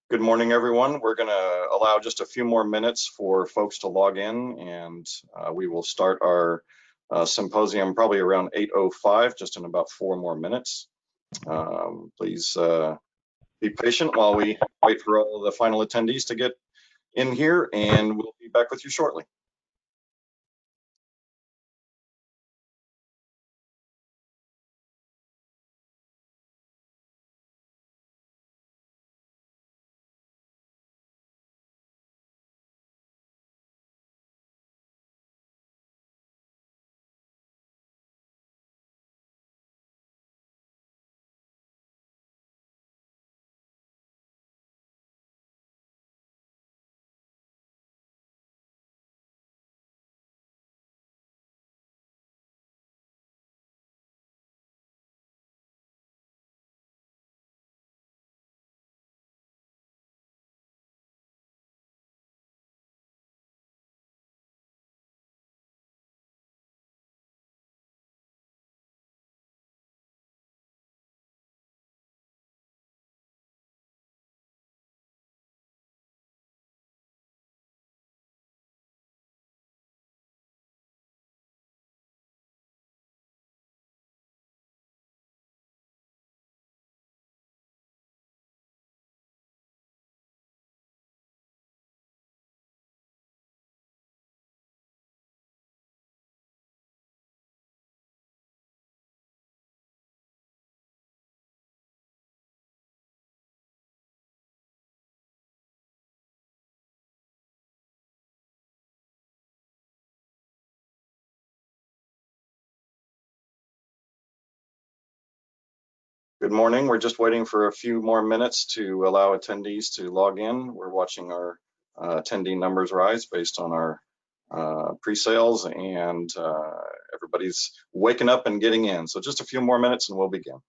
Good morning, everyone. We're going to allow just a few more minutes for folks to log in, and we will start our symposium probably around 8:05, just in about 4 more minutes. Please be patient while we wait for all the final attendees to get in here, and we'll be back with you shortly. Good morning. We're just waiting for a few more minutes to allow attendees to log in. We're watching our attendee numbers rise based on our pre-sales, and everybody's waking up and getting in. So just a few more minutes and we'll begin.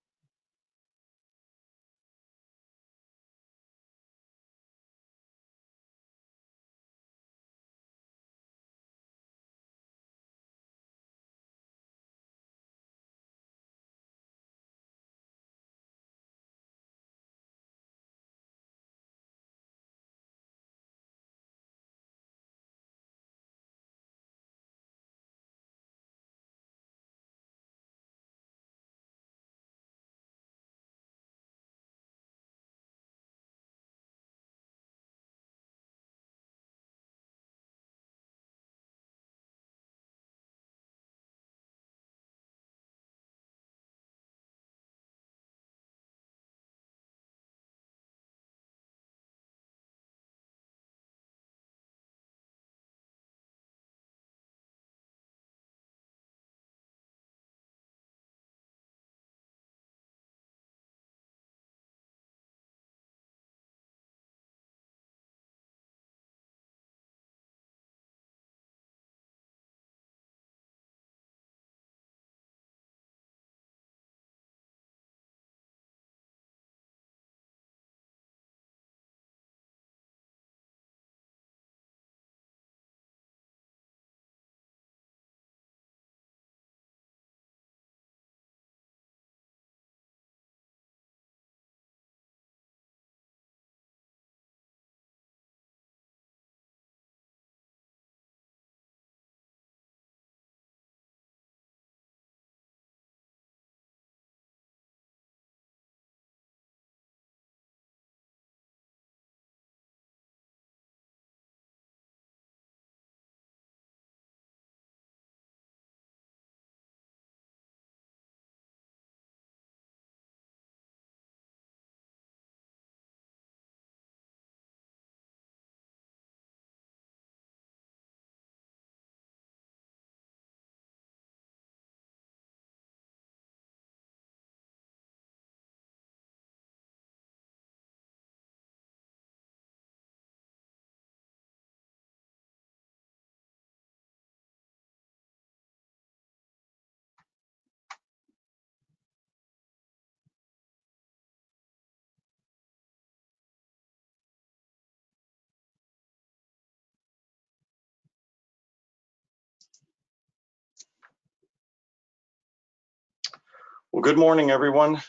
Well, good morning, everyone.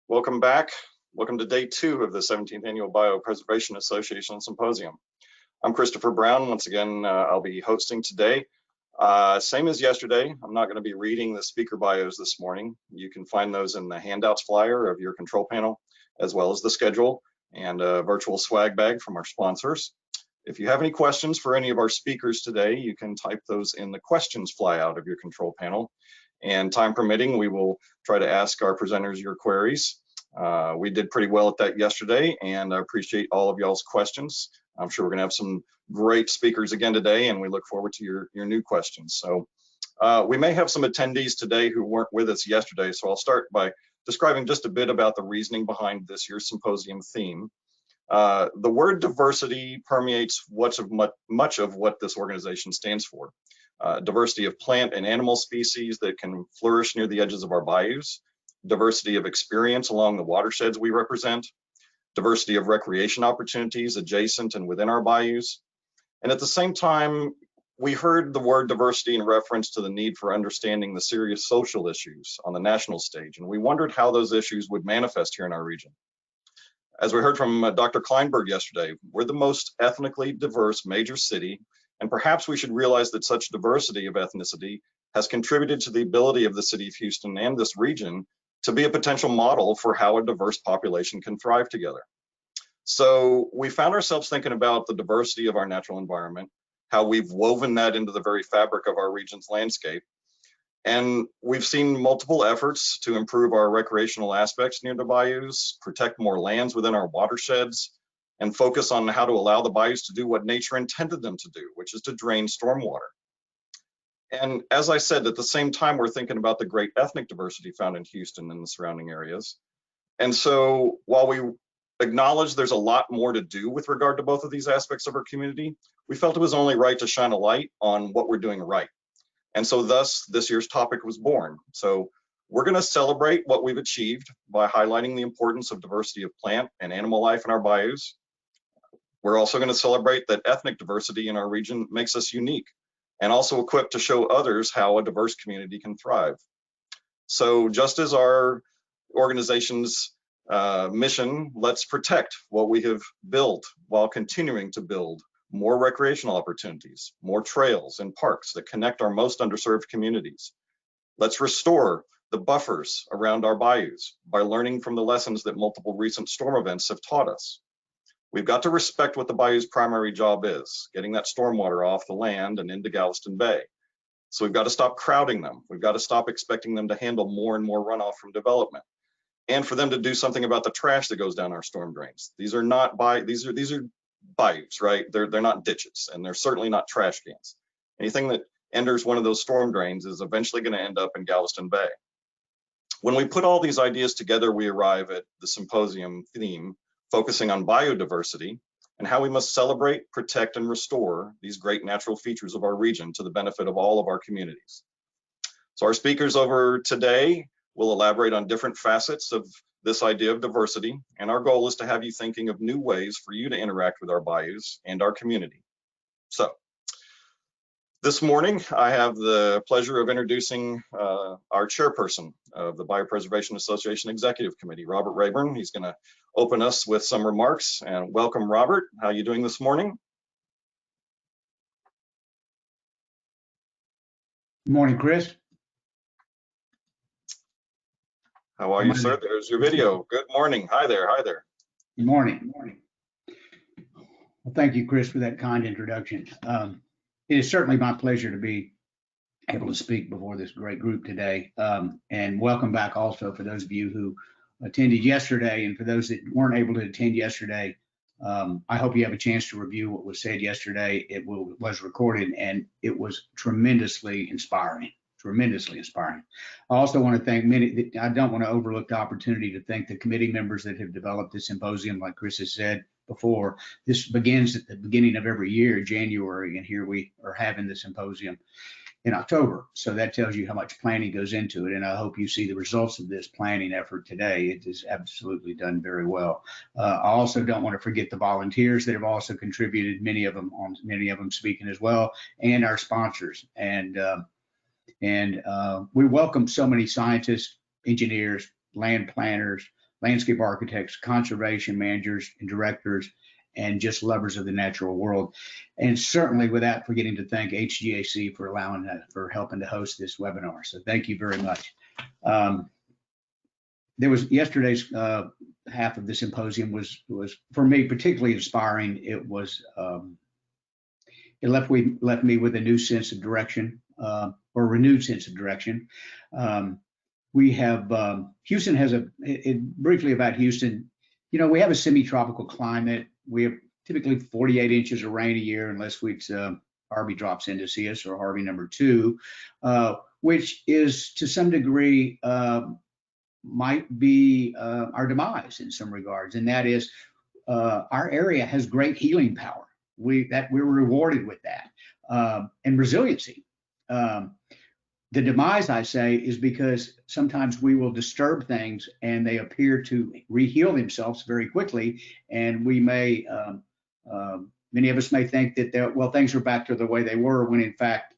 Welcome back. Welcome to day 2 of the 17th Annual Bayou Preservation Association Symposium. I'm Christopher Brown. Once again, I'll be hosting today. Same as yesterday, I'm not going to be reading the speaker bios this morning. You can find those in the handouts flyer of your control panel, as well as the schedule and a virtual swag bag from our sponsors. If you have any questions for any of our speakers today, you can type those in the questions flyout of your control panel. And time permitting, we will try to ask our presenters your queries. We did pretty well at that yesterday, and I appreciate all of y'all's questions. I'm sure we're gonna have some great speakers again today, and we look forward to your new questions. So we may have some attendees today who weren't with us yesterday, so I'll start by describing just a bit about the reasoning behind this year's symposium theme. The word diversity permeates much of what this organization stands for. Diversity of plant and animal species that can flourish near the edges of our bayous, diversity of experience along the watersheds we represent, diversity of recreation opportunities adjacent and within our bayous. And at the same time, we heard the word diversity in reference to the need for understanding the serious social issues on the national stage, and we wondered how those issues would manifest here in our region. As we heard from Dr. Kleinberg yesterday, we're the most ethnically diverse major city, and perhaps we should realize that such diversity of ethnicity has contributed to the ability of the city of Houston and this region to be a potential model for how a diverse population can thrive together. So we found ourselves thinking about the diversity of our natural environment, how we've woven that into the very fabric of our region's landscape. And we've seen multiple efforts to improve our recreational aspects near the bayous, protect more lands within our watersheds, and focus on how to allow the bayous to do what nature intended them to do, which is to drain stormwater. And as I said, at the same time, we're thinking about the great ethnic diversity found in Houston and the surrounding areas. And so while we acknowledge there's a lot more to do with regard to both of these aspects of our community, we felt it was only right to shine a light on what we're doing right. And so thus, this year's topic was born. So we're going to celebrate what we've achieved by highlighting the importance of diversity of plant and animal life in our bayous. We're also going to celebrate that ethnic diversity in our region makes us unique and also equipped to show others how a diverse community can thrive. So just as our organization's mission, let's protect what we have built while continuing to build more recreational opportunities, more trails and parks that connect our most underserved communities. Let's restore the buffers around our bayous by learning from the lessons that multiple recent storm events have taught us. We've got to respect what the bayou's primary job is, getting that stormwater off the land and into Galveston Bay. So we've got to stop crowding them. We've got to stop expecting them to handle more and more runoff from development, and for them to do something about the trash that goes down our storm drains. These are not these are bayous, right? They're not ditches, and they're certainly not trash cans. Anything that enters one of those storm drains is eventually going to end up in Galveston Bay. When we put all these ideas together, we arrive at the symposium theme, focusing on biodiversity and how we must celebrate, protect, and restore these great natural features of our region to the benefit of all of our communities. So our speakers over today will elaborate on different facets of this idea of diversity, and our goal is to have you thinking of new ways for you to interact with our bayous and our community. So this morning, I have the pleasure of introducing our chairperson of the Bayou Preservation Association Executive Committee, Robert Rayburn. He's going to open us with some remarks. And welcome, Robert. How are you doing this morning? Good morning, Chris. How are you, sir? There's your video. Good morning. Hi there. Hi there. Good morning. Well, thank you, Chris, for that kind introduction. It is certainly my pleasure to be able to speak before this great group today. And welcome back also for those of you who attended yesterday, and for those that weren't able to attend yesterday, I hope you have a chance to review what was said yesterday. It was recorded, and it was tremendously inspiring. I also want to thank I don't want to overlook the opportunity to thank the committee members that have developed this symposium. Like Chris has said before, this begins at the beginning of every year, January, and here we are having the symposium in October. So that tells you how much planning goes into it. And I hope you see the results of this planning effort today. It is absolutely done very well. I also don't want to forget the volunteers that have also contributed, many of them speaking as well, and our sponsors. And we welcome so many scientists, engineers, land planners, landscape architects, conservation managers and directors, and just lovers of the natural world. And certainly without forgetting to thank HGAC for helping to host this webinar. So thank you very much. There was yesterday's half of the symposium was for me particularly inspiring. It was it left me with a new sense of direction, or renewed sense of direction. We have Houston has briefly about Houston. You know, we have a semi-tropical climate. We have typically 48 inches of rain a year, unless Harvey drops in to see us, or Harvey #2, which is to some degree might be our demise in some regards, and that is our area has great healing power. We're rewarded with that, and resiliency. The demise, I say, is because sometimes we will disturb things and they appear to reheal themselves very quickly, and we may many of us may think that well, things are back to the way they were, when in fact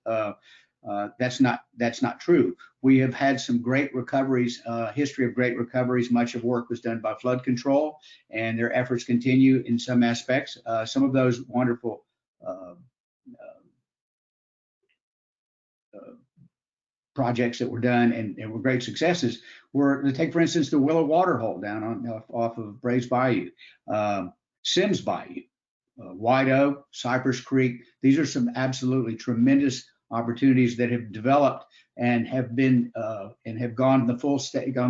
that's not true. We have had some great recoveries, history of great recoveries. Much of work was done by flood control, and their efforts continue in some aspects. Some of those wonderful projects that were done and were great successes were, to take for instance the Willow Water Hole down off of Brays Bayou, Sims Bayou, White Oak, Cypress Creek. These are some absolutely tremendous opportunities that have developed and have been and have gone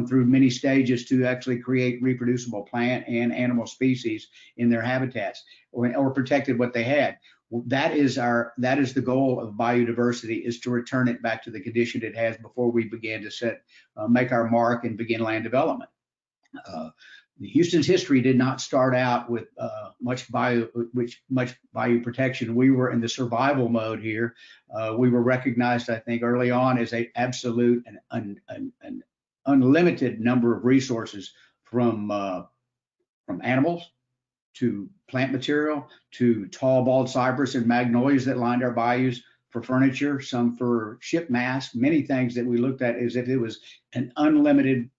through many stages to actually create reproducible plant and animal species in their habitats, or protected what they had. That is the goal of biodiversity, is to return it back to the condition it has before we began to make our mark and begin land development. Houston's history did not start out with much bayou protection. We were in the survival mode here. We were recognized, I think, early on as an absolute and an unlimited number of resources, from animals to plant material to tall bald cypress and magnolias that lined our bayous, for furniture, some for ship masts, many things that we looked at as if it was an unlimited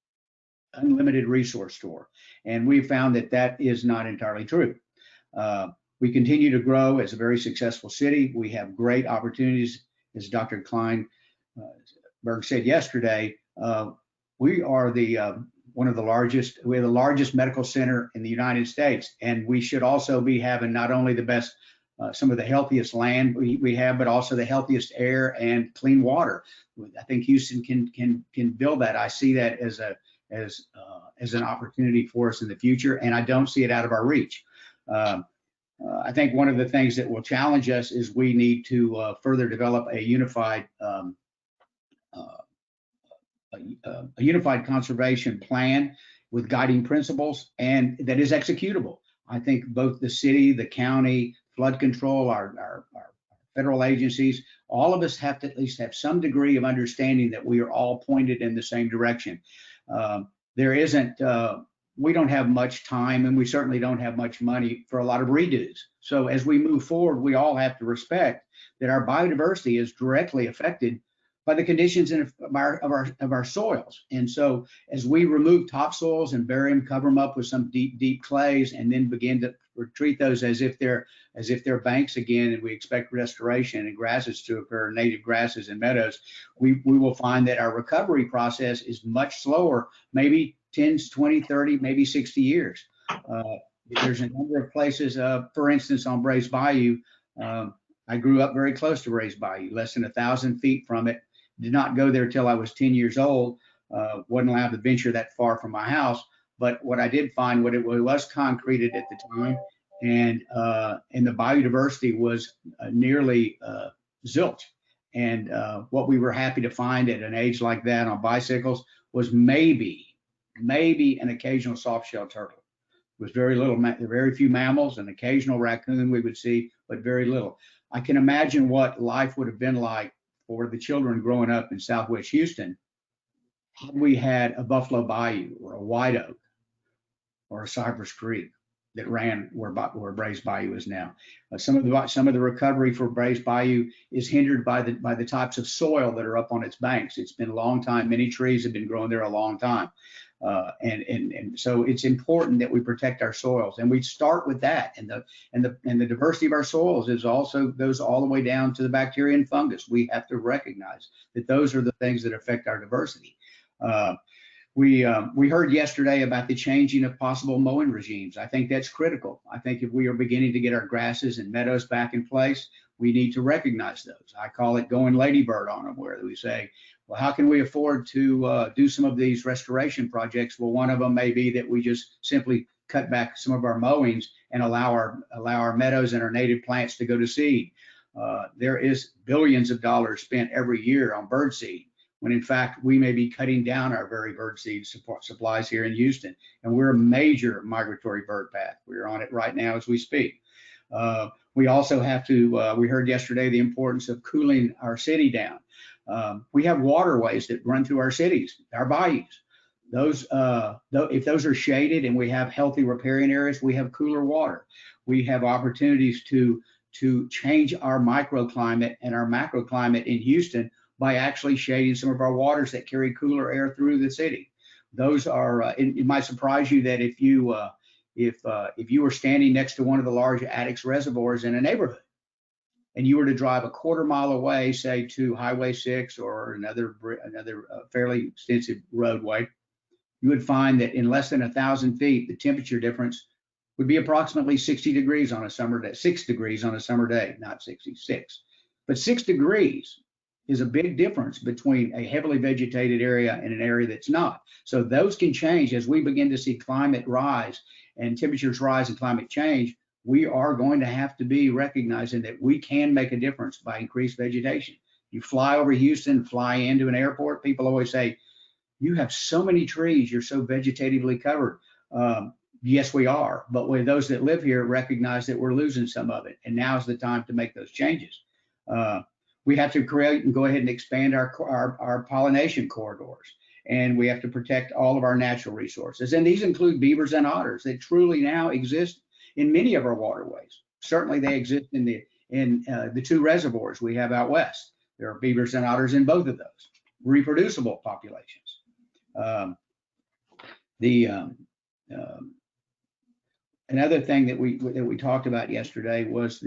resource store. And we found that is not entirely true. We continue to grow as a very successful city. We have great opportunities. As Dr. Kleinberg said yesterday, we are we have the largest medical center in the United States, and we should also be having not only the best, some of the healthiest land we have, but also the healthiest air and clean water. I think Houston can build that. I see that as an opportunity for us in the future, and I don't see it out of our reach. I think one of the things that will challenge us is we need to further develop a unified conservation plan with guiding principles, and that is executable. I think both the city, the county, flood control, our federal agencies, all of us have to at least have some degree of understanding that we are all pointed in the same direction. We don't have much time, and we certainly don't have much money for a lot of redos. So as we move forward, we all have to respect that our biodiversity is directly affected by the conditions of our soils. And so as we remove topsoils and bury them, cover them up with some deep clays, and then begin to treat those as if they're banks again, and we expect restoration and grasses to occur, native grasses and meadows, we will find that our recovery process is much slower, maybe 10, 20, 30, maybe 60 years. There's a number of places, for instance, on Brays Bayou. I grew up very close to Brays Bayou, less than 1,000 feet from it. Did not go there till I was 10 years old. Wasn't allowed to venture that far from my house. But what I did find, it was concreted at the time, and the biodiversity was nearly zilch. And what we were happy to find at an age like that on bicycles was maybe an occasional soft-shelled turtle. It was very few mammals, an occasional raccoon we would see, but very little. I can imagine what life would have been like for the children growing up in Southwest Houston had we had a Buffalo Bayou or a White Oak or a Cypress Creek that ran where Brays Bayou is now. Some of the recovery for Brays Bayou is hindered by the types of soil that are up on its banks. It's been a long time. Many trees have been growing there a long time. And so it's important that we protect our soils, and we start with that. And the diversity of our soils is also goes all the way down to the bacteria and fungus. We have to recognize that those are the things that affect our diversity. We heard yesterday about the changing of possible mowing regimes. I think that's critical. I think if we are beginning to get our grasses and meadows back in place, we need to recognize those. I call it going ladybird on them, where we say, well, how can we afford to do some of these restoration projects? Well, one of them may be that we just simply cut back some of our mowings and allow our meadows and our native plants to go to seed. There is billions of dollars spent every year on bird seed, when in fact we may be cutting down our very bird seed supplies here in Houston. And we're a major migratory bird path. We're on it right now as we speak. We also have to, we heard yesterday the importance of cooling our city down. We have waterways that run through our cities, our bayous. Those, if those are shaded and we have healthy riparian areas, we have cooler water. We have opportunities to change our microclimate and our macroclimate in Houston by actually shading some of our waters that carry cooler air through the city. Those are, it might surprise you that if you were standing next to one of the large Addicks reservoirs in a neighborhood, and you were to drive a quarter mile away, say to Highway 6 or another fairly extensive roadway, you would find that in less than 1,000 feet, the temperature difference would be approximately 60 degrees on a summer day, 6 degrees on a summer day, not 66. But 6 degrees is a big difference between a heavily vegetated area and an area that's not. So those can change as we begin to see climate rise and temperatures rise and climate change. We are going to have to be recognizing that we can make a difference by increased vegetation. You fly over Houston, fly into an airport, people always say, you have so many trees, you're so vegetatively covered. Yes, we are, but with those that live here recognize that we're losing some of it, and now's the time to make those changes. We have to create and go ahead and expand our pollination corridors, and we have to protect all of our natural resources. And these include beavers and otters that truly now exist in many of our waterways. Certainly they exist in the two reservoirs we have out west. There are beavers and otters in both of those, reproducible populations. Another thing that we talked about yesterday was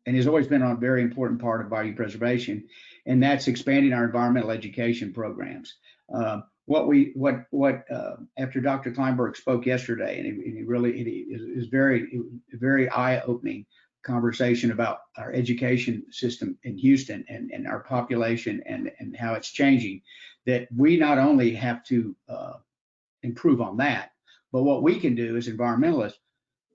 and has always been a very important part of bayou preservation, and that's expanding our environmental education programs. After Dr. Kleinberg spoke yesterday, and it was very eye-opening conversation about our education system in Houston and our population and how it's changing, that we not only have to improve on that, but what we can do as environmentalists,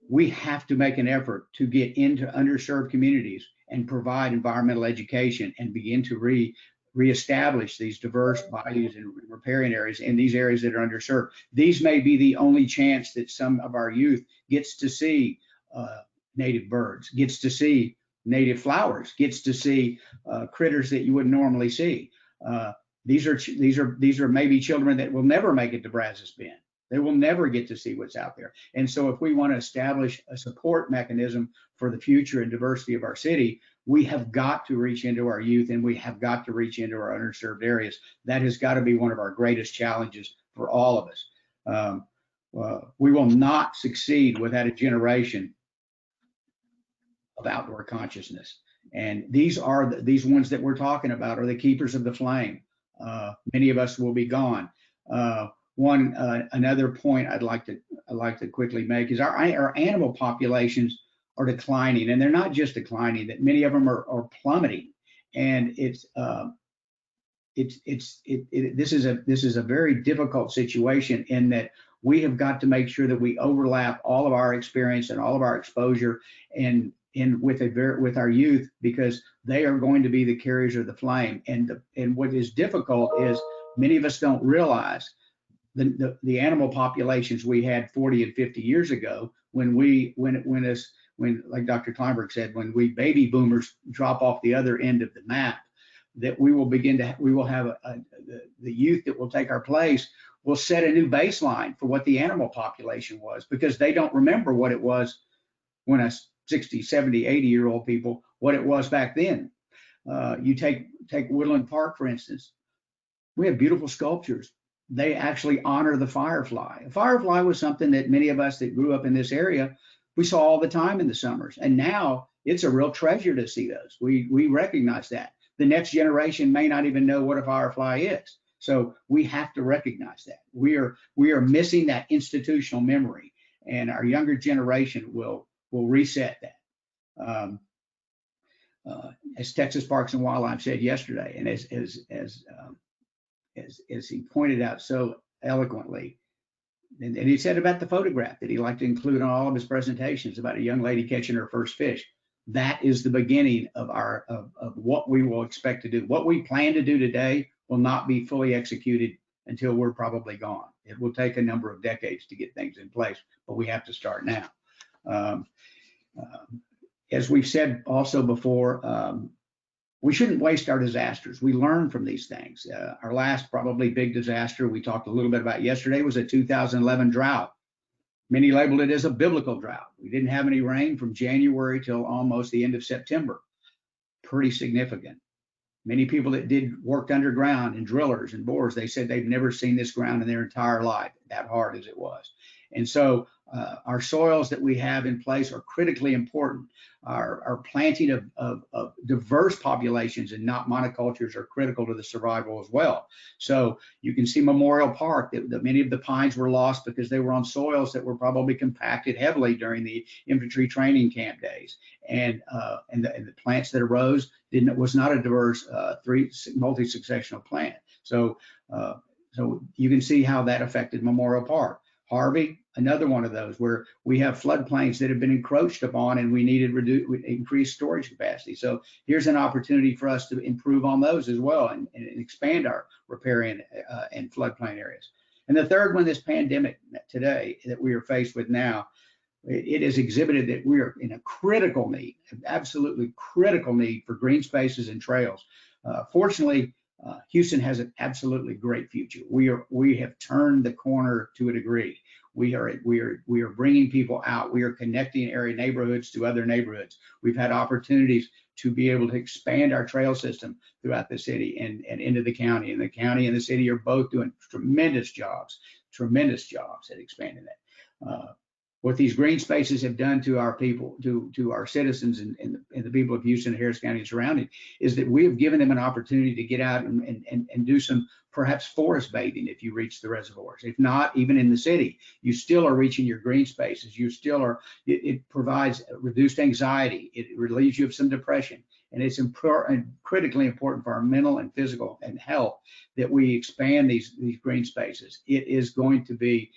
we have to make an effort to get into underserved communities and provide environmental education and begin to reestablish these diverse bayous and riparian areas in these areas that are underserved. These may be the only chance that some of our youth gets to see native birds, gets to see native flowers, gets to see critters that you wouldn't normally see. These are maybe children that will never make it to Brazos Bend. They will never get to see what's out there. And so if we want to establish a support mechanism for the future and diversity of our city, we have got to reach into our youth, and we have got to reach into our underserved areas. That has got to be one of our greatest challenges for all of us. We will not succeed without a generation of outdoor consciousness. And these ones that we're talking about are the keepers of the flame. Many of us will be gone. Another point I'd like to quickly make is our animal populations are declining, and they're not just declining; that many of them are plummeting. And this is a very difficult situation in that we have got to make sure that we overlap all of our experience and all of our exposure and with our youth, because they are going to be the carriers of the flame. And what is difficult is many of us don't realize the animal populations we had 40 and 50 years ago, when like Dr. Kleinberg said, when we baby boomers drop off the other end of the map, that we will have the youth that will take our place will set a new baseline for what the animal population was, because they don't remember what it was when us 60, 70, 80-year-old people, what it was back then. You take Woodland Park, for instance. We have beautiful sculptures. They actually honor the firefly. A firefly was something that many of us that grew up in this area, we saw all the time in the summers. And now it's a real treasure to see those. We recognize that. The next generation may not even know what a firefly is. So we have to recognize that. We are missing that institutional memory, and our younger generation will reset that. As Texas Parks and Wildlife said yesterday, and as he pointed out so eloquently, and he said about the photograph that he liked to include on all of his presentations about a young lady catching her first fish. That is the beginning of what we will expect to do. What we plan to do today will not be fully executed until we're probably gone. It will take a number of decades to get things in place, but we have to start now. As we've said also before, we shouldn't waste our disasters. We learn from these things. Our last probably big disaster we talked a little bit about yesterday was a 2011 drought. Many labeled it as a biblical drought. We didn't have any rain from January till almost the end of September. Pretty significant. Many people that worked underground and drillers and borers, they said they've never seen this ground in their entire life, that hard as it was. And so our soils that we have in place are critically important. Our planting of diverse populations and not monocultures are critical to the survival as well. So you can see Memorial Park, that many of the pines were lost because they were on soils that were probably compacted heavily during the infantry training camp days. And the plants that arose was not a diverse multi-successional plant. So you can see how that affected Memorial Park. Harvey, another one of those where we have floodplains that have been encroached upon and we needed increased storage capacity. So here's an opportunity for us to improve on those as well and expand our riparian and floodplain areas. And the third one, this pandemic today that we are faced with now, it has exhibited that we are in a critical need, absolutely critical need for green spaces and trails. Fortunately, Houston has an absolutely great future. We have turned the corner to a degree. We are bringing people out. We are connecting area neighborhoods to other neighborhoods. We've had opportunities to be able to expand our trail system throughout the city and into the county. And the county and the city are both doing tremendous jobs at expanding that. What these green spaces have done to our people, to our citizens and the people of Houston, Harris County and surrounding, is that we have given them an opportunity to get out and do some perhaps forest bathing if you reach the reservoirs. If not, even in the city, you still are reaching your green spaces. You still are, it provides reduced anxiety. It relieves you of some depression. And it's critically important for our mental and physical and health that we expand these green spaces. It is going to be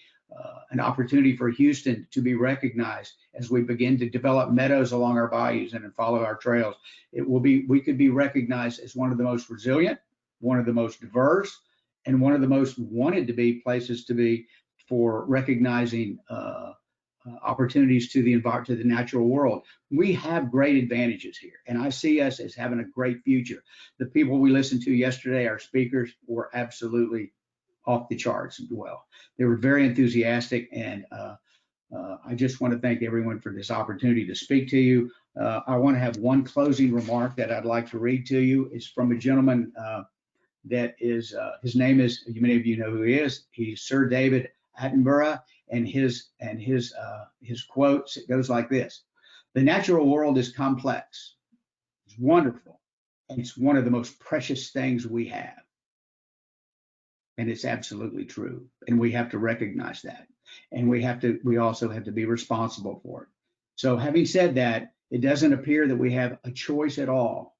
an opportunity for Houston to be recognized as we begin to develop meadows along our bayous and follow our trails. We could be recognized as one of the most resilient, one of the most diverse, and one of the most wanted to be places to be for recognizing opportunities to the natural world. We have great advantages here, and I see us as having a great future. The people we listened to yesterday, our speakers, were absolutely off the charts as well. They were very enthusiastic, and I just want to thank everyone for this opportunity to speak to you. I want to have one closing remark that I'd like to read to you. It's from a gentleman that is, his name is, many of you know who he is. He's Sir David Attenborough, and his quotes, it goes like this: "The natural world is complex, it's wonderful, and it's one of the most precious things we have." And it's absolutely true. And we have to recognize that. And we also have to be responsible for it. So having said that, it doesn't appear that we have a choice at all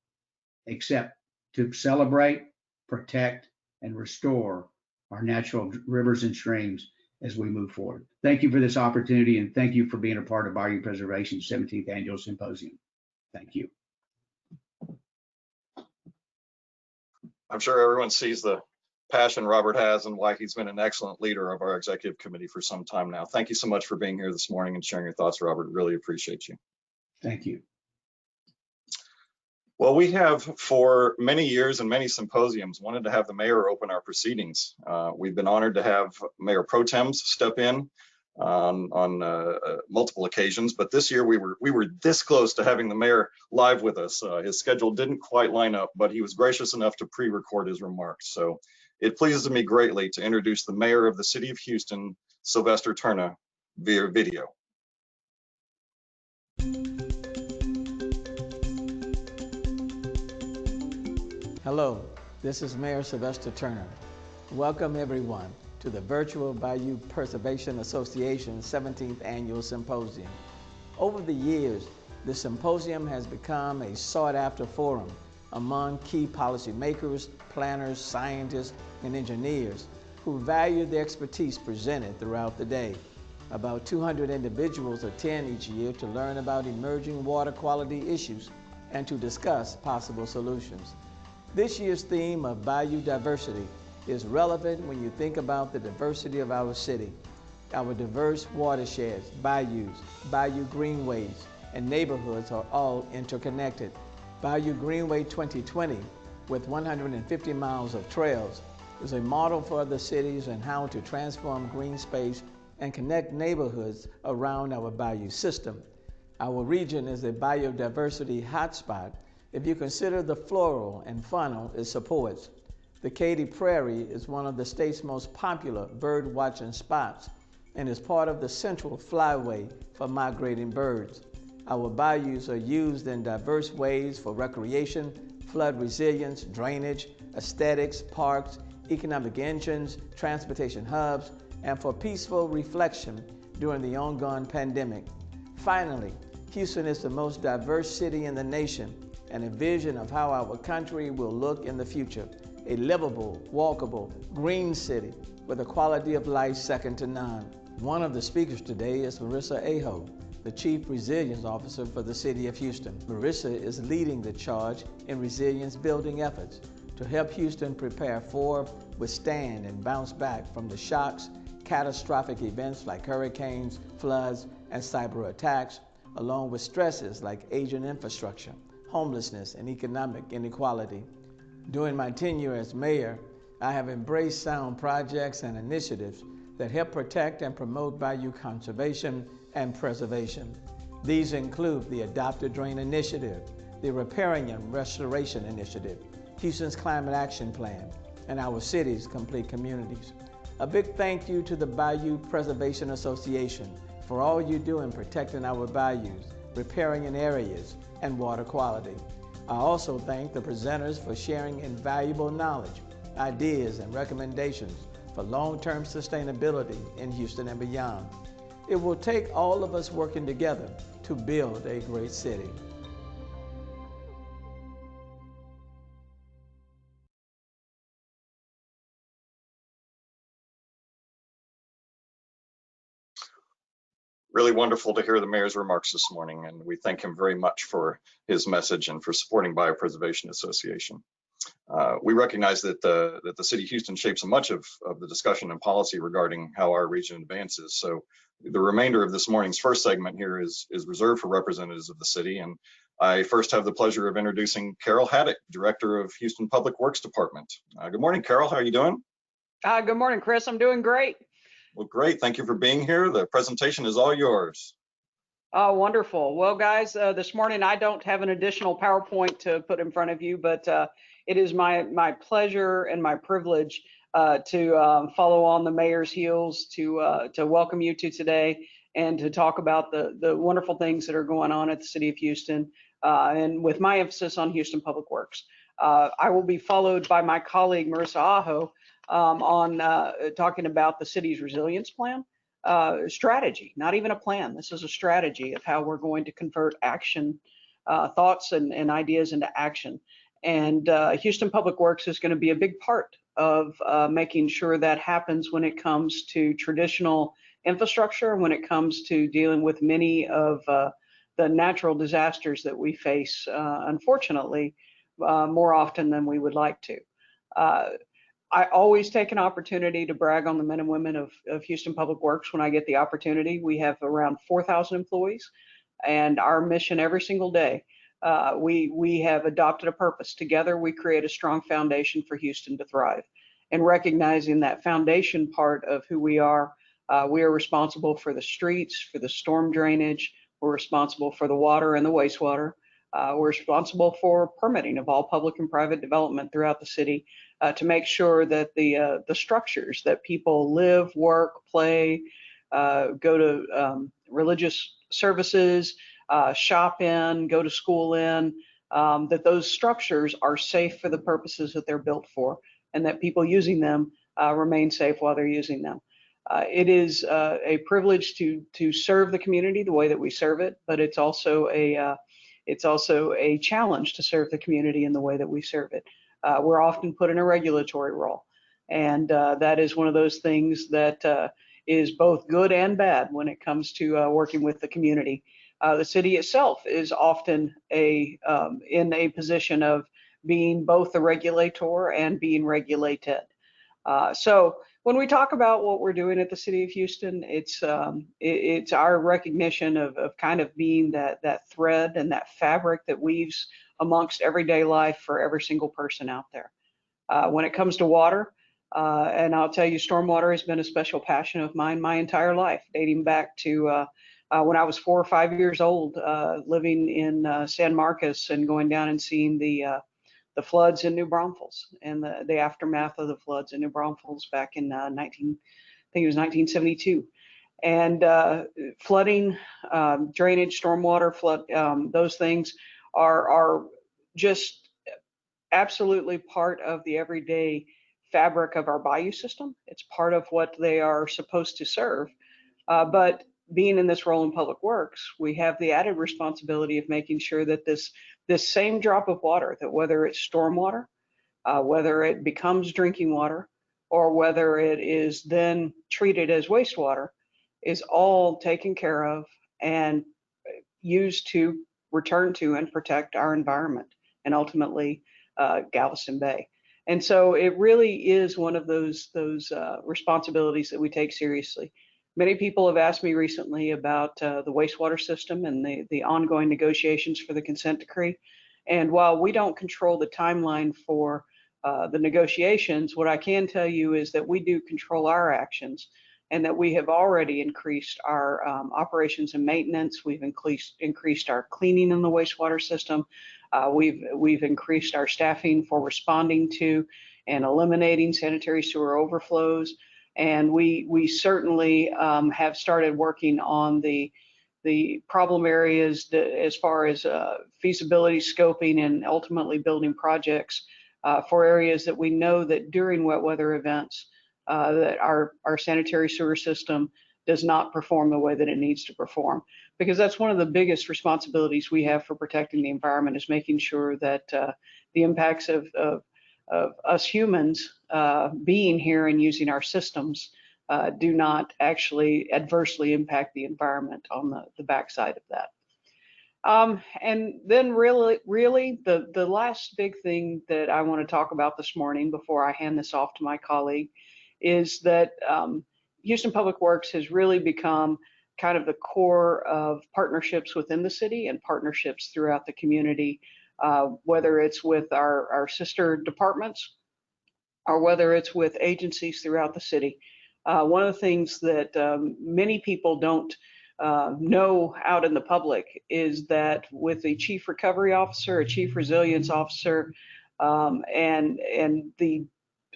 except to celebrate, protect, and restore our natural rivers and streams as we move forward. Thank you for this opportunity, and thank you for being a part of Bayou Preservation's 17th Annual Symposium. Thank you. I'm sure everyone sees the passion Robert has and why he's been an excellent leader of our executive committee for some time now. Thank you so much for being here this morning and sharing your thoughts, Robert. Really appreciate you. Thank you. Well, we have for many years and many symposiums wanted to have the mayor open our proceedings. We've been honored to have Mayor Pro Tems step in on multiple occasions, but this year we were this close to having the mayor live with us. His schedule didn't quite line up, but he was gracious enough to pre-record his remarks. So It pleases me greatly to introduce the Mayor of the City of Houston, Sylvester Turner, via video. Hello, this is Mayor Sylvester Turner. Welcome everyone to the virtual Bayou Preservation Association 17th Annual Symposium. Over the years, the symposium has become a sought-after forum among key policymakers, planners, scientists, and engineers who value the expertise presented throughout the day. About 200 individuals attend each year to learn about emerging water quality issues and to discuss possible solutions. This year's theme of bayou diversity is relevant when you think about the diversity of our city. Our diverse watersheds, bayous, bayou greenways, and neighborhoods are all interconnected. Bayou Greenway 2020, with 150 miles of trails, is a model for other cities and how to transform green space and connect neighborhoods around our bayou system. Our region is a biodiversity hotspot if you consider the floral and fauna it supports. The Katy Prairie is one of the state's most popular bird watching spots and is part of the central flyway for migrating birds. Our bayous are used in diverse ways for recreation, flood resilience, drainage, aesthetics, parks, economic engines, transportation hubs, and for peaceful reflection during the ongoing pandemic. Finally, Houston is the most diverse city in the nation and a vision of how our country will look in the future. A livable, walkable, green city with a quality of life second to none. One of the speakers today is Marissa Aho, the Chief Resilience Officer for the City of Houston. Marissa is leading the charge in resilience building efforts to help Houston prepare for, withstand, and bounce back from the shocks, catastrophic events like hurricanes, floods, and cyber attacks, along with stresses like aging infrastructure, homelessness, and economic inequality. During my tenure as mayor, I have embraced sound projects and initiatives that help protect and promote bayou conservation and preservation. These include the Adopt a Drain Initiative, the Riparian Restoration Initiative, Houston's Climate Action Plan, and our city's Complete Communities. A big thank you to the Bayou Preservation Association for all you do in protecting our bayous, riparian areas, and water quality. I also thank the presenters for sharing invaluable knowledge, ideas, and recommendations for long-term sustainability in Houston and beyond. It will take all of us working together to build a great city. Really wonderful to hear the mayor's remarks this morning, and we thank him very much for his message and for supporting Bayou Preservation Association. We recognize that the City of Houston shapes much of the discussion and policy regarding how our region advances. So the remainder of this morning's first segment here is reserved for representatives of the city. And I first have the pleasure of introducing Carol Haddock, Director of Houston Public Works Department. Good morning, Carol. How are you doing? Good morning, Chris. I'm doing great. Well, great. Thank you for being here. The presentation is all yours. Oh, wonderful. Well, guys, this morning I don't have an additional PowerPoint to put in front of you, but it is my pleasure and my privilege to follow on the mayor's heels to welcome you to today and to talk about the wonderful things that are going on at the City of Houston, and with my emphasis on Houston Public Works. I will be followed by my colleague Marissa Aho on talking about the city's resilience plan. Strategy, not even a plan. This is a strategy of how we're going to convert action, thoughts and ideas into action. And Houston Public Works is going to be a big part of making sure that happens when it comes to traditional infrastructure, when it comes to dealing with many of the natural disasters that we face, unfortunately, more often than we would like to. I always take an opportunity to brag on the men and women of Houston Public Works when I get the opportunity. We have around 4,000 employees, and our mission every single day, we have adopted a purpose. Together, we create a strong foundation for Houston to thrive. And recognizing that foundation part of who we are responsible for the streets, for the storm drainage. We're responsible for the water and the wastewater. We're responsible for permitting of all public and private development throughout the city. to make sure that the structures that people live, work, play, go to religious services, shop in, go to school in, that those structures are safe for the purposes that they're built for, and that people using them remain safe while they're using them. It is a privilege to serve the community the way that we serve it, but it's also a challenge to serve the community in the way that we serve it. We're often put in a regulatory role, and that is one of those things that is both good and bad when it comes to working with the community. The city itself is often in a position of being both the regulator and being regulated. So when we talk about what we're doing at the City of Houston, it's our recognition of kind of being that thread and that fabric that weaves amongst everyday life for every single person out there. When it comes to water, and I'll tell you, stormwater has been a special passion of mine my entire life, dating back to when I was 4 or 5 years old, living in San Marcos and going down and seeing the floods in New Braunfels and the aftermath of the floods in New Braunfels back in I think it was 1972. And flooding, drainage, stormwater, flood, those things are just absolutely part of the everyday fabric of our bayou system. It's part of what they are supposed to serve. But being in this role in public works, we have the added responsibility of making sure that this same drop of water, that whether it's stormwater, whether it becomes drinking water, or whether it is then treated as wastewater, is all taken care of and used to return to and protect our environment and ultimately Galveston Bay. And so it really is one of those responsibilities that we take seriously. Many people have asked me recently about the wastewater system and the ongoing negotiations for the consent decree. And while we don't control the timeline for the negotiations, what I can tell you is that we do control our actions, and that we have already increased our operations and maintenance. We've increased our cleaning in the wastewater system. We've increased our staffing for responding to and eliminating sanitary sewer overflows. And we certainly have started working on the problem areas as far as feasibility scoping and ultimately building projects for areas that we know that during wet weather events that our sanitary sewer system does not perform the way that it needs to perform. Because that's one of the biggest responsibilities we have for protecting the environment, is making sure that the impacts of us humans being here and using our systems do not actually adversely impact the environment on the backside of that. And then really the last big thing that I want to talk about this morning before I hand this off to my colleague is that Houston Public Works has really become kind of the core of partnerships within the city and partnerships throughout the community, whether it's with our sister departments or whether it's with agencies throughout the city. One of the things that many people don't know out in the public is that with a chief recovery officer, a chief resilience officer, and the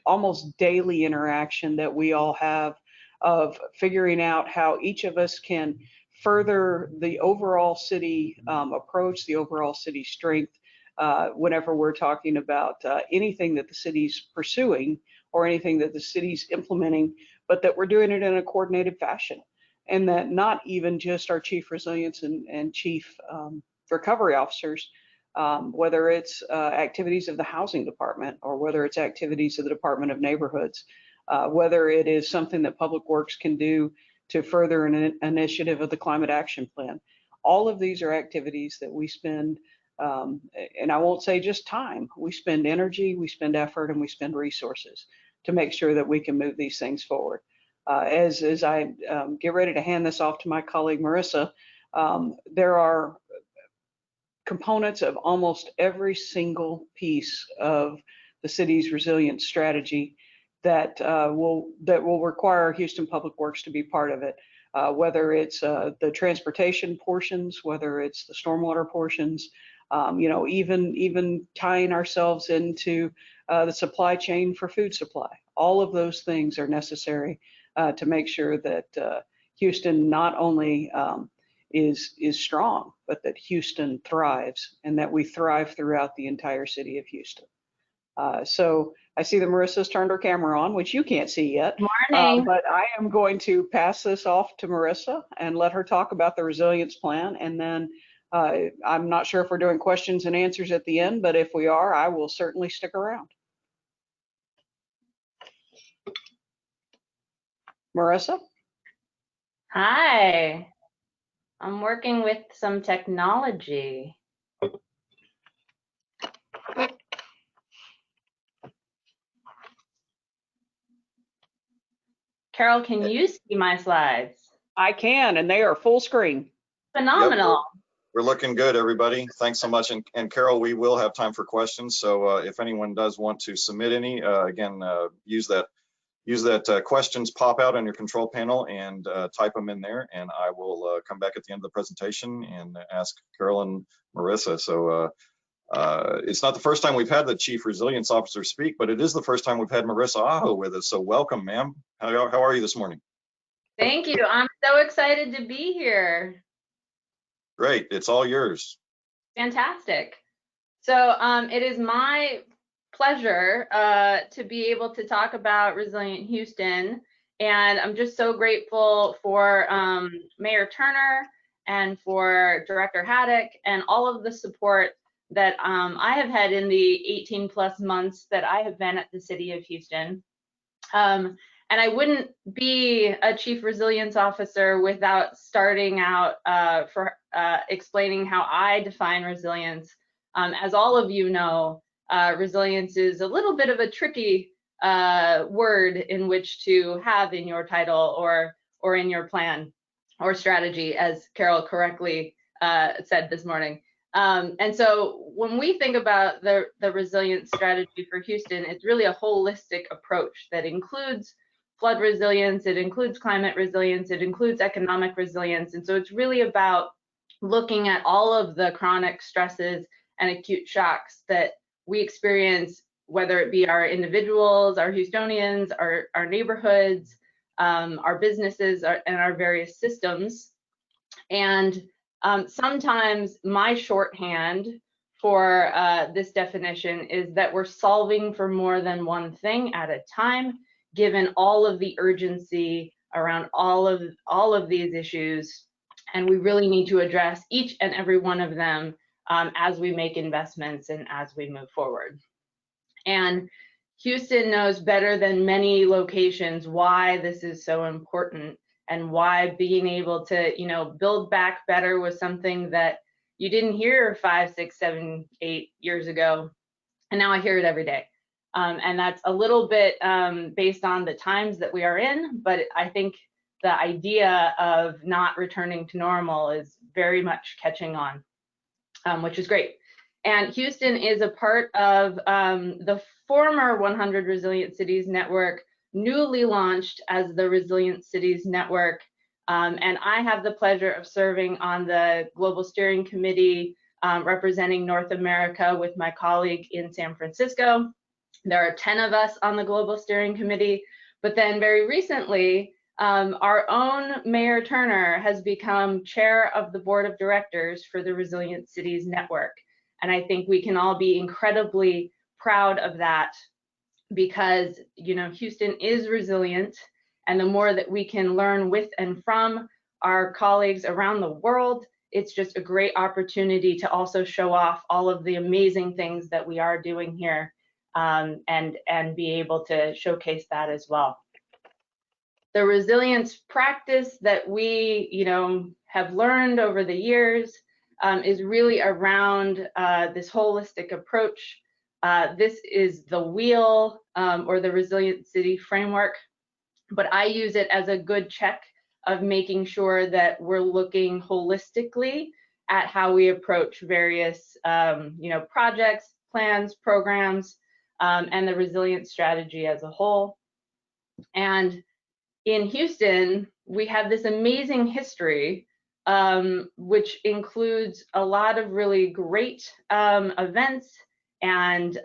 almost daily interaction that we all have of figuring out how each of us can further the overall city approach, the overall city strength, whenever we're talking about anything that the city's pursuing or anything that the city's implementing, but that we're doing it in a coordinated fashion. And that not even just our chief resilience and chief recovery officers, whether it's activities of the housing department or whether it's activities of the Department of Neighborhoods, whether it is something that Public Works can do to further an initiative of the Climate Action Plan. All of these are activities that we spend, and I won't say just time, we spend energy, we spend effort, and we spend resources to make sure that we can move these things forward. As I get ready to hand this off to my colleague Marissa, there are components of almost every single piece of the city's resilience strategy that will require Houston Public Works to be part of it, whether it's the transportation portions, whether it's the stormwater portions, even tying ourselves into the supply chain for food supply. All of those things are necessary to make sure that Houston not only is strong, but that Houston thrives, and that we thrive throughout the entire city of Houston. So I see that Marissa's turned her camera on, which you can't see yet. Morning. But I am going to pass this off to Marissa and let her talk about the resilience plan. And then I'm not sure if we're doing questions and answers at the end, but if we are, I will certainly stick around. Marissa? Hi. I'm working with some technology. Carol, can you see my slides? I can, and they are full screen. Phenomenal. Yep, we're looking good, everybody. Thanks so much. And Carol, we will have time for questions. So if anyone does want to submit any, again, use that questions pop out on your control panel and type them in there. And I will come back at the end of the presentation and ask Carol and Marissa. So it's not the first time we've had the Chief Resilience Officer speak, but it is the first time we've had Marissa Aho with us. So welcome, ma'am. How are you this morning? Thank you. I'm so excited to be here. Great. It's all yours. Fantastic. So it is my pleasure to be able to talk about Resilient Houston. And I'm just so grateful for Mayor Turner and for Director Haddock and all of the support that I have had in the 18+ months that I have been at the City of Houston. And I wouldn't be a Chief Resilience Officer without starting out for explaining how I define resilience. As all of you know, resilience is a little bit of a tricky word in which to have in your title or in your plan or strategy, as Carol correctly said this morning. And so when we think about the resilience strategy for Houston, it's really a holistic approach that includes flood resilience, it includes climate resilience, it includes economic resilience. And so it's really about looking at all of the chronic stresses and acute shocks that we experience, whether it be our individuals, our Houstonians, our neighborhoods, our businesses, and our various systems. And sometimes my shorthand for this definition is that we're solving for more than one thing at a time, given all of the urgency around all of these issues. And we really need to address each and every one of them as we make investments and as we move forward. And Houston knows better than many locations why this is so important and why being able to, build back better was something that you didn't hear 5, 6, 7, 8 years ago. And now I hear it every day. And that's a little bit based on the times that we are in, but I think the idea of not returning to normal is very much catching on, which is great. And Houston is a part of the former 100 Resilient Cities Network, newly launched as the Resilient Cities Network. And I have the pleasure of serving on the Global Steering Committee representing North America with my colleague in San Francisco. There are 10 of us on the Global Steering Committee, but then very recently, our own Mayor Turner has become chair of the board of directors for the Resilient Cities Network. And I think we can all be incredibly proud of that because, Houston is resilient, and the more that we can learn with and from our colleagues around the world, it's just a great opportunity to also show off all of the amazing things that we are doing here. And be able to showcase that as well. The resilience practice that we, have learned over the years is really around this holistic approach. This is the wheel or the Resilient City Framework, but I use it as a good check of making sure that we're looking holistically at how we approach various, projects, plans, programs, and the resilience strategy as a whole. And in Houston, we have this amazing history which includes a lot of really great events and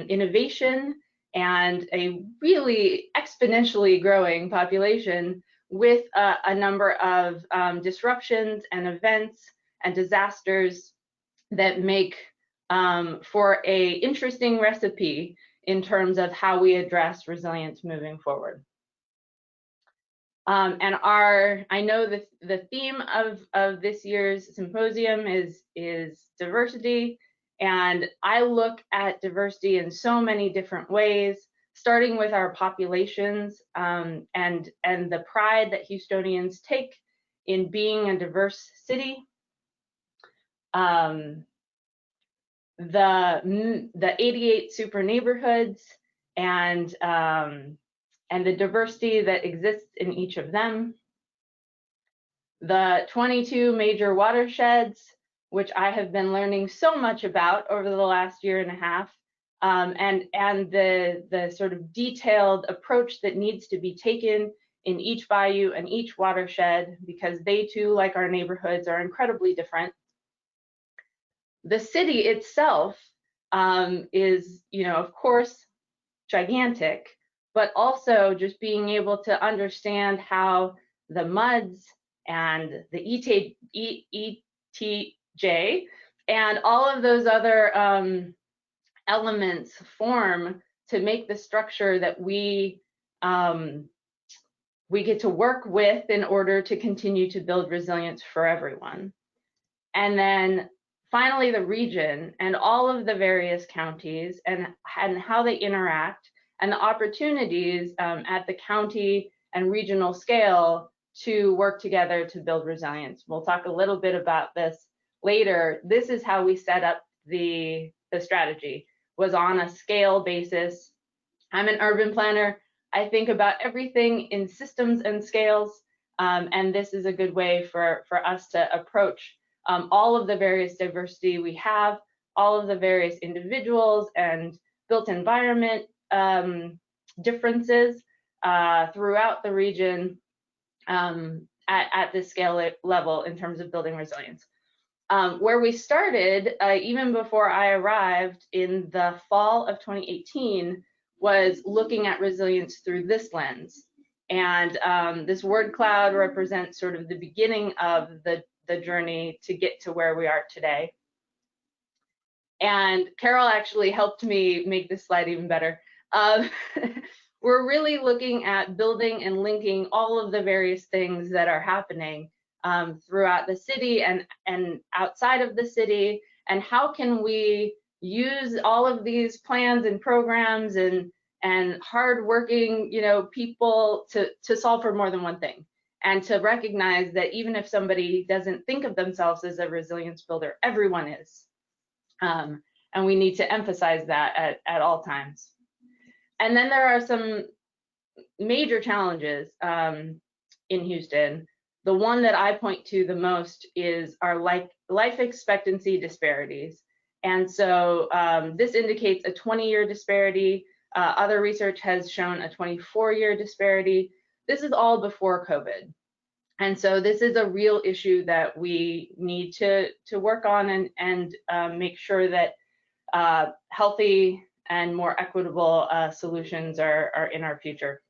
innovation and a really exponentially growing population with a number of disruptions and events and disasters that make for a interesting recipe in terms of how we address resilience moving forward. And I know the theme of this year's symposium is diversity, and I look at diversity in so many different ways, starting with our populations and the pride that Houstonians take in being a diverse city. The 88 super neighborhoods and the diversity that exists in each of them. The 22 major watersheds, which I have been learning so much about over the last year and a half, and the sort of detailed approach that needs to be taken in each bayou and each watershed, because they too, like our neighborhoods, are incredibly different. The city itself is, of course, gigantic, but also just being able to understand how the MUDs and the ETJ and all of those other elements form to make the structure that we get to work with in order to continue to build resilience for everyone. And then finally, the region and all of the various counties and how they interact, and the opportunities at the county and regional scale to work together to build resilience. We'll talk a little bit about this later. This is how we set up the strategy, was on a scale basis. I'm an urban planner. I think about everything in systems and scales, and this is a good way for us to approach all of the various diversity we have, all of the various individuals and built environment differences throughout the region at this scale level in terms of building resilience. Where we started, even before I arrived in the fall of 2018, was looking at resilience through this lens. And this word cloud represents sort of the beginning of the journey to get to where we are today. And Carol actually helped me make this slide even better. We're really looking at building and linking all of the various things that are happening throughout the city and outside of the city, and how can we use all of these plans and programs and hardworking, people to solve for more than one thing, and to recognize that even if somebody doesn't think of themselves as a resilience builder, everyone is. And we need to emphasize that at all times. And then there are some major challenges in Houston. The one that I point to the most is our life expectancy disparities. And so this indicates a 20-year disparity. Other research has shown a 24-year disparity. This is all before COVID. And so this is a real issue that we need to work on and make sure that healthy and more equitable solutions are in our future.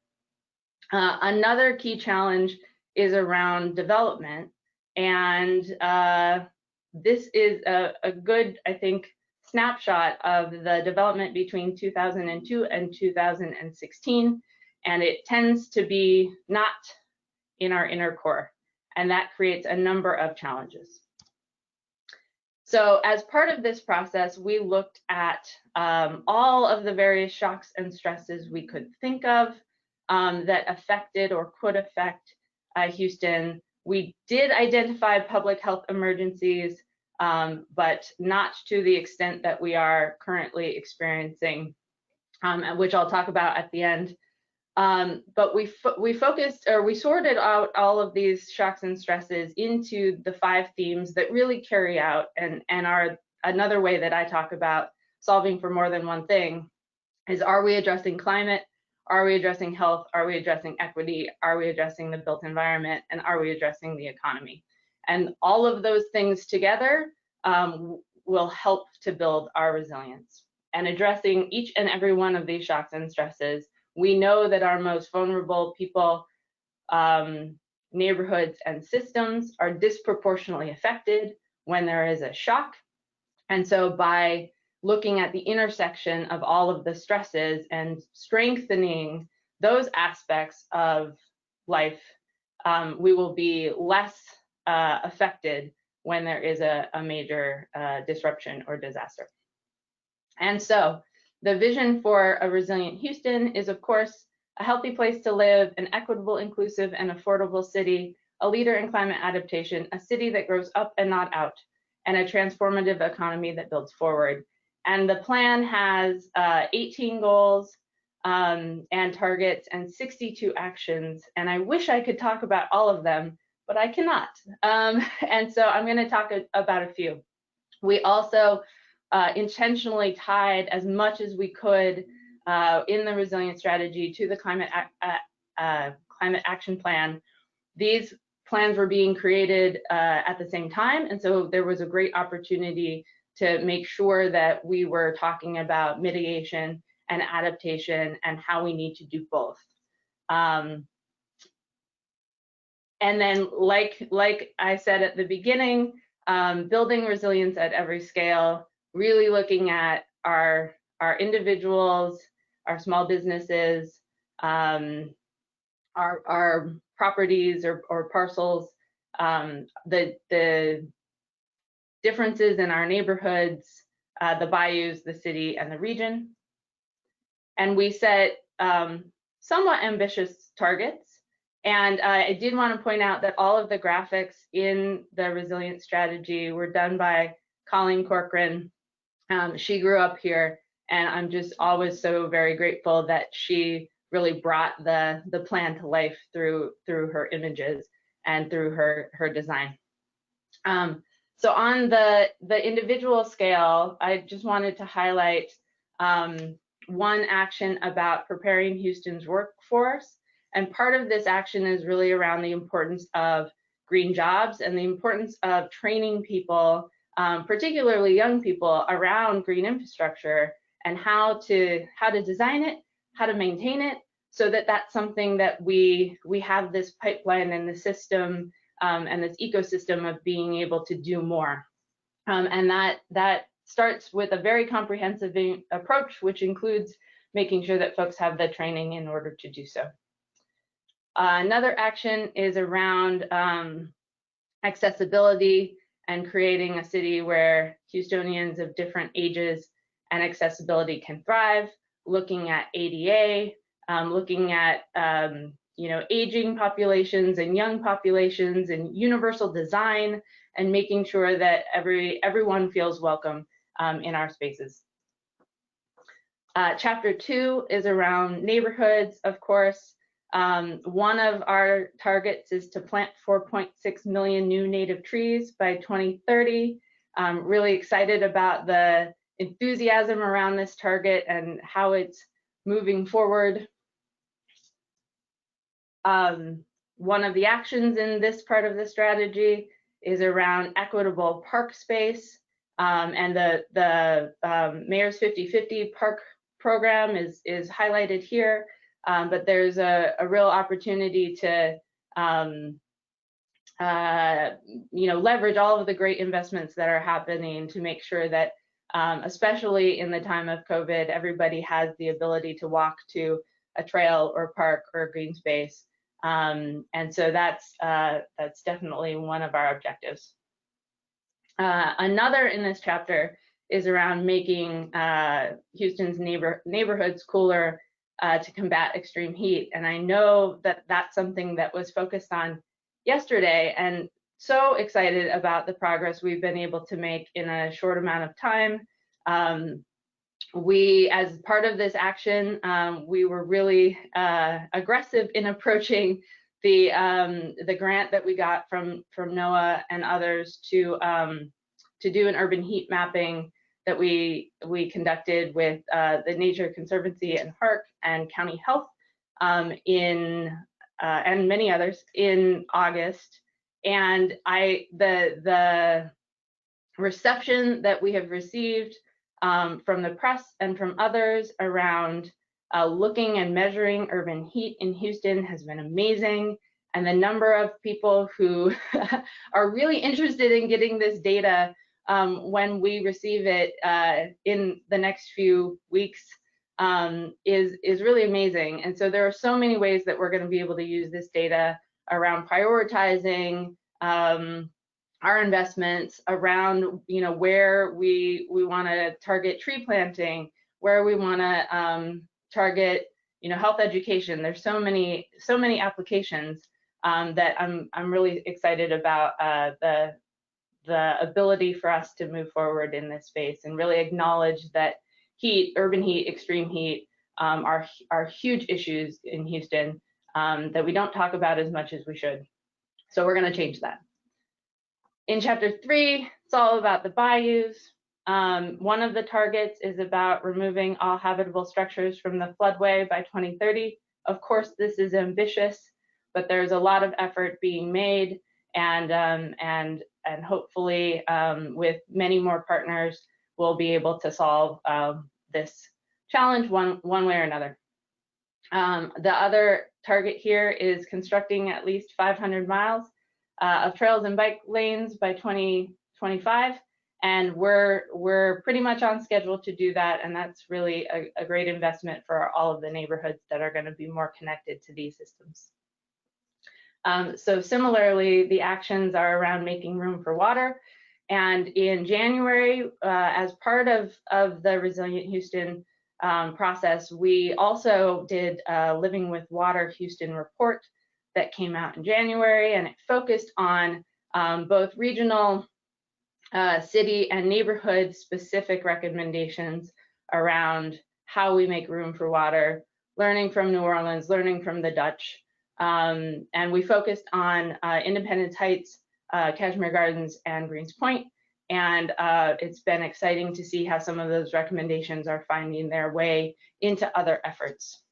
Another key challenge is around development. And this is a good, I think, snapshot of the development between 2002 and 2016. And it tends to be not in our inner core. And that creates a number of challenges. So as part of this process, we looked at all of the various shocks and stresses we could think of that affected or could affect Houston. We did identify public health emergencies, but not to the extent that we are currently experiencing, which I'll talk about at the end. But we focused, or we sorted out all of these shocks and stresses into the 5 themes that really carry out and are another way that I talk about solving for more than one thing is, are we addressing climate? Are we addressing health? Are we addressing equity? Are we addressing the built environment? And are we addressing the economy? And all of those things together will help to build our resilience. And addressing each and every one of these shocks and stresses, we know that our most vulnerable people, neighborhoods, and systems are disproportionately affected when there is a shock. And so by looking at the intersection of all of the stresses and strengthening those aspects of life, we will be less affected when there is a major disruption or disaster. And so the vision for a resilient Houston is, of course, a healthy place to live, an equitable, inclusive, and affordable city, a leader in climate adaptation, a city that grows up and not out, and a transformative economy that builds forward. And the plan has 18 goals and targets and 62 actions. And I wish I could talk about all of them, but I cannot. And so I'm going to talk about a few. We also intentionally tied as much as we could in the resilience strategy to the climate action plan. These plans were being created at the same time, and so there was a great opportunity to make sure that we were talking about mitigation and adaptation and how we need to do both. And then, like I said at the beginning, building resilience at every scale, really looking at our individuals, our small businesses, our properties or parcels, the differences in our neighborhoods, the bayous, the city, and the region. And we set somewhat ambitious targets. And I did want to point out that all of the graphics in the resilience strategy were done by Colleen Corcoran. She grew up here, and I'm just always so very grateful that she really brought the plan to life through her images and through her design. So on the individual scale, I just wanted to highlight one action about preparing Houston's workforce. And part of this action is really around the importance of green jobs and the importance of training people, particularly young people, around green infrastructure and how to design it, how to maintain it, so that that's something that we have this pipeline and the system and this ecosystem of being able to do more. And that starts with a very comprehensive approach, which includes making sure that folks have the training in order to do so. Another action is around accessibility and creating a city where Houstonians of different ages and accessibility can thrive, looking at ADA, looking at aging populations and young populations and universal design, and making sure that everyone feels welcome in our spaces. Chapter 2 is around neighborhoods, of course. One of our targets is to plant 4.6 million new native trees by 2030. I'm really excited about the enthusiasm around this target and how it's moving forward. One of the actions in this part of the strategy is around equitable park space, and the Mayor's 50/50 Park program is highlighted here. But there's a real opportunity to leverage all of the great investments that are happening to make sure that, especially in the time of COVID, everybody has the ability to walk to a trail or park or a green space. And so that's definitely one of our objectives. Another in this chapter is around making Houston's neighborhoods cooler to combat extreme heat. And I know that that's something that was focused on yesterday, and so excited about the progress we've been able to make in a short amount of time. We, as part of this action, we were really aggressive in approaching the grant that we got from NOAA and others to do an urban heat mapping that we conducted with the Nature Conservancy and Park and County Health and many others in August. And the reception that we have received from the press and from others around looking and measuring urban heat in Houston has been amazing. And the number of people who are really interested in getting this data when we receive it in the next few weeks is really amazing. And so there are so many ways that we're going to be able to use this data around prioritizing our investments, around where we want to target tree planting, where we want to target health education. There's so many applications that I'm really excited about the ability for us to move forward in this space and really acknowledge that heat, urban heat, extreme heat are huge issues in Houston that we don't talk about as much as we should. So we're going to change that. In chapter 3, it's all about the bayous. One of the targets is about removing all habitable structures from the floodway by 2030. Of course, this is ambitious, but there's a lot of effort being made, and hopefully with many more partners, we'll be able to solve this challenge one way or another. The other target here is constructing at least 500 miles of trails and bike lanes by 2025, and we're pretty much on schedule to do that, and that's really a great investment for all of the neighborhoods that are going to be more connected to these systems. So similarly, the actions are around making room for water, and in January, as part of the Resilient Houston process, we also did a Living with Water Houston report that came out in January, and it focused on both regional, city, and neighborhood specific recommendations around how we make room for water, learning from New Orleans, learning from the Dutch. And we focused on Independence Heights, Kashmere Gardens, and Greens Point. And it's been exciting to see how some of those recommendations are finding their way into other efforts.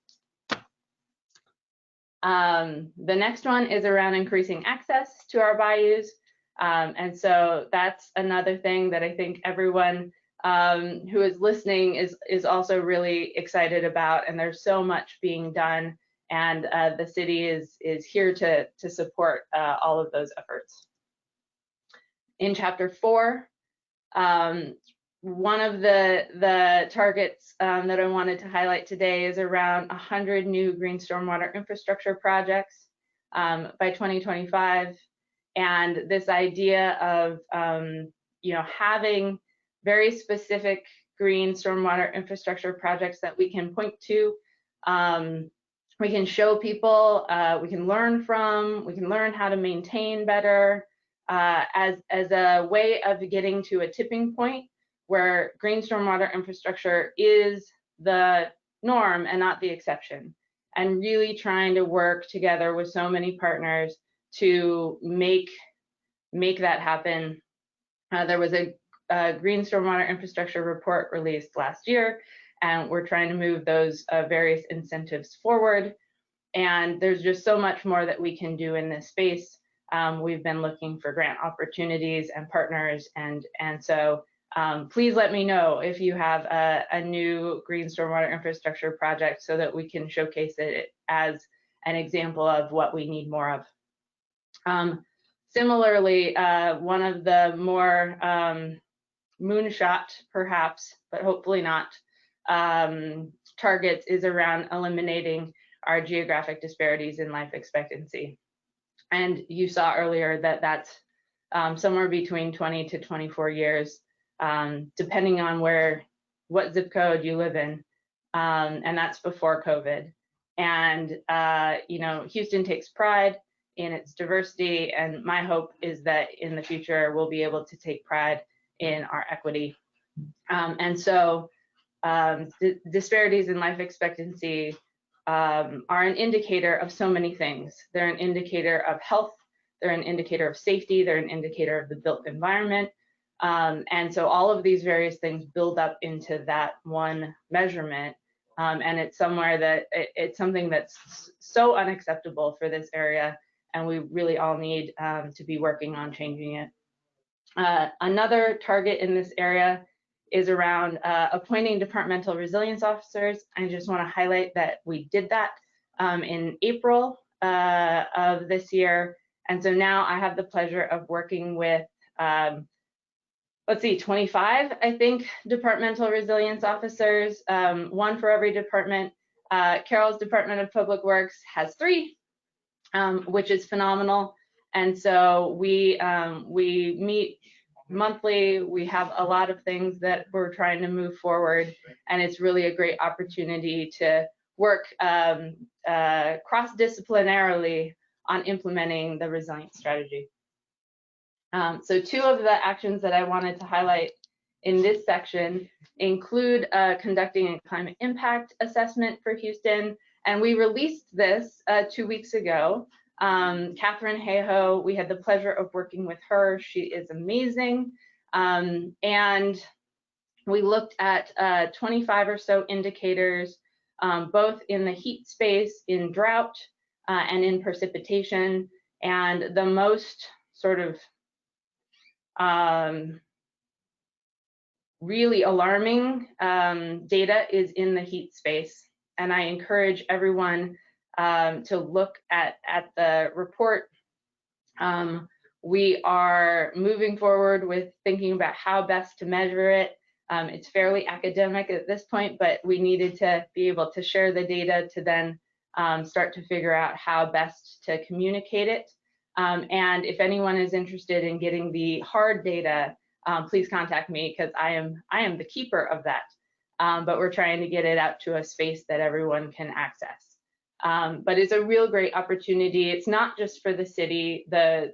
The next one is around increasing access to our bayous. And so that's another thing that I think everyone who is listening is also really excited about. And there's so much being done, and the city is here to support all of those efforts. In chapter 4, one of the targets that I wanted to highlight today is around 100 new green stormwater infrastructure projects by 2025. And this idea of having very specific green stormwater infrastructure projects that we can point to, we can show people, we can learn from, we can learn how to maintain better, as a way of getting to a tipping point where green stormwater infrastructure is the norm and not the exception, and really trying to work together with so many partners to make that happen. There was a green stormwater infrastructure report released last year, and we're trying to move those various incentives forward. And there's just so much more that we can do in this space. We've been looking for grant opportunities and partners, and so please let me know if you have a new green stormwater infrastructure project so that we can showcase it as an example of what we need more of. Similarly, one of the more moonshot, perhaps, but hopefully not, targets is around eliminating our geographic disparities in life expectancy. And you saw earlier that that's somewhere between 20 to 24 years, depending on what zip code you live in, and that's before COVID. And Houston takes pride in its diversity, and my hope is that in the future we'll be able to take pride in our equity. And so disparities in life expectancy are an indicator of so many things. They're an indicator of health, they're an indicator of safety, they're an indicator of the built environment. And so all of these various things build up into that one measurement. And it's something that's so unacceptable for this area and we really all need to be working on changing it. Another target in this area is around appointing departmental resilience officers. I just want to highlight that we did that in April of this year. And so now I have the pleasure of working with, let's see, 25, I think, departmental resilience officers, one for every department. Carol's Department of Public Works has 3, which is phenomenal. And so we meet monthly. We have a lot of things that we're trying to move forward, and it's really a great opportunity to work cross-disciplinarily on implementing the resilience strategy. So 2 of the actions that I wanted to highlight in this section include conducting a climate impact assessment for Houston, and we released this 2 weeks ago. Catherine Hayhoe, we had the pleasure of working with her. She is amazing. And we looked at 25 or so indicators, both in the heat space, in drought, and in precipitation. And the most sort of really alarming data is in the heat space. And I encourage everyone to look at the report. We are moving forward with thinking about how best to measure it. It's fairly academic at this point, but we needed to be able to share the data to then start to figure out how best to communicate it. And if anyone is interested in getting the hard data, please contact me, because I am the keeper of that. But we're trying to get it out to a space that everyone can access. But it's a real great opportunity. It's not just for the city. The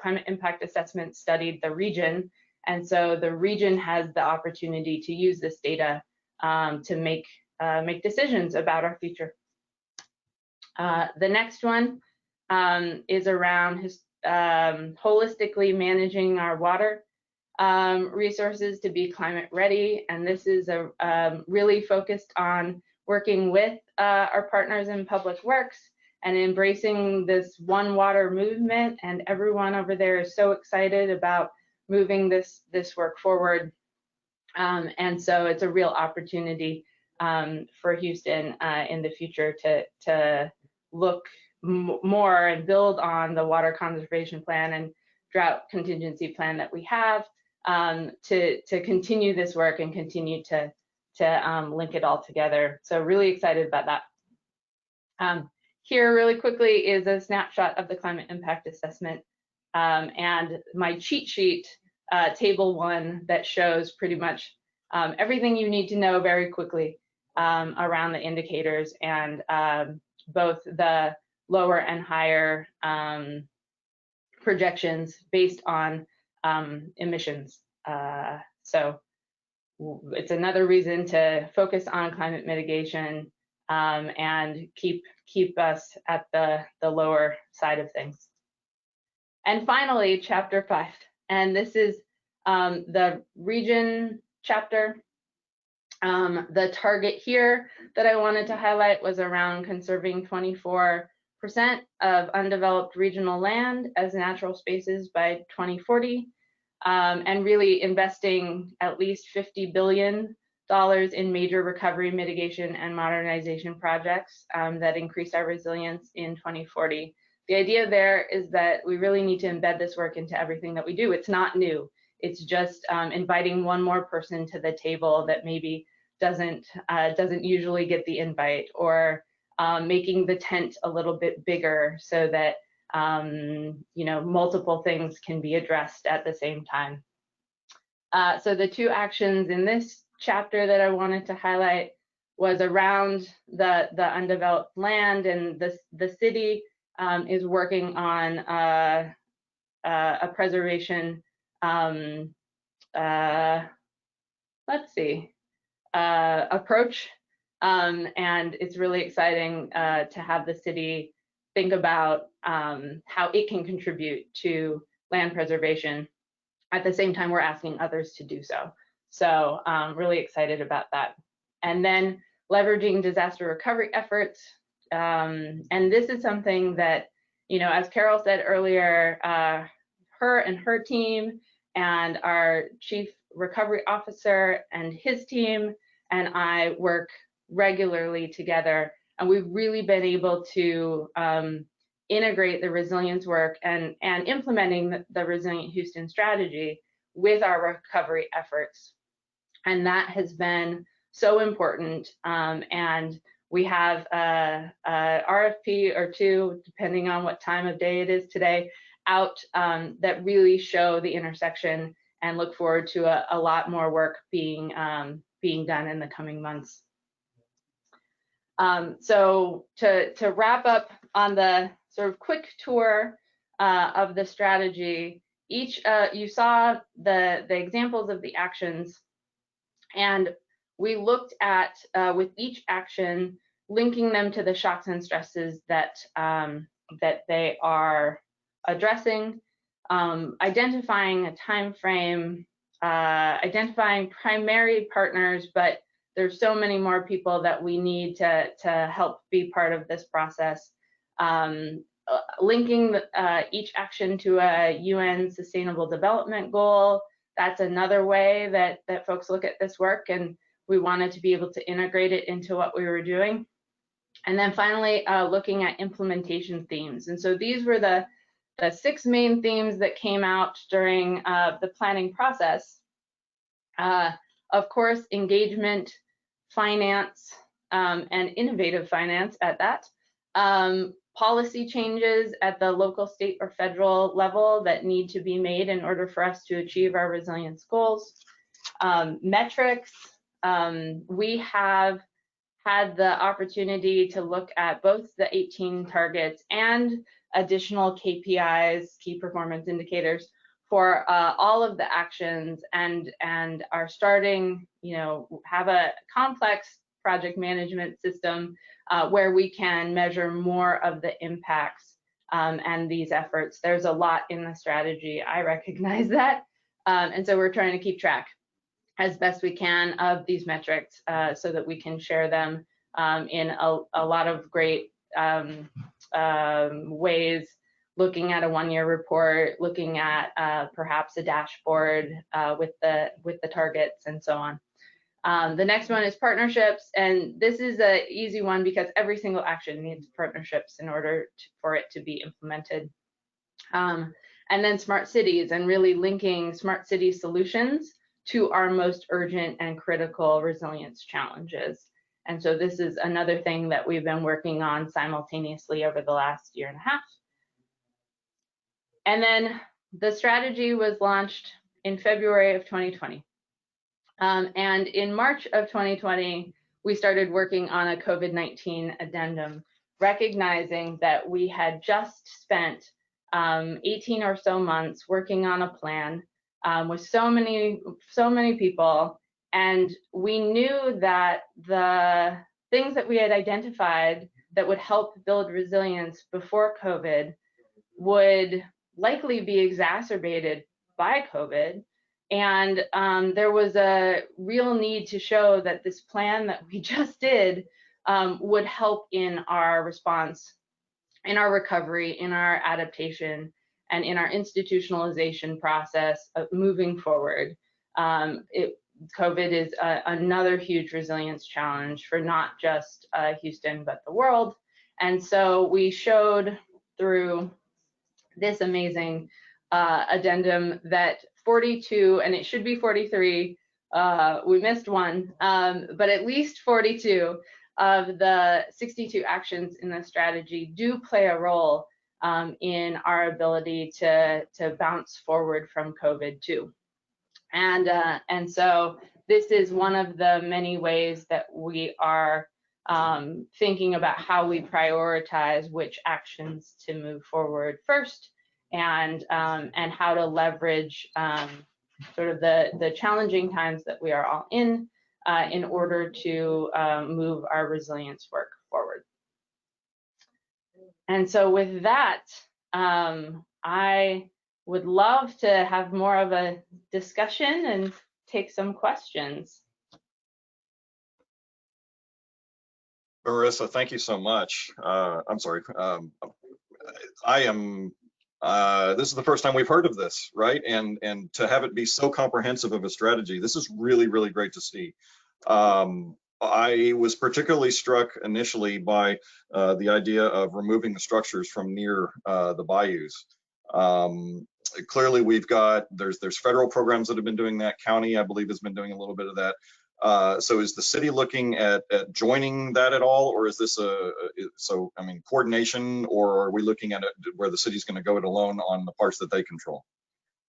climate impact assessment studied the region, and so the region has the opportunity to use this data to make decisions about our future. The next one is around holistically managing our water resources to be climate ready, and this is really focused on working with our partners in public works and embracing this one water movement, and everyone over there is so excited about moving this work forward. And so it's a real opportunity for Houston in the future to look more and build on the water conservation plan and drought contingency plan that we have, to continue this work and continue to link it all together. So really excited about that. Here really quickly is a snapshot of the climate impact assessment, and my cheat sheet, table 1, that shows pretty much everything you need to know very quickly around the indicators, and both the lower and higher projections based on emissions. So it's another reason to focus on climate mitigation and keep us at the lower side of things. And finally, chapter 5, and this is the region chapter. The target here that I wanted to highlight was around conserving 24% of undeveloped regional land as natural spaces by 2040. And really investing at least $50 billion in major recovery, mitigation, and modernization projects that increase our resilience in 2040. The idea there is that we really need to embed this work into everything that we do. It's not new. It's just inviting one more person to the table that maybe doesn't usually get the invite, or making the tent a little bit bigger so that multiple things can be addressed at the same time. So the 2 actions in this chapter that I wanted to highlight was around the undeveloped land, and the city is working on a preservation approach, and it's really exciting to have the city think about how it can contribute to land preservation. At the same time, we're asking others to do so. So really excited about that. And then leveraging disaster recovery efforts. And this is something that as Carol said earlier, her and her team and our chief recovery officer and his team and I work regularly together, and we've really been able to integrate the resilience work and implementing the Resilient Houston strategy with our recovery efforts. And that has been so important. And we have a RFP or two, depending on what time of day it is today, out that really show the intersection, and look forward to a lot more work being done in the coming months. So to wrap up on the sort of quick tour of the strategy, you saw the examples of the actions, and we looked at with each action linking them to the shocks and stresses that they are addressing, identifying a time frame, identifying primary partners, but there's so many more people that we need to help be part of this process. Linking each action to a UN Sustainable Development Goal. That's another way that folks look at this work, and we wanted to be able to integrate it into what we were doing. And then finally, looking at implementation themes. And so these were the 6 main themes that came out during the planning process. Of course, engagement, finance, and innovative finance at that. Policy changes at the local, state, or federal level that need to be made in order for us to achieve our resilience goals. Metrics, we have had the opportunity to look at both the 18 targets and additional KPIs, key performance indicators, for all of the actions, and are starting, have a complex project management system where we can measure more of the impacts and these efforts. There's a lot in the strategy, I recognize that. And so we're trying to keep track as best we can of these metrics so that we can share them in a lot of great ways, looking at a one-year report, looking at perhaps a dashboard with the targets and so on. The next one is partnerships, and this is an easy one because every single action needs partnerships in order for it to be implemented. And then smart cities, and really linking smart city solutions to our most urgent and critical resilience challenges. And so this is another thing that we've been working on simultaneously over the last 1.5 years. And then the strategy was launched in February of 2020. And in March of 2020, we started working on a COVID-19 addendum, recognizing that we had just spent 18 or so months working on a plan with so many people, and we knew that the things that we had identified that would help build resilience before COVID would likely be exacerbated by COVID. And there was a real need to show that this plan that we just did would help in our response, in our recovery, in our adaptation, and in our institutionalization process of moving forward. COVID is another huge resilience challenge for not just Houston, but the world. And so we showed through this amazing addendum that 42, and it should be 43, we missed one, but at least 42 of the 62 actions in the strategy do play a role in our ability to bounce forward from COVID too. And so this is one of the many ways that we are thinking about how we prioritize which actions to move forward first, and how to leverage sort of the challenging times that we are all in order to move our resilience work forward. And so with that, I would love to have more of a discussion and take some questions. Marissa, thank you so much. I'm sorry, I am, this is the first time we've heard of this, right? And to have it be so comprehensive of a strategy, this is really, really great to see. I was particularly struck initially by the idea of removing the structures from near the bayous. Clearly, we've got, there's federal programs that have been doing that. County, I believe, has been doing a little bit of that. So is the city looking at joining that at all, or is this I mean, coordination, or are we looking at it where the city's going to go it alone on the parts that they control?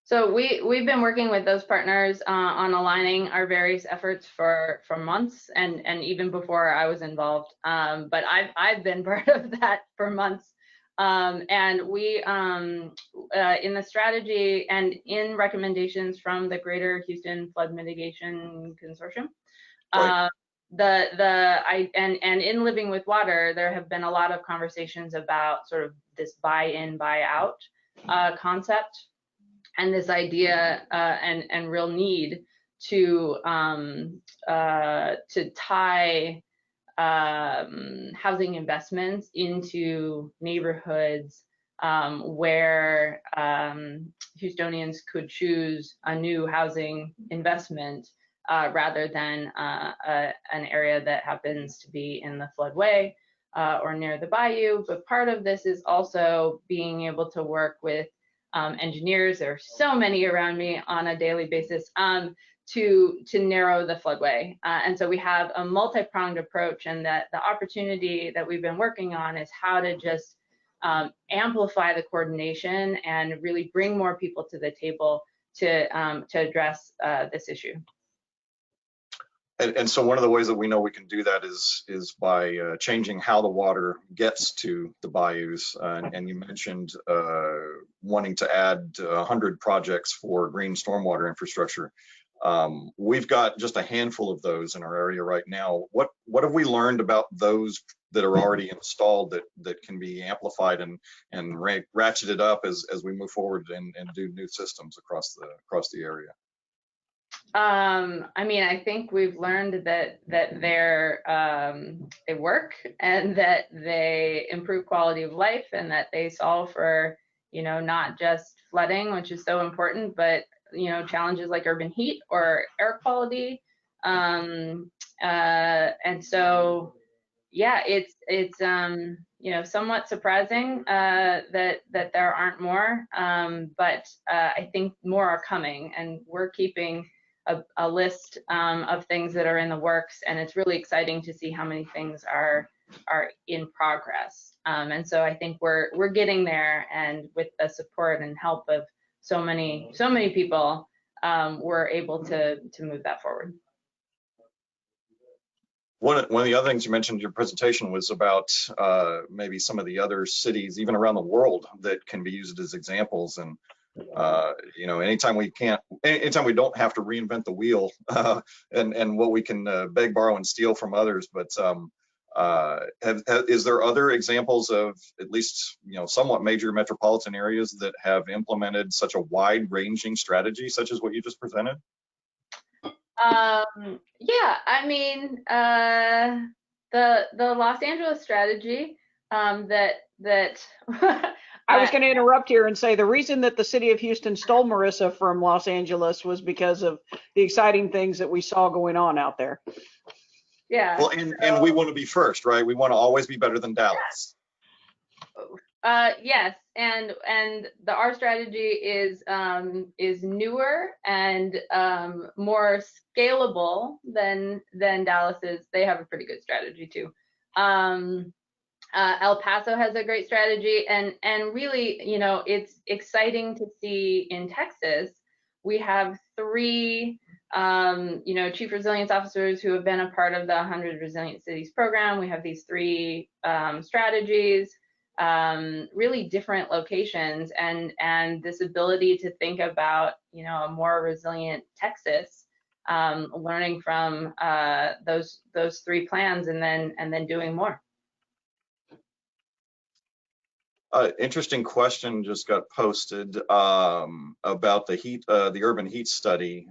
So we've been working with those partners on aligning our various efforts for months, and even before I was involved. But I've been part of that for months. And we in the strategy and in recommendations from the Greater Houston Flood Mitigation Consortium, Right. and in Living with Water, there have been a lot of conversations about sort of this buy-in, buy-out concept, and this idea and real need to tie housing investments into neighborhoods where Houstonians could choose a new housing investment rather than an area that happens to be in the floodway or near the bayou. But part of this is also being able to work with engineers. There are so many around me on a daily basis to narrow the floodway. And so we have a multi-pronged approach, and that the opportunity that we've been working on is how to just amplify the coordination and really bring more people to the table to address this issue. And so one of the ways that we know we can do that is by changing how the water gets to the bayous. And you mentioned wanting to add 100 projects for green stormwater infrastructure. We've got just a handful of those in our area right now. What have we learned about those that are already installed that can be amplified and ratcheted up as we move forward and do new systems across the area? I mean, I think we've learned that they work, and that they improve quality of life, and that they solve for, you know, not just flooding, which is so important, but, you know, challenges like urban heat or air quality. And so, yeah, it's you know, somewhat surprising that there aren't more, but I think more are coming, and we're keeping a list of things that are in the works, and it's really exciting to see how many things are in progress. And so I think we're getting there, and with the support and help of so many people, we're able to move that forward. One of the other things you mentioned in your presentation was about maybe some of the other cities, even around the world, that can be used as examples. And you know, anytime we don't have to reinvent the wheel, and what we can beg, borrow, and steal from others. But is there other examples of at least, you know, somewhat major metropolitan areas that have implemented such a wide-ranging strategy, such as what you just presented? Yeah, I mean, the Los Angeles strategy that I was going to interrupt here and say the reason that the city of Houston stole Marissa from Los Angeles was because of the exciting things that we saw going on out there. Yeah. Well, and we want to be first, right? We want to always be better than Dallas. Yes, and our strategy is newer and more scalable than Dallas's. They have a pretty good strategy too. El Paso has a great strategy, and really, you know, it's exciting to see in Texas we have 3 you know, chief resilience officers who have been a part of the 100 Resilient Cities program. We have these 3 strategies, really different locations, and this ability to think about, you know, a more resilient Texas, learning from those 3 plans, and then doing more. Interesting question just got posted about the heat, the urban heat study.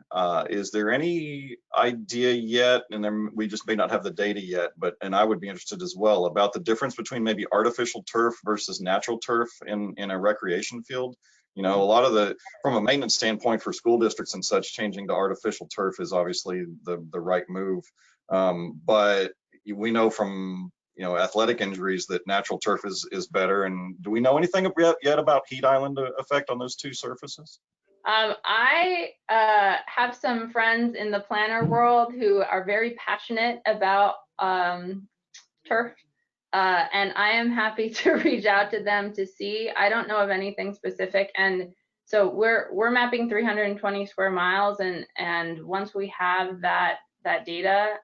Is there any idea yet, and then we just may not have the data yet, and I would be interested as well, about the difference between maybe artificial turf versus natural turf in a recreation field? You know, a lot of from a maintenance standpoint for school districts and such, changing to artificial turf is obviously the right move. But we know from athletic injuries that natural turf is better. And do we know anything yet about heat island effect on those two surfaces? I have some friends in the planner world who are very passionate about turf, and I am happy to reach out to them to see. I don't know of anything specific, and so we're mapping 320 square miles, and once we have that data,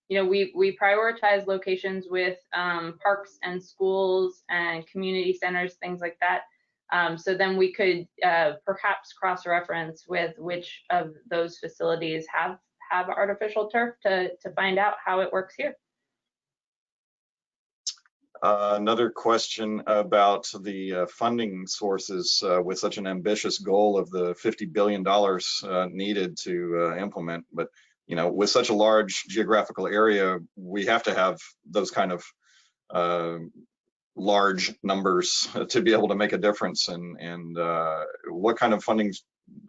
we prioritize locations with parks and schools and community centers, things like that. So then we could perhaps cross-reference with which of those facilities have artificial turf to find out how it works here. Another question about the funding sources with such an ambitious goal of the $50 billion needed to implement, but with such a large geographical area, we have to have those kind of large numbers to be able to make a difference. And what kind of funding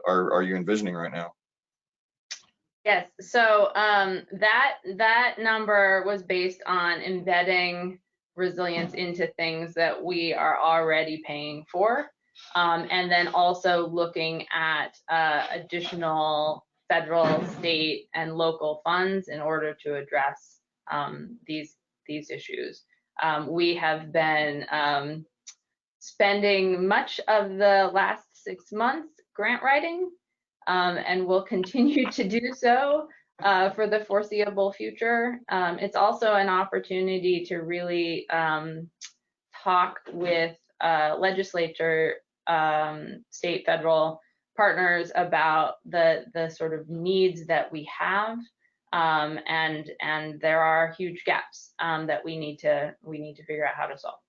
are you envisioning right now? Yes, so that number was based on embedding resilience into things that we are already paying for, and then also looking at additional federal, state, and local funds in order to address these issues. We have been spending much of the last 6 months grant writing, and will continue to do so for the foreseeable future. It's also an opportunity to really talk with legislature, state, federal partners about the sort of needs that we have, and there are huge gaps that we need to figure out how to solve.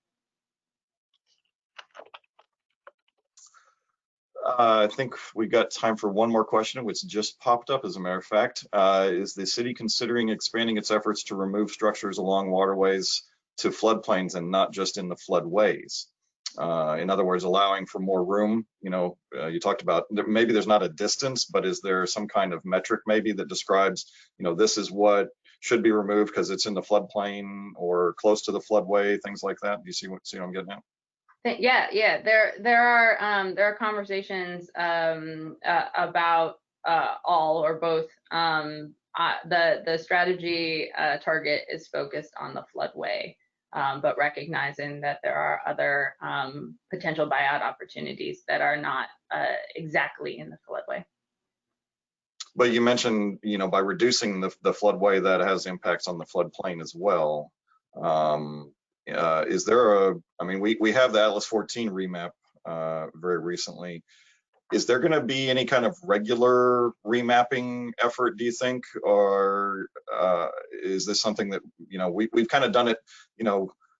I think we've got time for one more question, which just popped up, as a matter of fact. Is the city considering expanding its efforts to remove structures along waterways to floodplains and not just in the floodways? In other words, allowing for more room. You talked about maybe there's not a distance, but is there some kind of metric maybe that describes, this is what should be removed because it's in the floodplain or close to the floodway, things like that? Do you see what I'm getting at? Yeah. There are conversations about all or both. The strategy target is focused on the floodway, but recognizing that there are other potential buyout opportunities that are not exactly in the floodway. But you mentioned, by reducing the floodway, that has impacts on the floodplain as well. Is there we have the Atlas 14 remap very recently. Is there going to be any kind of regular remapping effort, do you think, or is this something that we've kind of done it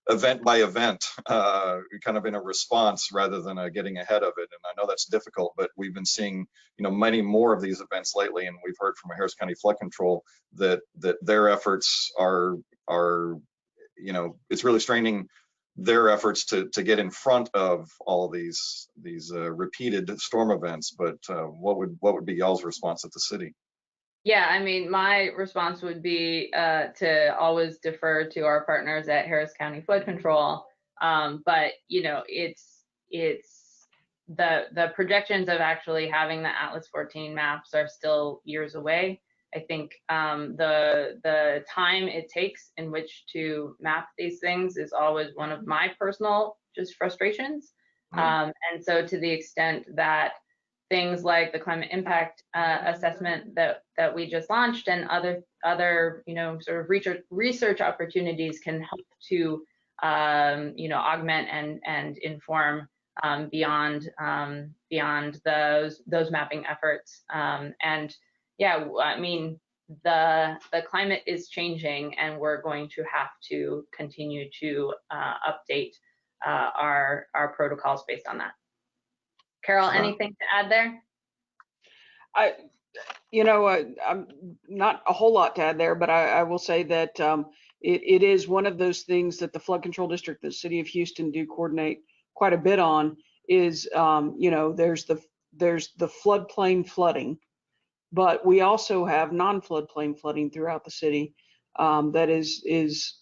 event by event, kind of in a response rather than getting ahead of it? And I know that's difficult, but we've been seeing many more of these events lately, and we've heard from Harris County Flood Control that their efforts are it's really straining their efforts to get in front of all of these repeated storm events. But what would be y'all's response at the city? Yeah, my response would be to always defer to our partners at Harris County Flood Control. But it's the projections of actually having the Atlas 14 maps are still years away. I think the time it takes in which to map these things is always one of my personal just frustrations. And so to the extent that things like the climate impact assessment that we just launched and other sort of research opportunities can help to augment and inform beyond those mapping efforts. And yeah, the climate is changing, and we're going to have to continue to update our protocols based on that. Carol, anything to add there? I'm not a whole lot to add there, but I will say that it is one of those things that the flood control district, the city of Houston, do coordinate quite a bit on. Is there's the floodplain flooding, but we also have non-floodplain flooding throughout the city. That is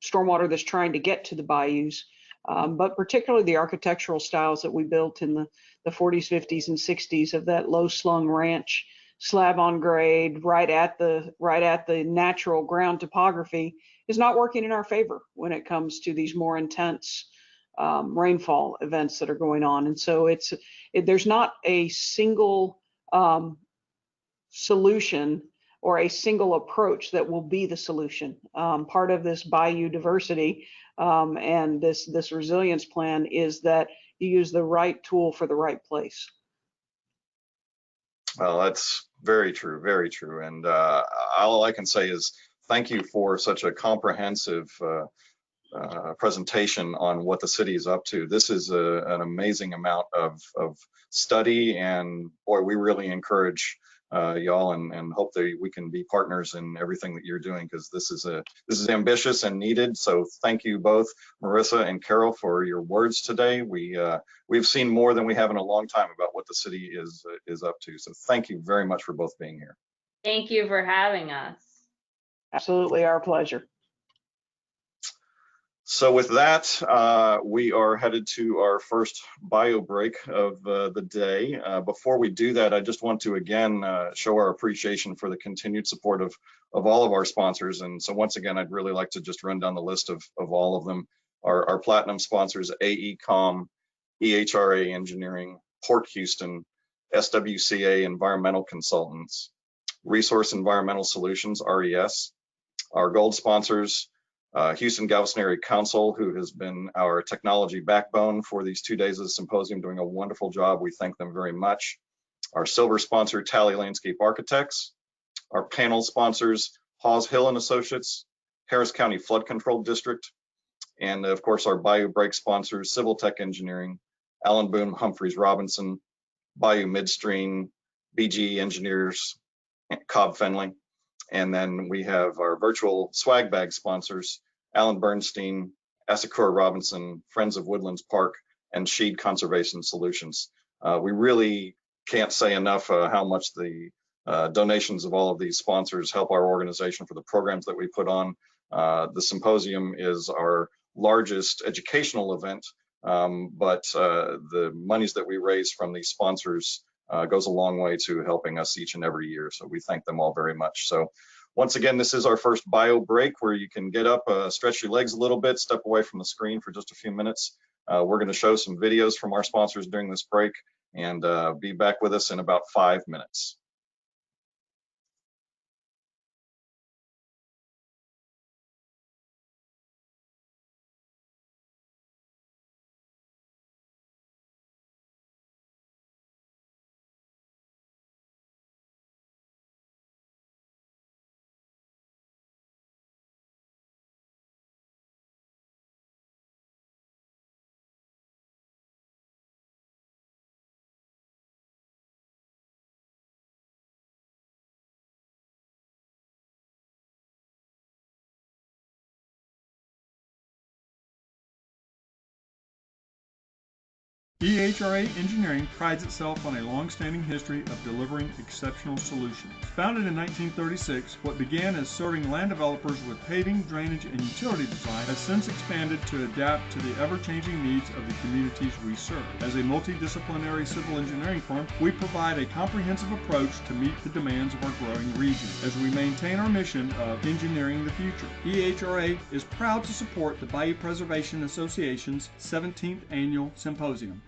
stormwater that's trying to get to the bayous, but particularly the architectural styles that we built in the 40s, 50s, and 60s of that low slung ranch, slab on grade, right at the natural ground topography, is not working in our favor when it comes to these more intense rainfall events that are going on. And so there's not a single solution or a single approach that will be the solution. Part of this bayou diversity and this resilience plan is that you use the right tool for the right place. Well, that's very true, very true. And all I can say is thank you for such a comprehensive presentation on what the city is up to. This is an amazing amount of study, and boy, we really encourage y'all and hope that we can be partners in everything that you're doing, because this is ambitious and needed. So thank you both, Marissa and Carol, for your words today. We've seen more than we have in a long time about what the city is up to. So thank you very much for both being here. Thank you for having us. Absolutely, our pleasure. So with that, we are headed to our first bio break of the day. Before we do that, I just want to again show our appreciation for the continued support of all of our sponsors. And so once again, I'd really like to just run down the list of all of them. Our platinum sponsors: AECOM, EHRA Engineering, Port Houston, SWCA Environmental Consultants, Resource Environmental Solutions, RES. Our gold sponsors: Houston Galveston Area Council, who has been our technology backbone for these 2 days of the symposium, doing a wonderful job. We thank them very much. Our silver sponsor, Tally Landscape Architects. Our panel sponsors: Hawes Hill and Associates, Harris County Flood Control District, and of course our Bayou Break sponsors: Civil Tech Engineering, Allen Boone Humphreys Robinson, Bayou Midstream, BGE Engineers, Cobb Fenley. And then we have our virtual swag bag sponsors: Alan Bernstein, Asakura Robinson, Friends of Woodlands Park, and Sheed Conservation Solutions. We really can't say enough how much the donations of all of these sponsors help our organization for the programs that we put on. The symposium is our largest educational event, but the monies that we raise from these sponsors goes a long way to helping us each and every year. So we thank them all very much. So once again, this is our first bio break, where you can get up, stretch your legs a little bit, step away from the screen for just a few minutes. We're going to show some videos from our sponsors during this break, and be back with us in about 5 minutes. EHRA Engineering prides itself on a long-standing history of delivering exceptional solutions. Founded in 1936, what began as serving land developers with paving, drainage, and utility design has since expanded to adapt to the ever-changing needs of the communities we serve. As a multidisciplinary civil engineering firm, we provide a comprehensive approach to meet the demands of our growing region as we maintain our mission of engineering the future. EHRA is proud to support the Bayou Preservation Association's 17th Annual Symposium.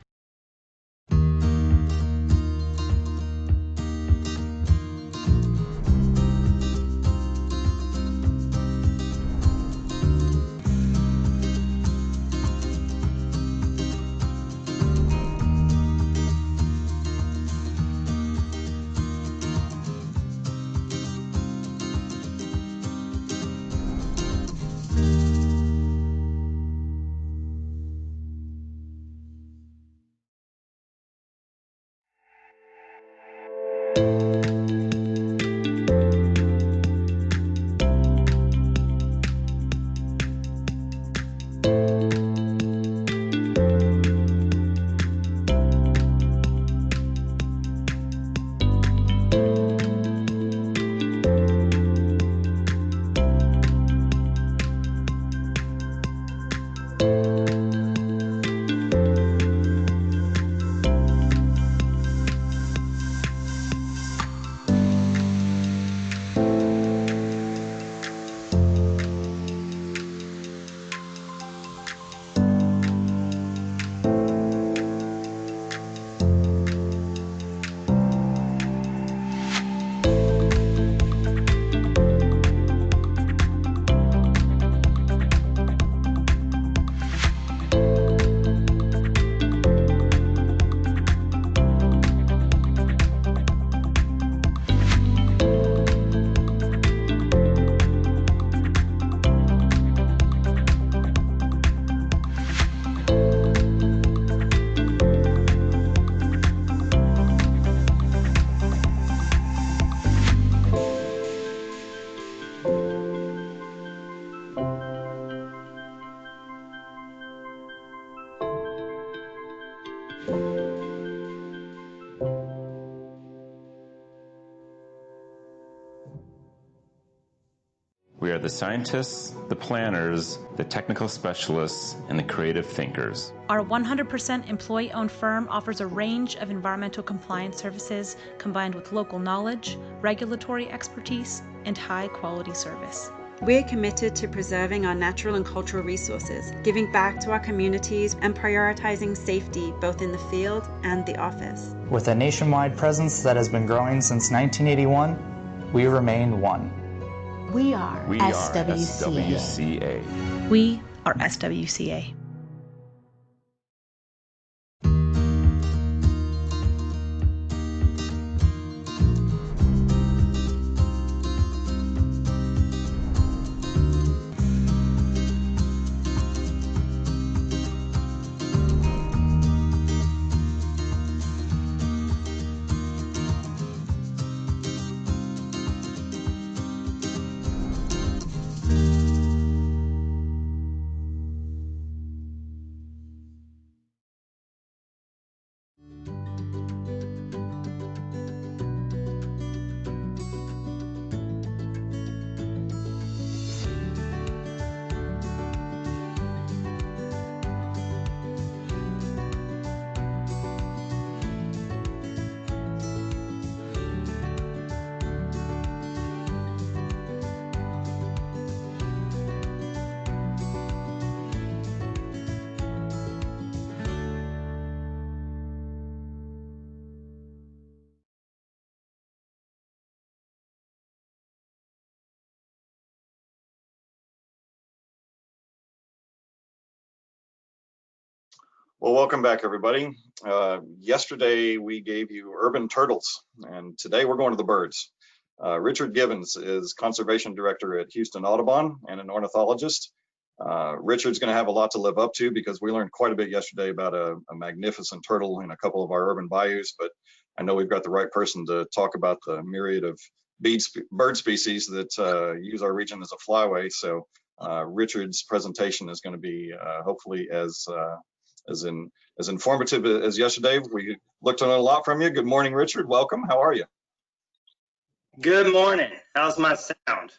We are the scientists, the planners, the technical specialists, and the creative thinkers. Our 100% employee-owned firm offers a range of environmental compliance services combined with local knowledge, regulatory expertise, and high-quality service. We're committed to preserving our natural and cultural resources, giving back to our communities, and prioritizing safety both in the field and the office. With a nationwide presence that has been growing since 1981, we remain one. We are SWCA. We are SWCA. Well, welcome back, everybody. Yesterday, we gave you urban turtles, and today we're going to the birds. Richard Gibbons is Conservation Director at Houston Audubon and an ornithologist. Richard's going to have a lot to live up to because we learned quite a bit yesterday about a magnificent turtle in a couple of our urban bayous, but I know we've got the right person to talk about the myriad of bird species that use our region as a flyway. So Richard's presentation is going to be hopefully as informative as yesterday. We looked on a lot from you. Good morning, Richard. Welcome. How are you? Good morning. How's my sound?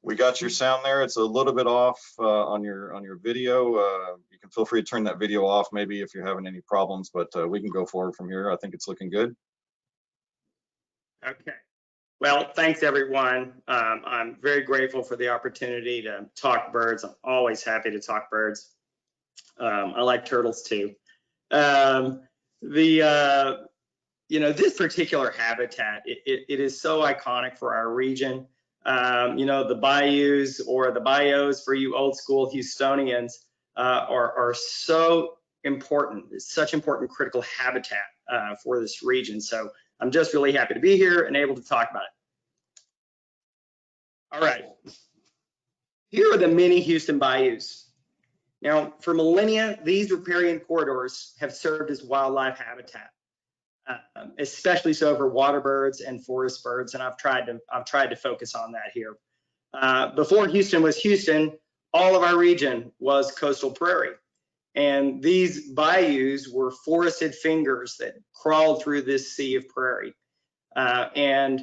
We got your sound there. It's a little bit off on your video. You can feel free to turn that video off maybe if you're having any problems, but we can go forward from here. I think it's looking good. Okay. Well, thanks everyone. I'm very grateful for the opportunity to talk birds. I'm always happy to talk birds. I like turtles too. This particular habitat, it is so iconic for our region. The bayous, or the bayous for you old school Houstonians, are so important. It's such important critical habitat for this region. So I'm just really happy to be here and able to talk about it. All right. Here are the mini Houston bayous. Now, for millennia, these riparian corridors have served as wildlife habitat, especially so for water birds and forest birds, and I've tried to focus on that here. Before Houston was Houston, all of our region was coastal prairie, and these bayous were forested fingers that crawled through this sea of prairie. And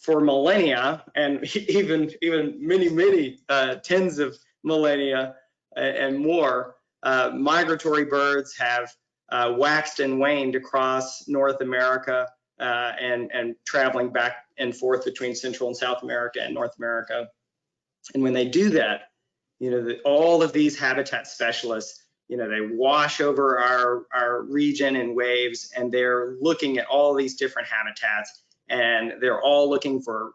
for millennia, and even many tens of millennia, and more, migratory birds have waxed and waned across North America and traveling back and forth between Central and South America and North America. And when they do that, all of these habitat specialists, they wash over our region in waves, and they're looking at all these different habitats, and they're all looking for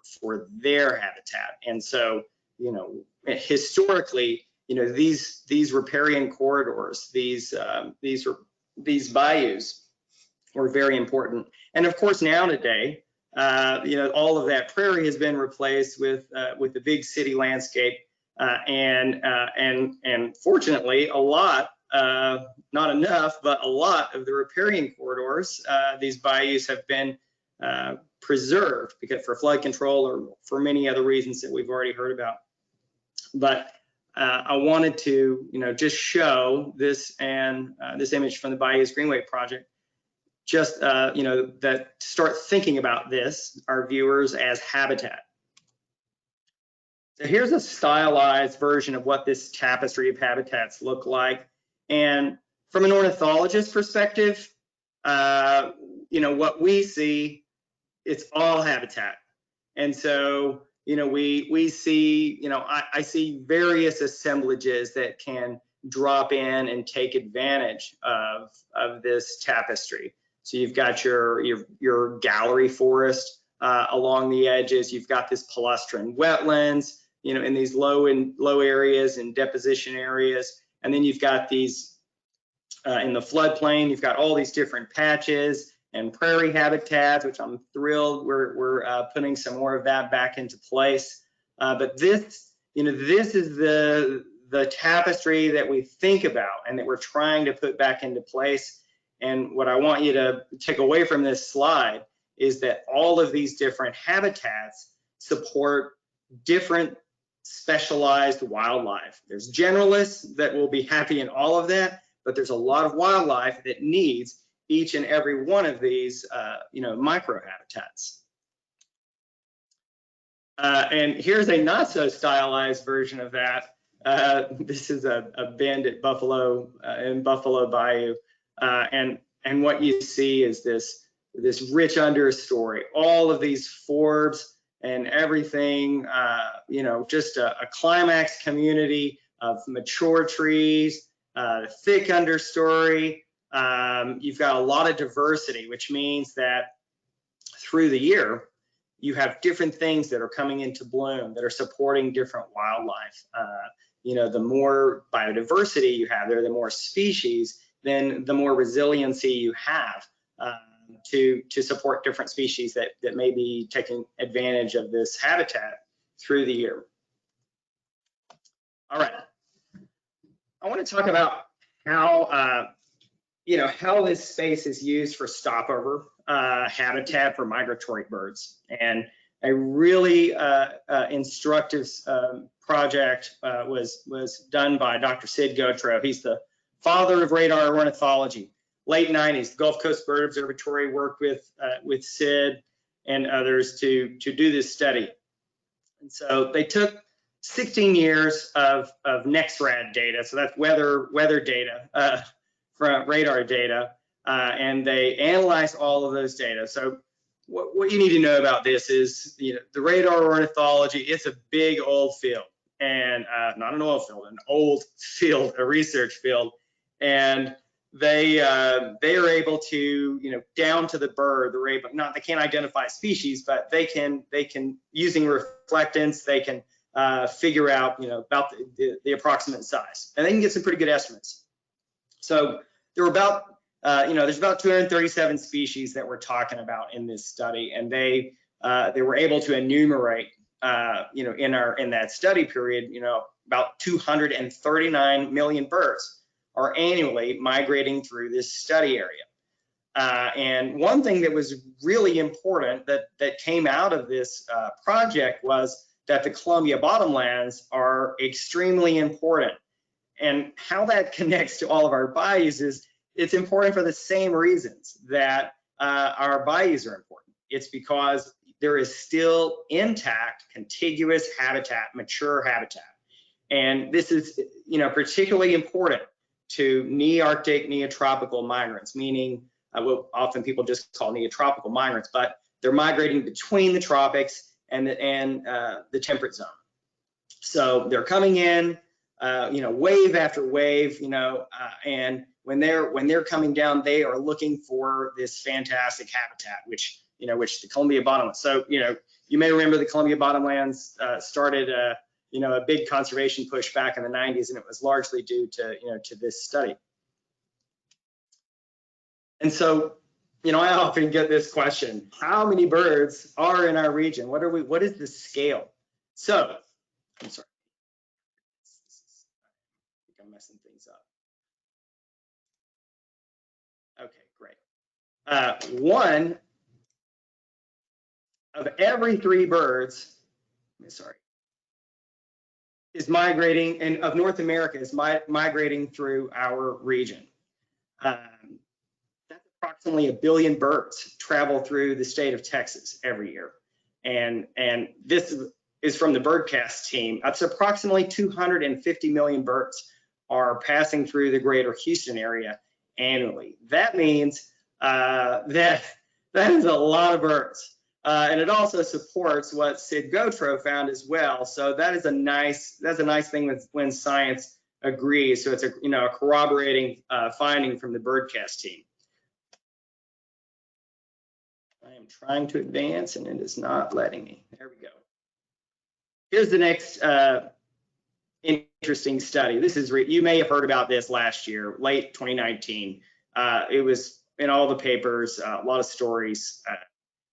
their habitat. And so, historically, these riparian corridors, these bayous were very important. And of course, now today, all of that prairie has been replaced with the big city landscape, and fortunately, a lot, not enough, but a lot of the riparian corridors, these bayous have been preserved because for flood control or for many other reasons that we've already heard about. But I wanted to, just show this and this image from the Bayous Greenway project, just, that start thinking about this, our viewers, as habitat. So here's a stylized version of what this tapestry of habitats look like. And from an ornithologist perspective, what we see, it's all habitat. And so, we see, I see various assemblages that can drop in and take advantage of this tapestry. So you've got your gallery forest along the edges. You've got this palustrin wetlands, in these low areas and deposition areas. And then you've got these in the floodplain, you've got all these different patches and prairie habitats, which I'm thrilled we're putting some more of that back into place. But this is the tapestry that we think about and that we're trying to put back into place. And what I want you to take away from this slide is that all of these different habitats support different specialized wildlife. There's generalists that will be happy in all of that, but there's a lot of wildlife that needs each and every one of these, micro habitats. And here's a not so stylized version of that. This is a bend at Buffalo, in Buffalo Bayou. And what you see is this rich understory, all of these forbs and everything, just a climax community of mature trees, thick understory. You've got a lot of diversity, which means that through the year, you have different things that are coming into bloom that are supporting different wildlife. The more biodiversity you have there, the more species, then the more resiliency you have to support different species that may be taking advantage of this habitat through the year. All right. I want to talk about how this space is used for stopover habitat for migratory birds. And a really instructive project was done by Dr. Sid Gautreaux. He's the father of radar ornithology. Late 90s, the Gulf Coast Bird Observatory worked with Sid and others to do this study. And so they took 16 years of NEXRAD data, so that's weather data, from radar data, and they analyzed all of those data. So what you need to know about this is, the radar ornithology, it's a big old field, and not an oil field, an old field, a research field, and they are able to, down to the bird, they can't identify species, but they can using reflectance, they can figure out, about the approximate size, and they can get some pretty good estimates. So there were about, there's about 237 species that we're talking about in this study, and they were able to enumerate, in that study period, about 239 million birds are annually migrating through this study area. And one thing that was really important that came out of this project was that the Columbia bottomlands are extremely important. And how that connects to all of our bayous is it's important for the same reasons that our bayous are important. It's because there is still intact, contiguous habitat, mature habitat. And this is, particularly important to nearctic, neotropical migrants, meaning what often people just call neotropical migrants, but they're migrating between the tropics and the temperate zone. So they're coming in, wave after wave, and when they're coming down, they are looking for this fantastic habitat, which the Columbia bottomlands. So, you may remember the Columbia bottomlands started a big conservation push back in the 90s, and it was largely due to this study. And so, I often get this question: how many birds are in our region? What is the scale? So, I'm sorry. I think I'm messing things up. Okay, great. One of every 3 birds, is migrating, and of North America is migrating through our region. That's approximately 1 billion birds travel through the state of Texas every year. And this is from the Birdcast team. That's approximately 250 million birds are passing through the greater Houston area annually. That means that is a lot of birds. And it also supports what Sid Gautreaux found as well. So that is a nice thing when science agrees. So it's a corroborating finding from the Birdcast team. I am trying to advance and it is not letting me. There we go. Here's the next interesting study. This is, you may have heard about this last year, late 2019. It was in all the papers, a lot of stories.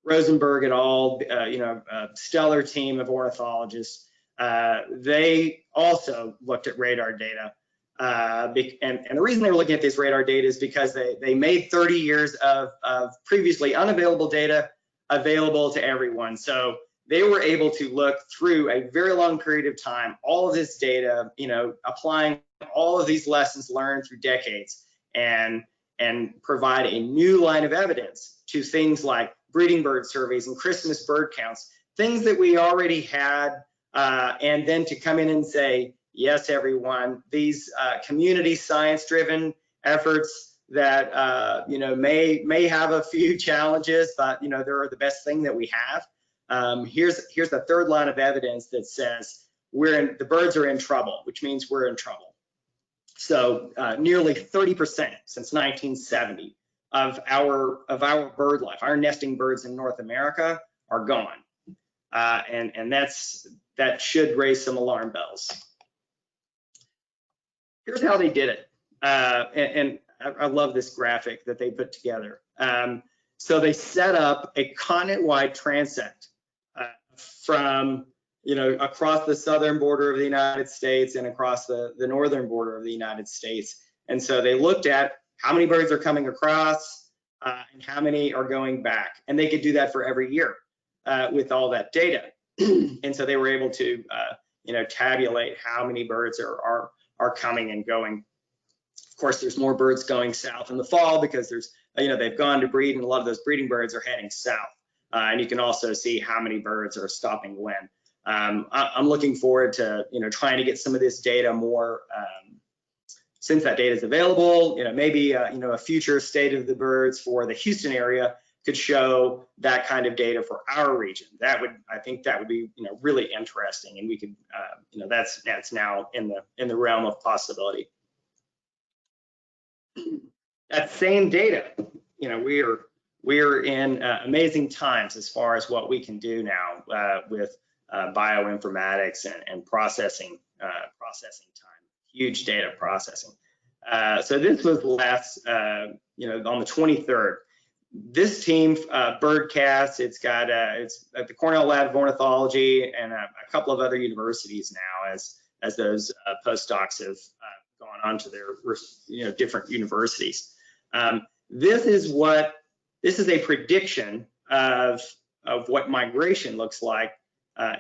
Rosenberg et al., a stellar team of ornithologists. They also looked at radar data. And the reason they were looking at this radar data is because they made 30 years of previously unavailable data available to everyone. So they were able to look through a very long period of time, all of this data, applying all of these lessons learned through decades, and provide a new line of evidence to things like breeding bird surveys and Christmas bird counts, things that we already had, and then to come in and say, yes, everyone, these community science-driven efforts that may have a few challenges, but they're the best thing that we have. Here's the third line of evidence that says the birds are in trouble, which means we're in trouble. So nearly 30% since 1970 of our bird life, our nesting birds in North America, are gone, and that should raise some alarm bells. Here's how they did it, and I love this graphic that they put together. So they set up a continent-wide transect from across the southern border of the United States and across the northern border of the United States. And so they looked at how many birds are coming across and how many are going back. And they could do that for every year with all that data. And so they were able to tabulate how many birds are coming and going. Of course, there's more birds going south in the fall because there's they've gone to breed, and a lot of those breeding birds are heading south. And you can also see how many birds are stopping when. I'm looking forward to trying to get some of this data more since that data is available. Maybe a future state of the birds for the Houston area could show that kind of data for our region. I think that would be really interesting, and we could that's now in the realm of possibility. That same data, we're in amazing times as far as what we can do now with bioinformatics and processing time, huge data processing. So this was last, on the 23rd. This team, Birdcast, it's at the Cornell Lab of Ornithology and a couple of other universities now, as those postdocs have gone on to their different universities. This is a prediction of what migration looks like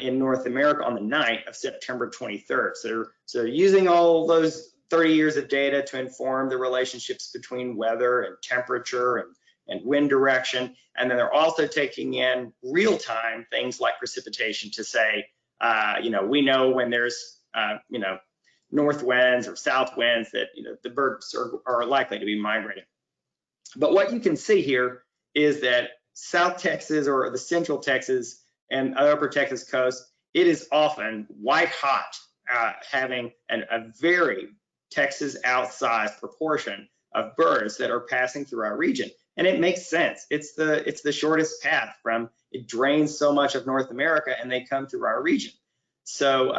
in North America on the night of September 23rd. So they're using all those 30 years of data to inform the relationships between weather and temperature and wind direction. And then they're also taking in real-time things like precipitation to say, we know when there's, north winds or south winds that, the birds are likely to be migrating. But what you can see here is that South Texas or the Central Texas and Upper Texas coast, it is often white hot, having a very Texas outsized proportion of birds that are passing through our region. And it makes sense. It's the shortest path it drains so much of North America, and they come through our region. So,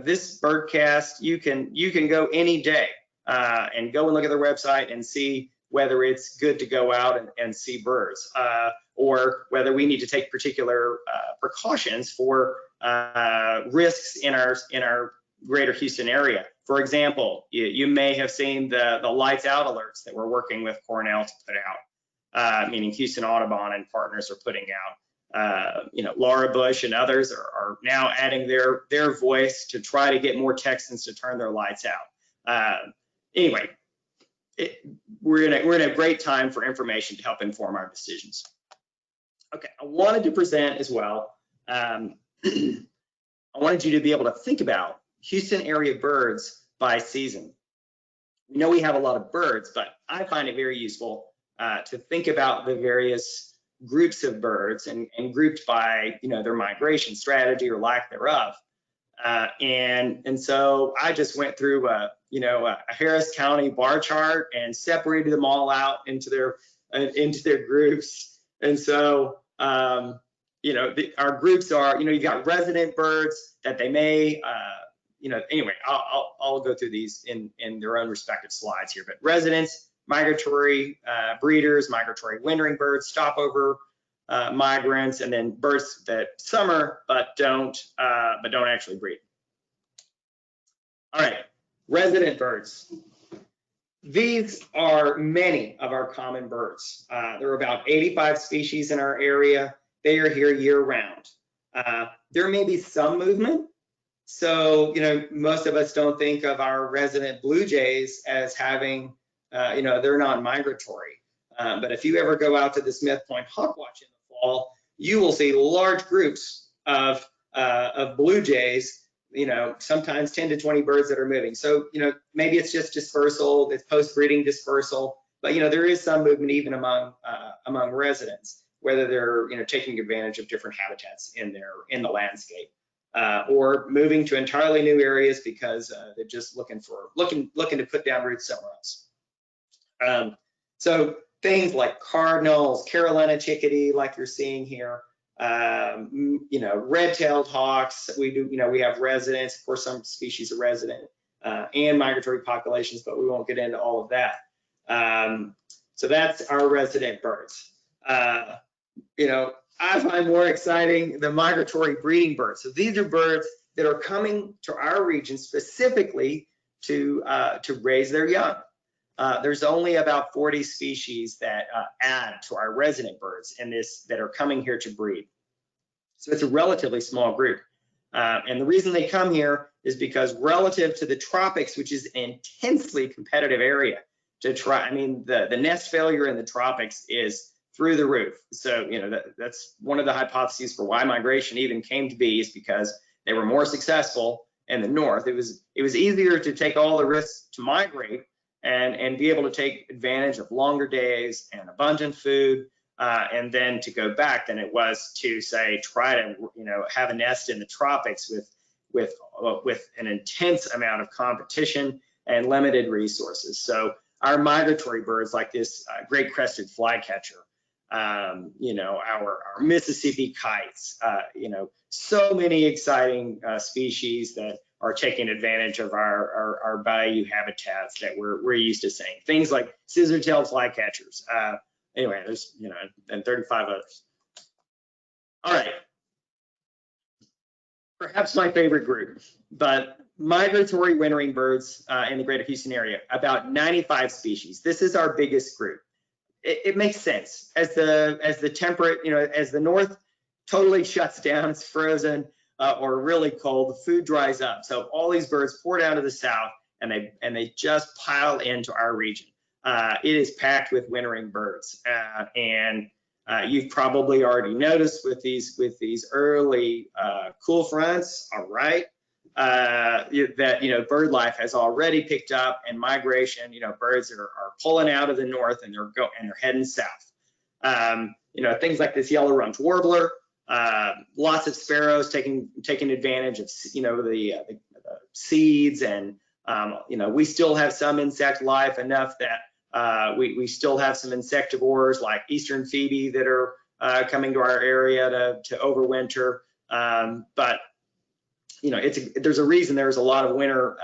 this Birdcast, you can go any day and go and look at their website and see whether it's good to go out and see birds, or whether we need to take particular precautions for risks in our greater Houston area. For example, you may have seen the lights out alerts that we're working with Cornell to put out, meaning Houston Audubon and partners are putting Laura Bush and others are now adding their voice to try to get more Texans to turn their lights out. Anyway, we're in a great time for information to help inform our decisions. Okay, I wanted to present as well. I wanted you to be able to think about Houston area birds by season. We know we have a lot of birds, but I find it very useful to think about the various groups of birds and grouped by their migration strategy or lack thereof. And so I just went through a Harris County bar chart and separated them all out into their groups. And so our groups are, you've got resident birds that they may anyway, I'll go through these in their own respective slides here. But residents, migratory breeders, migratory wintering birds, stopover migrants, and then birds that summer but don't actually breed. All right, resident birds. These are many of our common birds. There are about 85 species in our area. They are here year round. There may be some movement. So, most of us don't think of our resident blue jays as having, they're not migratory. But if you ever go out to the Smith Point Hawk Watch in the fall, you will see large groups of blue jays, sometimes 10 to 20 birds that are moving. So, maybe it's just dispersal, it's post-breeding dispersal, but, there is some movement even among residents, whether they're, taking advantage of different habitats in the landscape. Or moving to entirely new areas because they're just looking to put down roots somewhere else. So things like cardinals, Carolina chickadee, like you're seeing here, red-tailed hawks. We have residents. Of course, some species are resident and migratory populations, but we won't get into all of that. So that's our resident birds. I find more exciting the migratory breeding birds. So these are birds that are coming to our region specifically to raise their young. There's only about 40 species that add to our resident birds that are coming here to breed. So it's a relatively small group. And the reason they come here is because relative to the tropics, which is an intensely competitive area the nest failure in the tropics is through the roof. So, that's one of the hypotheses for why migration even came to be, is because they were more successful in the north. It was easier to take all the risks to migrate and be able to take advantage of longer days and abundant food, and then to go back than it was to say try to have a nest in the tropics with an intense amount of competition and limited resources. So our migratory birds, like this great crested flycatcher, our Mississippi kites, so many exciting species that are taking advantage of our bayou habitats that we're used to seeing. Things like scissor-tailed flycatchers. Anyway, there's and 35 others. All right. Perhaps my favorite group, but migratory wintering birds in the greater Houston area, about 95 species. This is our biggest group. It makes sense as the temperate, as the north totally shuts down, it's frozen or really cold, the food dries up. So all these birds pour down to the south and they just pile into our region. It is packed with wintering birds, and you've probably already noticed with these early cool fronts, all right, that bird life has already picked up, and migration, birds are pulling out of the north and they're heading south. Things like this yellow-rumped warbler, lots of sparrows taking advantage of the seeds, and we still have some insect life enough that we still have some insectivores like eastern phoebe that are coming to our area to overwinter, but there's a reason there's a lot of winter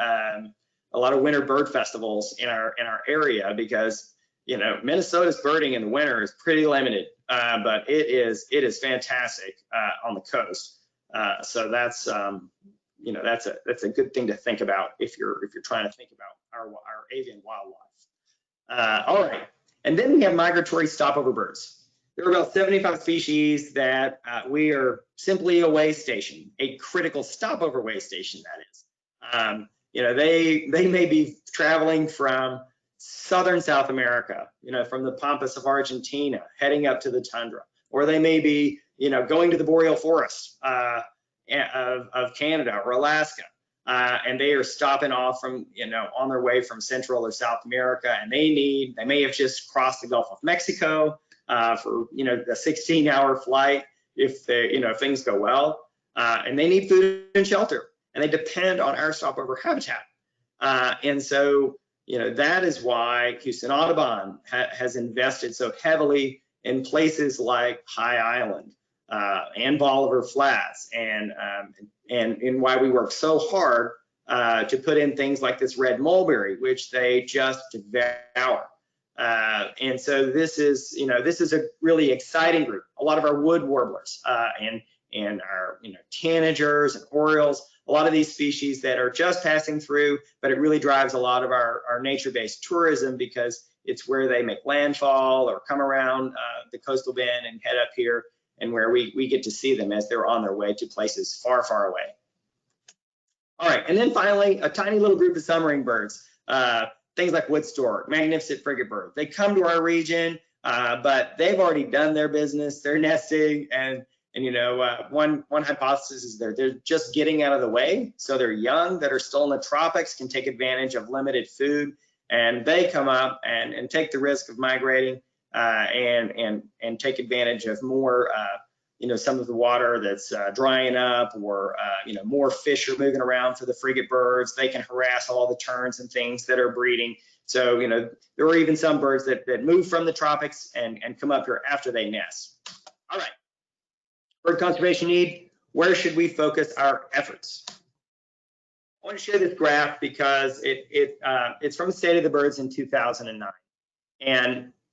bird festivals in our area, because Minnesota's birding in the winter is pretty limited, but it is fantastic on the coast. So that's that's a good thing to think about if you're trying to think about our avian wildlife. All right, and then we have migratory stopover birds. there are about 75 species that we are simply a way station, a critical stopover way station, that is. You know, they may be traveling from southern South America, you know, from the Pampas of Argentina, heading up to the tundra, or they may be, you know, going to the boreal forest of Canada or Alaska, and they are stopping off from, you know, on their way from Central or South America, and they may have just crossed the Gulf of Mexico for, you know, a 16-hour flight if they, you know, things go well, and they need food and shelter, and they depend on our stopover habitat, and so, you know, that is why Houston Audubon has invested so heavily in places like High Island and Bolivar Flats, and why we work so hard to put in things like this red mulberry, which they just devour. And so this is, you know, this is a really exciting group. A lot of our wood warblers and our, you know, tanagers and orioles, a lot of these species that are just passing through, but it really drives a lot of our nature-based tourism because it's where they make landfall or come around the coastal bend and head up here, and where we get to see them as they're on their way to places far, far away. All right, and then finally, a tiny little group of submarine birds, things like wood stork, magnificent frigatebird. They come to our region, but they've already done their business, they're nesting, and you know, one hypothesis is they're just getting out of the way. So they're young that are still in the tropics can take advantage of limited food, and they come up and take the risk of migrating and take advantage of more, you know, some of the water that's drying up, or you know, more fish are moving around for the frigate birds. They can harass all the terns and things that are breeding. So, you know, there are even some birds that move from the tropics and come up here after they nest. All right. Bird conservation need, where should we focus our efforts? I want to share this graph because it's from the State of the Birds in 2009.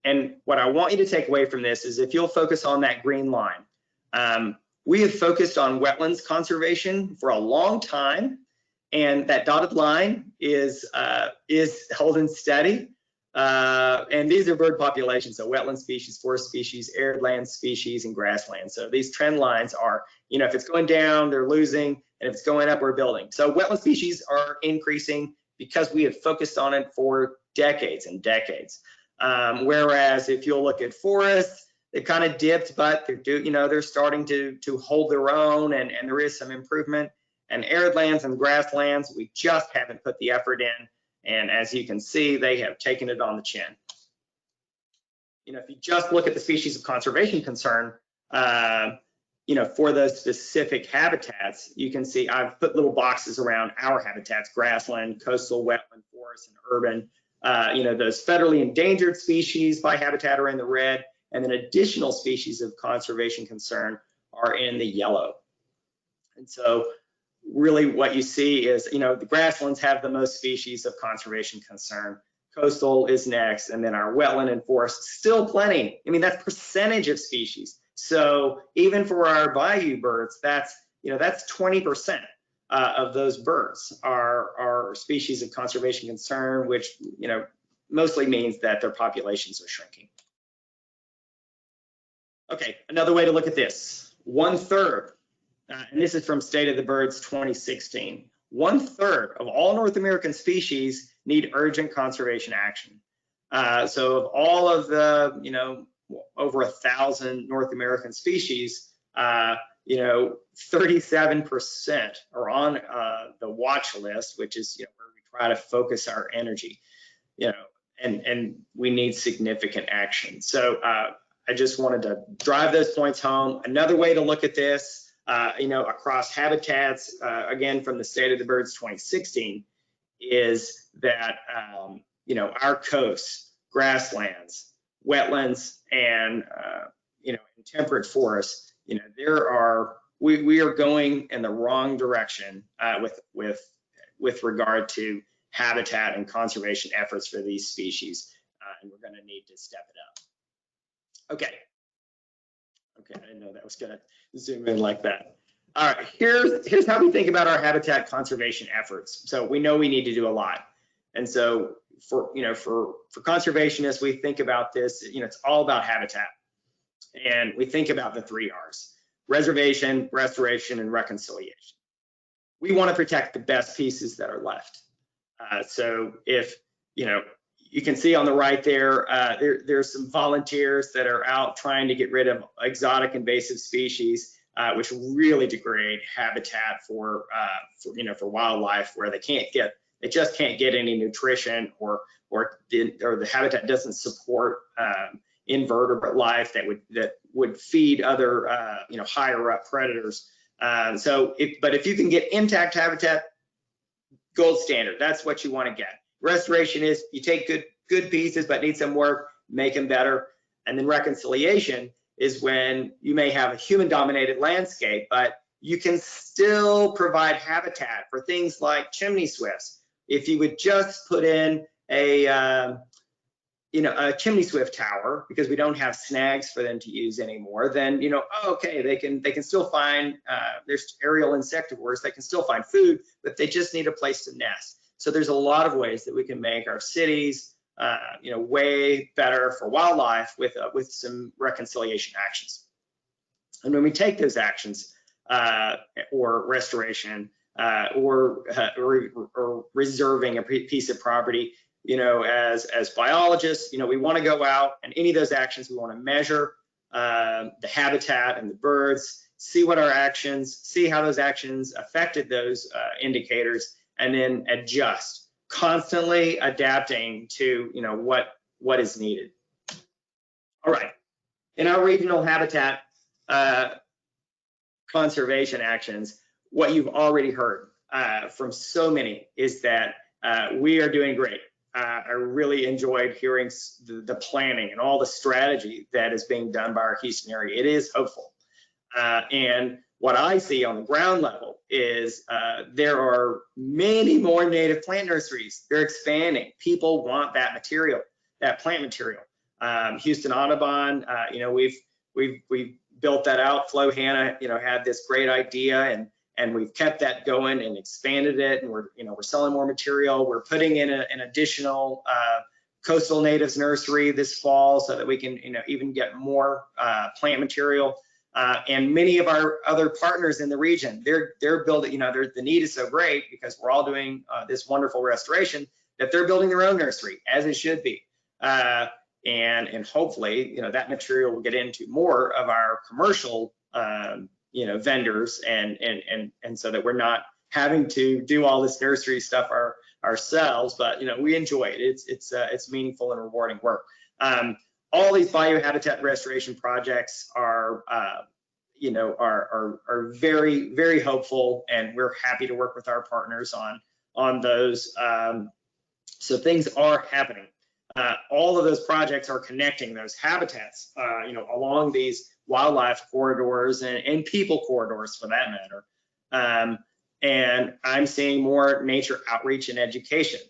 And what I want you to take away from this is, if you'll focus on that green line, we have focused on wetlands conservation for a long time, and that dotted line is holding steady. And these are bird populations, so wetland species, forest species, arid land species, and grassland. So these trend lines are, you know, if it's going down, they're losing, and if it's going up, we're building. So wetland species are increasing because we have focused on it for decades and decades. Whereas if you'll look at forests, they kind of dipped, but they're starting to hold their own, and there is some improvement. And arid lands and grasslands, we just haven't put the effort in. And as you can see, they have taken it on the chin. You know, if you just look at the species of conservation concern, you know, for those specific habitats, you can see I've put little boxes around our habitats: grassland, coastal, wetland, forest, and urban. You know, those federally endangered species by habitat are in the red, and then additional species of conservation concern are in the yellow. And so really what you see is, you know, the grasslands have the most species of conservation concern. Coastal is next, and then our wetland and forest, still plenty. I mean, that's percentage of species. So even for our bayou birds, that's 20% of those birds are species of conservation concern, which, you know, mostly means that their populations are shrinking. Okay, another way to look at this: 1/3. And this is from State of the Birds 2016. 1/3 of all North American species need urgent conservation action. So of all of the, you know, over 1,000 North American species, you know, 37% are on the watch list, which is, you know, where we try to focus our energy, you know, and we need significant action. So I just wanted to drive those points home. Another way to look at this, you know, across habitats, again, from the State of the Birds 2016, is that, you know, our coasts, grasslands, wetlands, and, you know, in temperate forests, you know, we are going in the wrong direction with regard to habitat and conservation efforts for these species, and we're going to need to step it up. Okay, I didn't know that was going to zoom in like that. All right, here's how we think about our habitat conservation efforts. So we know we need to do a lot, and so for conservationists, we think about this. You know, it's all about habitat. And we think about the 3 R's: reservation, restoration, and reconciliation. We want to protect the best pieces that are left. So if, you can see on the right there's some volunteers that are out trying to get rid of exotic invasive species, which really degrade habitat for wildlife, where they just can't get any nutrition, or the habitat doesn't support invertebrate life that would feed other higher up predators. But if you can get intact habitat, gold standard, that's what you want to get. Restoration is you take good pieces but need some work, make them better. And then reconciliation is when you may have a human dominated landscape, but you can still provide habitat for things like chimney swifts. If you would just put in a chimney swift tower, because we don't have snags for them to use anymore, then okay, they can still find there's aerial insectivores that can still find food, but they just need a place to nest. So there's a lot of ways that we can make our cities way better for wildlife with some reconciliation actions. And when we take those actions, or restoration, or reserving a piece of property, as biologists, we want to go out, and any of those actions, we want to measure the habitat and the birds, see what our actions, see how those actions affected those indicators, and then adjust, constantly adapting to what is needed. All right, in our regional habitat conservation actions, what you've already heard from so many is that we are doing great. I really enjoyed hearing the planning and all the strategy that is being done by our Houston area. It is hopeful. And what I see on the ground level is there are many more native plant nurseries. They're expanding. People want that material, that plant material. Houston Audubon, we've built that out. Flo Hanna, had this great idea, and we've kept that going and expanded it, and we're selling more material. We're putting in an additional coastal natives nursery this fall so that we can even get more plant material. And many of our other partners in the region, they're building, the need is so great because we're all doing this wonderful restoration, that they're building their own nursery, as it should be. And hopefully, that material will get into more of our commercial vendors, and so that we're not having to do all this nursery stuff ourselves, but we enjoy it. It's meaningful and rewarding work. All these bayou habitat restoration projects are very, very hopeful, and we're happy to work with our partners on those. So things are happening. All of those projects are connecting those habitats, along these wildlife corridors and people corridors, for that matter. And I'm seeing more nature outreach and education.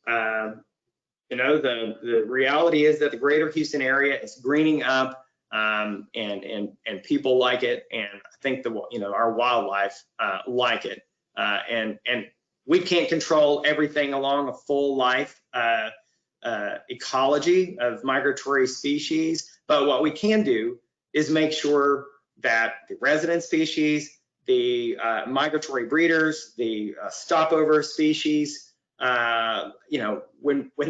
The reality is that the greater Houston area is greening up, and people like it, and I think our wildlife like it. And we can't control everything along a full life ecology of migratory species, but what we can do is make sure that the resident species, the migratory breeders, the stopover species, when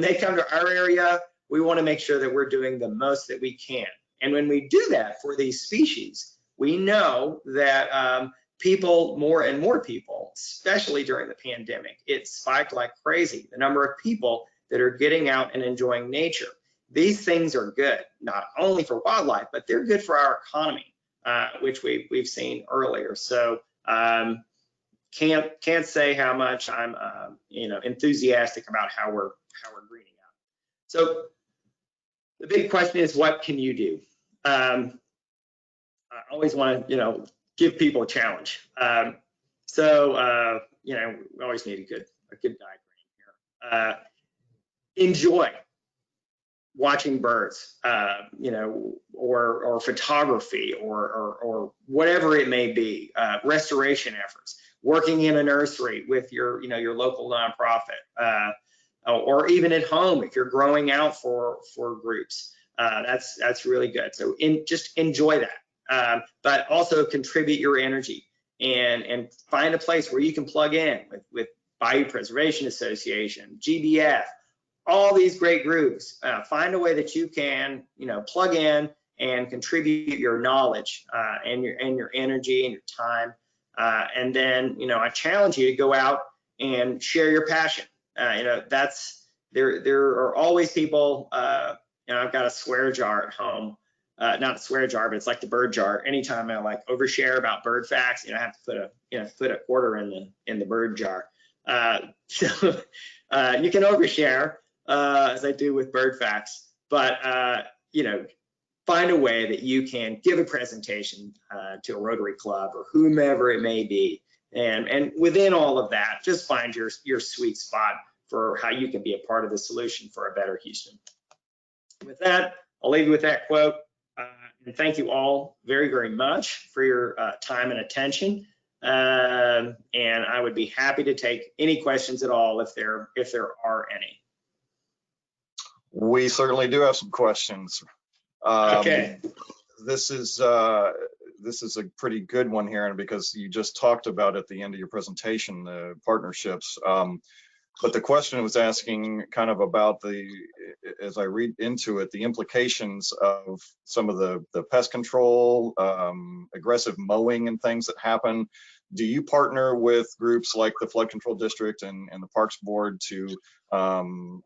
they come to our area, we want to make sure that we're doing the most that we can. And when we do that for these species, we know that more and more people, especially during the pandemic, it spiked like crazy, the number of people that are getting out and enjoying nature. These things are good, not only for wildlife, but they're good for our economy, which we've seen earlier. So can't say how much I'm enthusiastic about how we're greening out. So the big question is, what can you do? I always want to give people a challenge. We always need a good diagram here. Enjoy watching birds, or photography, or whatever it may be. Restoration efforts, working in a nursery with your local nonprofit, or even at home if you're growing out for groups. That's really good. So just enjoy that, but also contribute your energy and find a place where you can plug in with Bayou Preservation Association, GBF, all these great groups. Find a way that you can, plug in and contribute your knowledge and your energy and your time. And then, I challenge you to go out and share your passion. There are always people. I've got a swear jar at home. Not a swear jar, but it's like the bird jar. Anytime I overshare about bird facts, I have to put a quarter in the bird jar. So you can overshare as I do with bird facts, but find a way that you can give a presentation to a Rotary Club or whomever it may be, and within all of that, just find your sweet spot for how you can be a part of the solution for a better Houston. With that, I'll leave you with that quote. And thank you all very, very much for your time and attention. And I would be happy to take any questions at all if there are any. We certainly do have some questions. Okay. This is a pretty good one here, and because you just talked about at the end of your presentation the partnerships. But the question was asking kind of about as I read into it, the implications of some of the pest control, aggressive mowing and things that happen. Do you partner with groups like the Flood Control District and the Parks Board to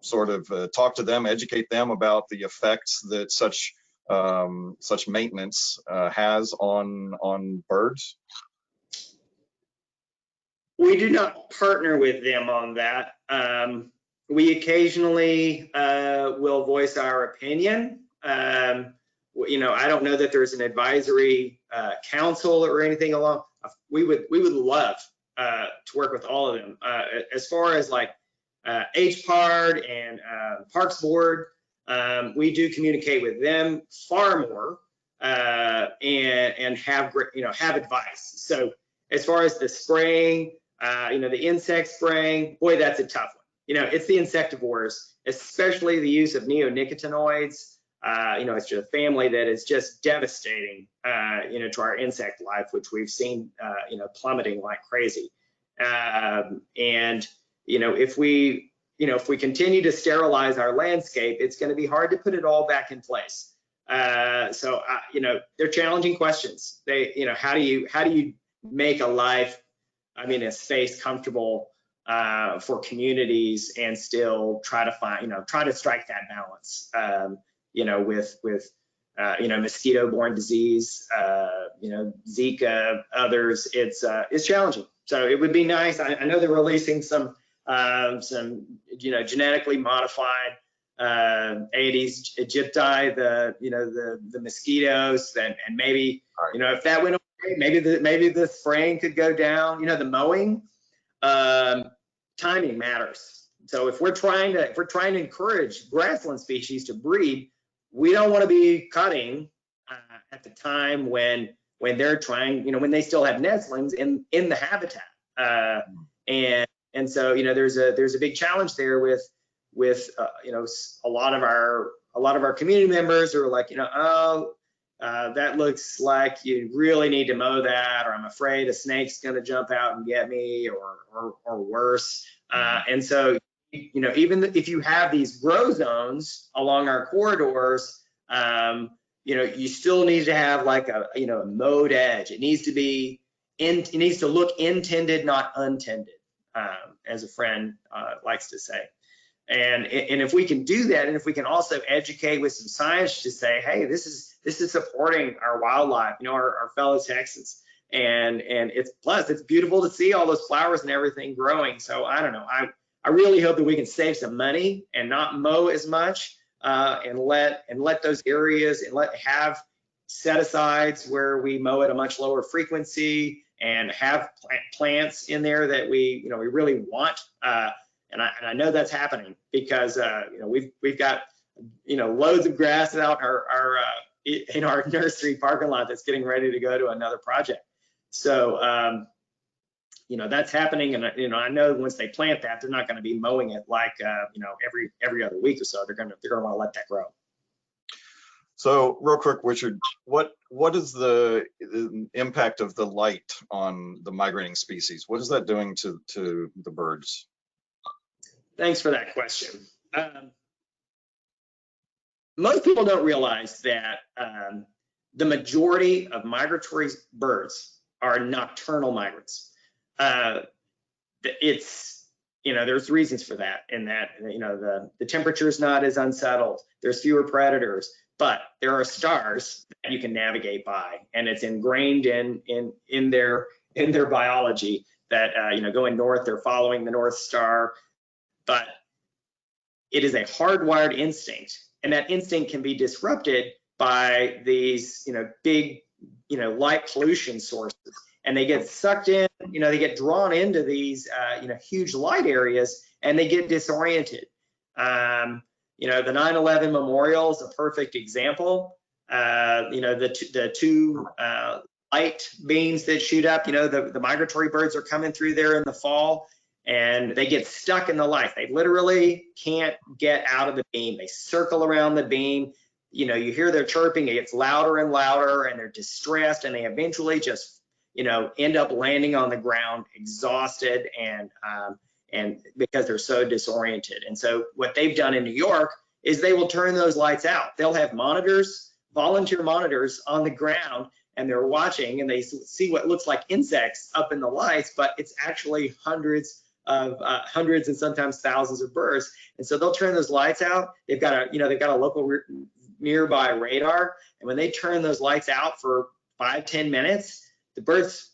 sort of talk to them, educate them about the effects that such maintenance has on birds? We do not partner with them on that. We occasionally will voice our opinion. I don't know that there's an advisory council or anything along. We would love to work with all of them. As far as HPARD and Parks Board, we do communicate with them far more and have have advice. So as far as the spraying, the insect spraying, boy, that's a tough one. It's the insectivores, especially the use of neonicotinoids. It's just a family that is just devastating, to our insect life, which we've seen, plummeting like crazy. If we continue to sterilize our landscape, it's going to be hard to put it all back in place. So they're challenging questions. How do you make a space comfortable for communities and still try to strike that balance, with mosquito-borne disease, Zika, others. It's challenging. So it would be nice. I know they're releasing some genetically modified Aedes aegypti, the mosquitoes, and maybe if that went away, maybe the spraying could go down. The mowing, timing matters. So if we're trying to encourage grassland species to breed, we don't want to be cutting at the time when they're trying, when they still have nestlings in the habitat. And so there's a big challenge there with a lot of our community members who are like, that looks like you really need to mow that, or I'm afraid a snake's going to jump out and get me, or worse. And so even if you have these grow zones along our corridors, you still need to have a mowed edge. It needs to look intended, not untended, as a friend likes to say. And if we can do that, and if we can also educate with some science to say, hey, this is supporting our wildlife, our fellow Texans, and it's beautiful to see all those flowers and everything growing. So I don't know, I really hope that we can save some money and not mow as much, and let those areas and have set-asides where we mow at a much lower frequency and have plants in there that we really want. And I know that's happening because we've got loads of grass out in our nursery parking lot that's getting ready to go to another project. So that's happening, and I know once they plant that, they're not going to be mowing it every other week or so. They're going to want to let that grow. So real quick, Richard, what is the impact of the light on the migrating species? What is that doing to the birds? Thanks for that question. Most people don't realize that the majority of migratory birds are nocturnal migrants. There's reasons for that, in that, the temperature is not as unsettled, there's fewer predators, but there are stars that you can navigate by, and it's ingrained in their biology that, going north, they're following the North Star, but it is a hardwired instinct, and that instinct can be disrupted by these, big, light pollution sources, and they get sucked in, they get drawn into these, huge light areas, and they get disoriented. The 9/11 memorial is a perfect example. The two light beams that shoot up, the migratory birds are coming through there in the fall, and they get stuck in the light. They literally can't get out of the beam. They circle around the beam. You hear their chirping, it gets louder and louder, and they're distressed, and they eventually just, end up landing on the ground exhausted and because they're so disoriented. And so what they've done in New York is they will turn those lights out. They'll have monitors, volunteer monitors on the ground, and they're watching, and they see what looks like insects up in the lights, but it's actually hundreds and sometimes thousands of birds. And so they'll turn those lights out. They've got a local nearby radar, and when they turn those lights out for 5-10 minutes, the birds,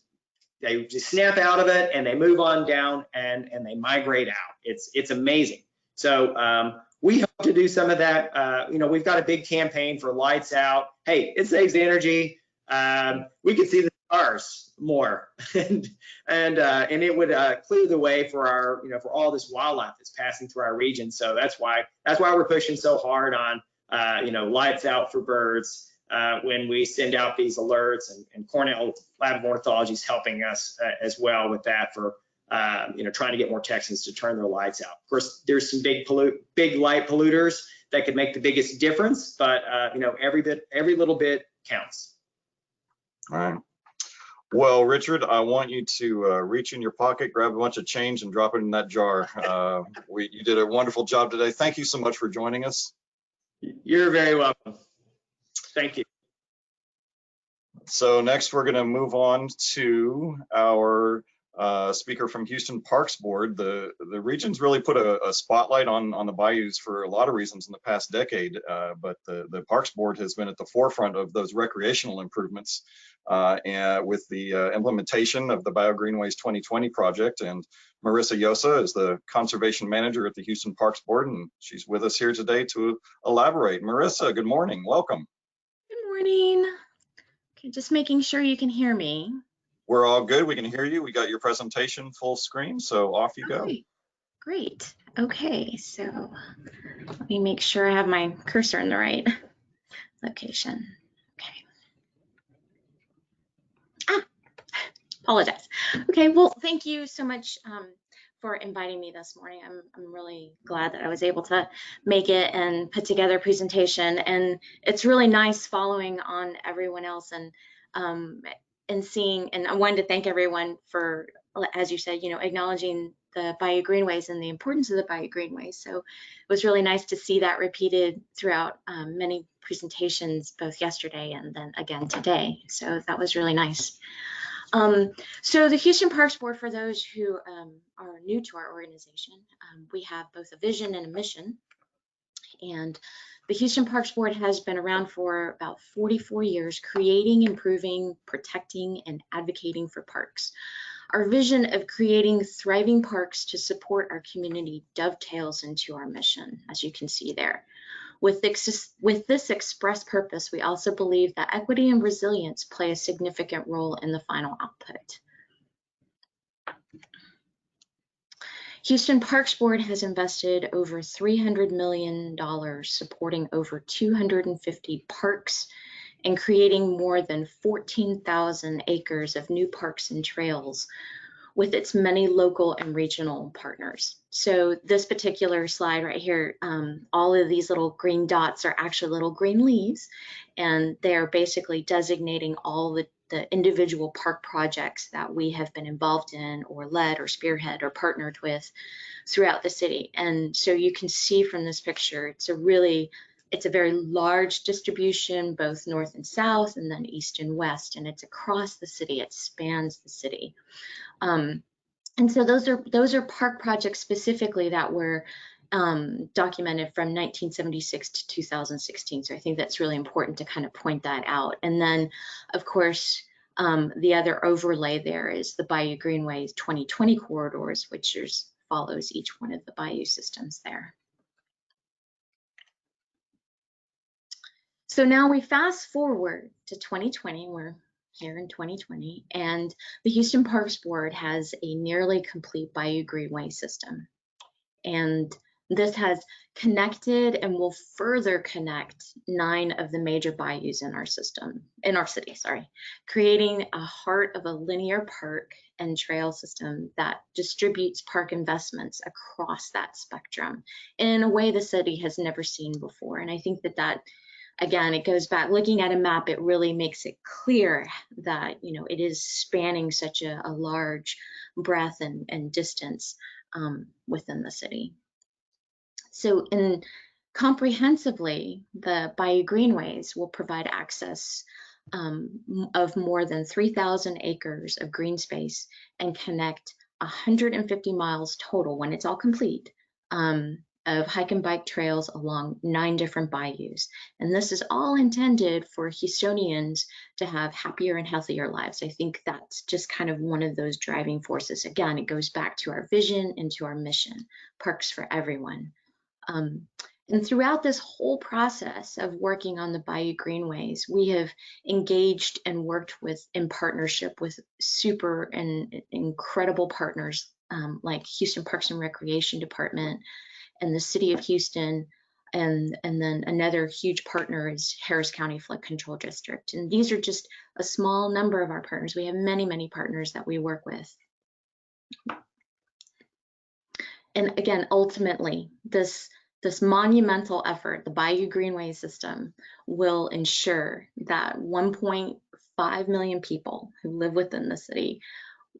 they just snap out of it and they move on down and they migrate out. It's amazing. So we hope to do some of that. We've got a big campaign for lights out. Hey, it saves energy. We could see the stars more, and it would clear the way for our, for all this wildlife that's passing through our region. So that's why we're pushing so hard on, lights out for birds. When we send out these alerts, and Cornell Lab of Ornithology is helping us as well with that, for trying to get more Texans to turn their lights out. Of course, there's some big light polluters that could make the biggest difference, but every little bit counts. All right. Well, Richard, I want you to reach in your pocket, grab a bunch of change, and drop it in that jar. You did a wonderful job today. Thank you so much for joining us. You're very welcome. Thank you. So next we're going to move on to our speaker from Houston Parks Board. The region's really put a spotlight on the bayous for a lot of reasons in the past decade, but the Parks Board has been at the forefront of those recreational improvements and with the implementation of the Bayou Greenways 2020 project. And Marissa Yosa is the conservation manager at the Houston Parks Board, and she's with us here today to elaborate. Marissa, good morning. Welcome. Good morning. Okay, just making sure you can hear me. We're all good. We can hear you. We got your presentation full screen, so off you go. Great. Okay, so let me make sure I have my cursor in the right location. Okay. Apologize. Okay, well, thank you so much for inviting me this morning. I'm really glad that I was able to make it and put together a presentation, and it's really nice following on everyone else and seeing, and I wanted to thank everyone for, as you said, acknowledging the Bayou Greenways and the importance of the Bayou Greenways. So it was really nice to see that repeated throughout many presentations, both yesterday and then again today. So that was really nice. So the Houston Parks Board, for those who are new to our organization, we have both a vision and a mission. And the Houston Parks Board has been around for about 44 years, creating, improving, protecting, and advocating for parks. Our vision of creating thriving parks to support our community dovetails into our mission, as you can see there. With this express purpose, we also believe that equity and resilience play a significant role in the final output. Houston Parks Board has invested over $300 million supporting over 250 parks and creating more than 14,000 acres of new parks and trails, with its many local and regional partners. So this particular slide right here, all of these little green dots are actually little green leaves, and they're basically designating all the individual park projects that we have been involved in or led or spearhead or partnered with throughout the city. And so you can see from this picture, it's a very large distribution, both north and south, and then east and west, and it's across the city. It spans the city. And so those are park projects specifically that were documented from 1976 to 2016. So I think that's really important to kind of point that out. And then, of course, the other overlay there is the Bayou Greenways 2020 corridors, which follows each one of the bayou systems there. So now we fast forward to 2020, we're here in 2020, and the Houston Parks Board has a nearly complete Bayou Greenway system. And this has connected and will further connect 9 of the major bayous in our city, creating a heart of a linear park and trail system that distributes park investments across that spectrum in a way the city has never seen before. And I think that again, it goes back, looking at a map, it really makes it clear that, it is spanning such a large breadth and distance within the city. So comprehensively, the Bayou Greenways will provide access of more than 3,000 acres of green space and connect 150 miles total, when it's all complete, of hike and bike trails along 9 different bayous. And this is all intended for Houstonians to have happier and healthier lives. I think that's just kind of one of those driving forces. Again, it goes back to our vision and to our mission, parks for everyone. And throughout this whole process of working on the Bayou Greenways, we have engaged and worked in partnership with super and incredible partners like Houston Parks and Recreation Department and the City of Houston, and then another huge partner is Harris County Flood Control District. And these are just a small number of our partners. We have many, many partners that we work with. And again, ultimately, this monumental effort, the Bayou Greenway system, will ensure that 1.5 million people who live within the city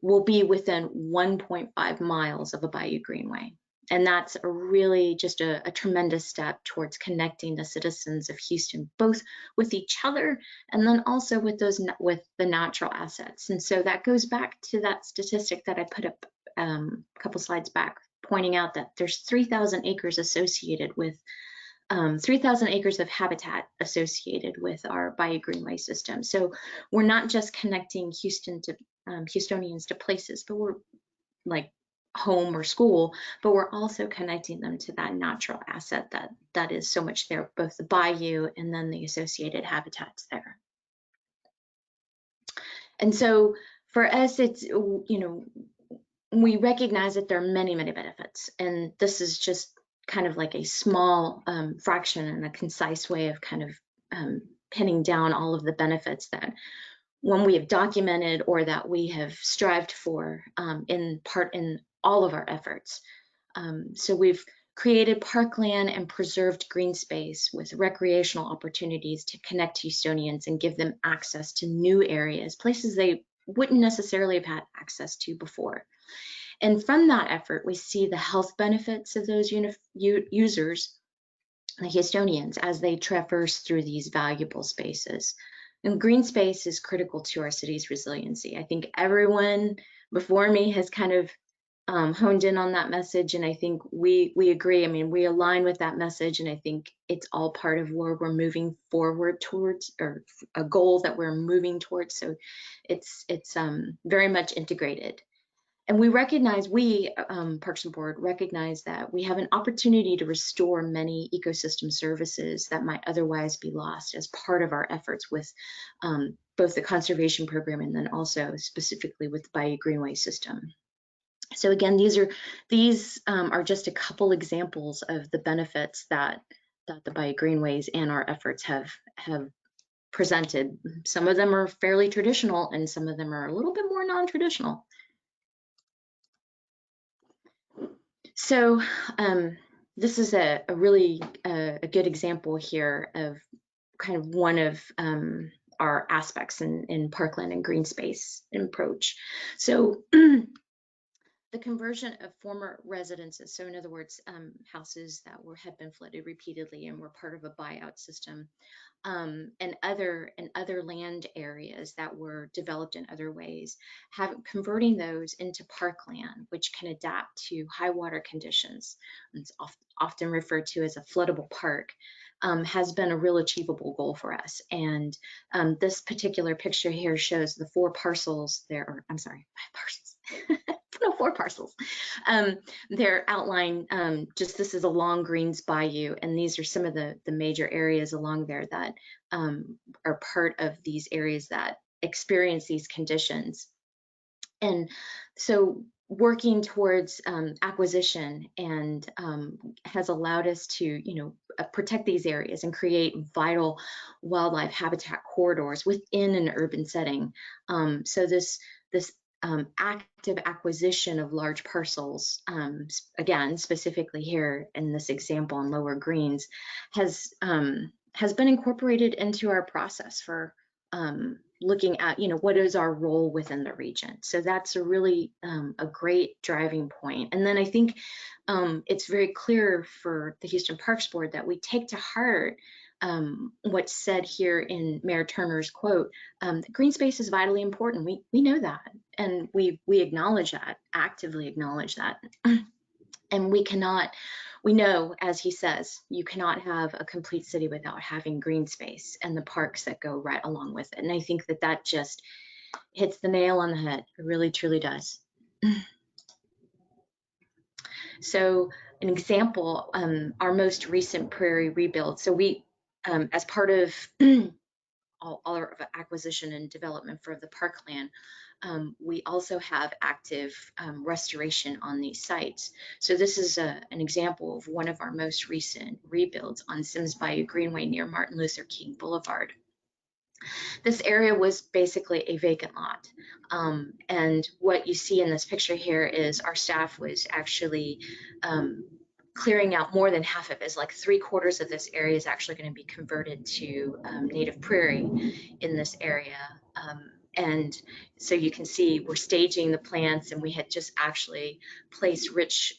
will be within 1.5 miles of a Bayou Greenway. And that's really just a tremendous step towards connecting the citizens of Houston, both with each other and then also with the natural assets. And so that goes back to that statistic that I put up a couple slides back, pointing out that there's 3,000 acres associated with 3,000 acres of habitat associated with our Bayou Greenway system. So we're not just connecting Houstonians to places, but we're like home or school, but we're also connecting them to that natural asset that is so much there, both the bayou and then the associated habitats there. And so for us, it's, we recognize that there are many, many benefits, and this is just kind of like a small fraction and a concise way of kind of pinning down all of the benefits that when we have documented or that we have strived for in all of our efforts. So we've created parkland and preserved green space with recreational opportunities to connect Houstonians and give them access to new areas, places they wouldn't necessarily have had access to before. And from that effort, we see the health benefits of those users, the Houstonians, as they traverse through these valuable spaces. And green space is critical to our city's resiliency. I think everyone before me has kind of honed in on that message, and I think we agree. I mean, we align with that message, and I think it's all part of where we're moving forward towards, or a goal that we're moving towards. So it's very much integrated. And we recognize, Parks and Board recognize that we have an opportunity to restore many ecosystem services that might otherwise be lost as part of our efforts with both the conservation program and then also specifically with the Bayou Greenway system. So again, these are just a couple examples of the benefits that the Bayou Greenways and our efforts have presented. Some of them are fairly traditional and some of them are a little bit more non-traditional. So this is a really a good example here of kind of one of our aspects in parkland and green space approach. So the conversion of former residences, so in other words, houses that had been flooded repeatedly and were part of a buyout system, and other land areas that were developed in other ways, converting those into parkland, which can adapt to high water conditions. It's often referred to as a floodable park. Has been a real achievable goal for us. And this particular picture here shows the 4 parcels there, or I'm sorry, 5 parcels. No, 4 parcels. They're outlined, just this is along Greens Bayou, and these are some of the major areas along there that are part of these areas that experience these conditions. And so working towards acquisition and has allowed us to, protect these areas and create vital wildlife habitat corridors within an urban setting. So this active acquisition of large parcels, again, specifically here in this example on Lower Greens, has been incorporated into our process for looking at, what is our role within the region. So that's a really a great driving point. And then I think it's very clear for the Houston Parks Board that we take to heart what's said here in Mayor Turner's quote, green space is vitally important. We know that, and we acknowledge that, actively acknowledge that. And we know, as he says, you cannot have a complete city without having green space and the parks that go right along with it. And I think that just hits the nail on the head. It really, truly does. So an example, our most recent prairie rebuild. So we, as part of all of acquisition and development for the parkland, we also have active restoration on these sites. So this is an example of one of our most recent rebuilds on Symposium Bayou Greenway near Martin Luther King Boulevard. This area was basically a vacant lot. And what you see in this picture here is our staff was actually clearing out more than half of it. Is like 3/4 of this area is actually going to be converted to native prairie in this area. And so you can see we're staging the plants, and we had just actually placed rich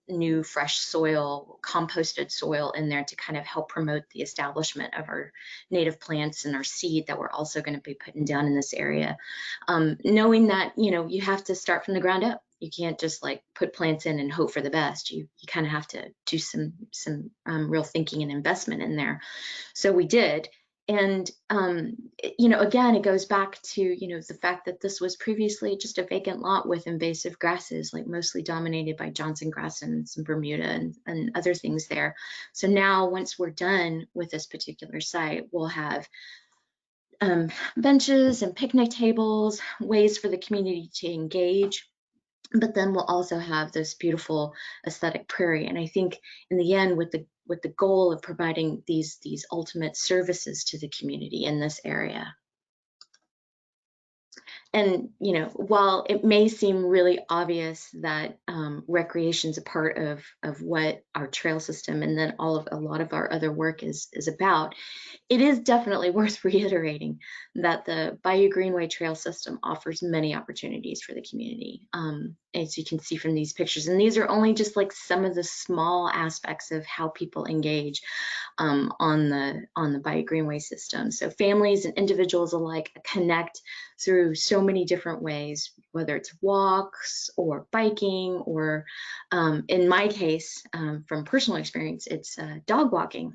new fresh soil, composted soil in there to kind of help promote the establishment of our native plants and our seed that we're also going to be putting down in this area. Knowing that, you have to start from the ground up. You can't just like put plants in and hope for the best. You kind of have to do some real thinking and investment in there. So we did. And, again, it goes back to, the fact that this was previously just a vacant lot with invasive grasses, like mostly dominated by Johnson grass and some Bermuda and other things there. So now once we're done with this particular site, we'll have benches and picnic tables, ways for the community to engage. But then we'll also have this beautiful aesthetic prairie. And I think in the end, with the goal of providing these ultimate services to the community in this area. And, while it may seem really obvious that recreation is a part of what our trail system and then a lot of our other work is about, it is definitely worth reiterating that the Bayou Greenway Trail System offers many opportunities for the community, as you can see from these pictures. And these are only just like some of the small aspects of how people engage on the Bayou Greenway system. So families and individuals alike connect through so many different ways, whether it's walks or biking or, in my case, from personal experience, it's dog walking.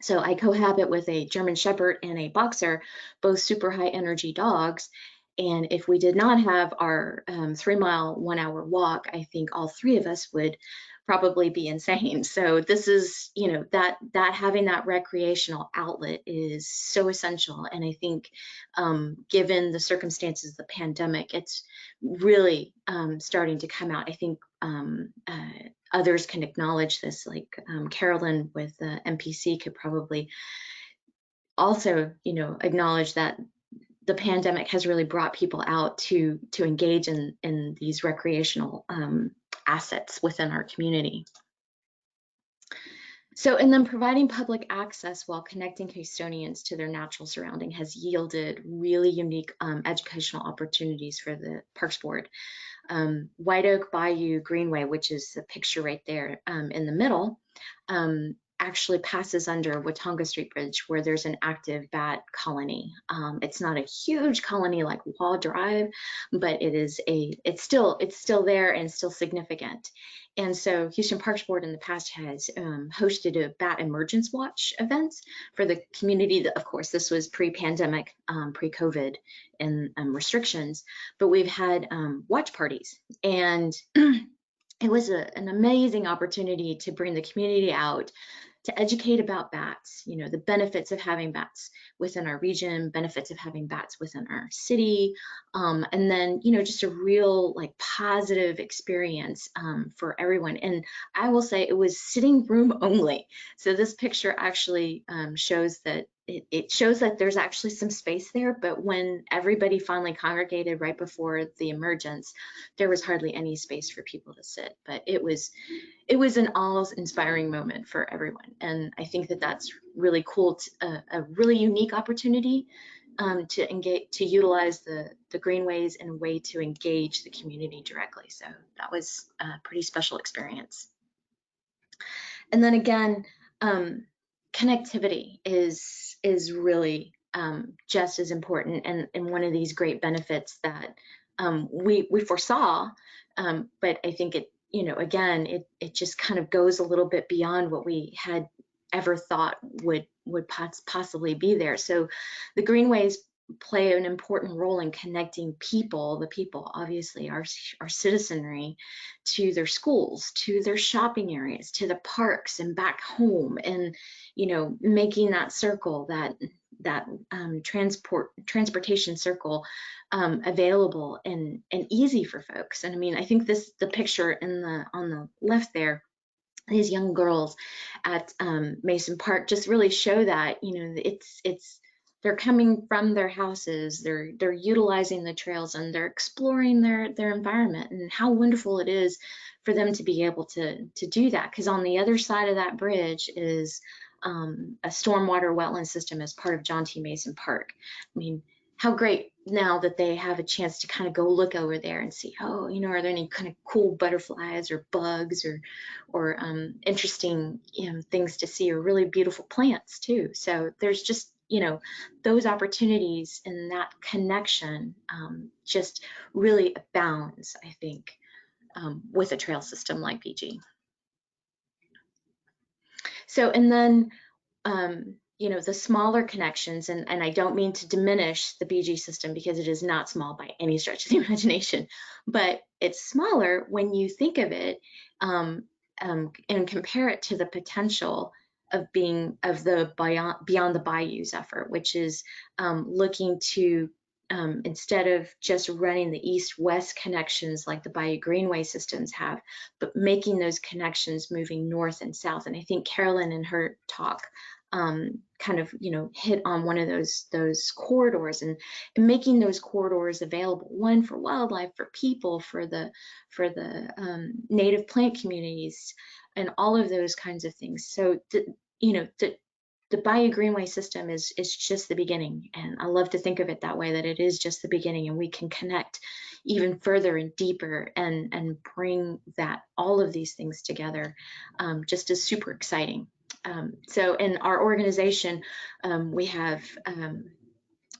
So I cohabit with a German Shepherd and a Boxer, both super high energy dogs. And if we did not have our 3-mile, 1-hour walk, I think all 3 of us would probably be insane. So this is, that having that recreational outlet is so essential. And I think given the circumstances of the pandemic, it's really starting to come out. I think others can acknowledge this, like Carolyn with MPC could probably also, acknowledge that the pandemic has really brought people out to engage in these recreational assets within our community. So, and then providing public access while connecting Houstonians to their natural surrounding has yielded really unique educational opportunities for the Parks Board. White Oak Bayou Greenway, which is the picture right there in the middle, actually passes under Watonga Street Bridge, where there's an active bat colony. It's not a huge colony like Wall Drive, but it's still there and still significant. And so Houston Parks Board in the past has hosted a bat emergence watch events for the community. Of course, this was pre-pandemic, pre-COVID and restrictions, but we've had watch parties, and it was an amazing opportunity to bring the community out to educate about bats, you know, the benefits of having bats within our region, benefits of having bats within our city, and then, you know, just a real like positive experience for everyone. And I will say it was sitting room only. So this picture actually shows that it shows that there's actually some space there, but when everybody finally congregated right before the emergence, there was hardly any space for people to sit. But it was an awe-inspiring moment for everyone, and I think that that's really cool, a really unique opportunity to utilize the greenways in a way to engage the community directly. So that was a pretty special experience. And then again, connectivity is really just as important, and one of these great benefits that we foresaw, but I think it, you know, again, it just kind of goes a little bit beyond what we had ever thought would possibly be there. So the greenways play an important role in connecting the people, obviously our citizenry, to their schools, to their shopping areas, to the parks and back home, and, you know, making that circle, that transportation circle available and easy for folks. And I mean, I think the picture on the left there, these young girls at Mason Park just really show that, you know, they're coming from their houses, they're utilizing the trails, and they're exploring their environment, and how wonderful it is for them to be able to do that. Because on the other side of that bridge is a stormwater wetland system as part of John T. Mason Park. I mean, how great now that they have a chance to kind of go look over there and see, oh, you know, are there any kind of cool butterflies or bugs or interesting, you know, things to see, or really beautiful plants too. So there's just, you know, those opportunities and that connection just really abounds, I think, with a trail system like BG. So, and then, you know, the smaller connections, and I don't mean to diminish the BG system, because it is not small by any stretch of the imagination, but it's smaller when you think of it and compare it to the potential of the Beyond the Bayous effort, which is looking to, instead of just running the east-west connections like the Bayou Greenway systems have, but making those connections moving north and south. And I think Carolyn in her talk kind of, you know, hit on one of those corridors, and making those corridors available, one for wildlife, for people, for the native plant communities, and all of those kinds of things. So, you know, the Bayou Greenway system is just the beginning, and I love to think of it that way, that it is just the beginning, and we can connect even further and deeper and bring all of these things together, just as super exciting. So in our organization, we have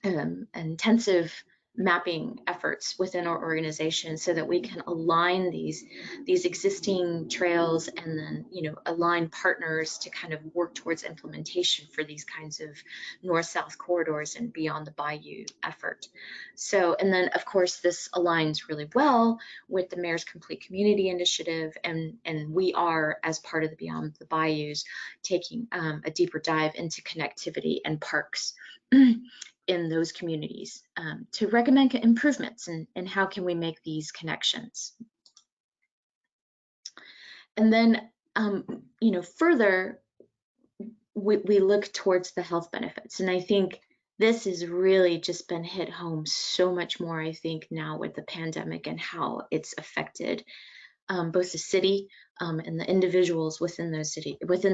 intensive mapping efforts within our organization so that we can align these existing trails, and then, you know, align partners to kind of work towards implementation for these kinds of north-south corridors and Beyond the Bayou effort. So, and then of course this aligns really well with the Mayor's Complete Community Initiative, and we are, as part of the Beyond the Bayous, taking a deeper dive into connectivity and parks in those communities to recommend improvements and how can we make these connections. And then, you know, further, we look towards the health benefits. And I think this has really just been hit home so much more, I think, now with the pandemic and how it's affected both the city and the individuals within the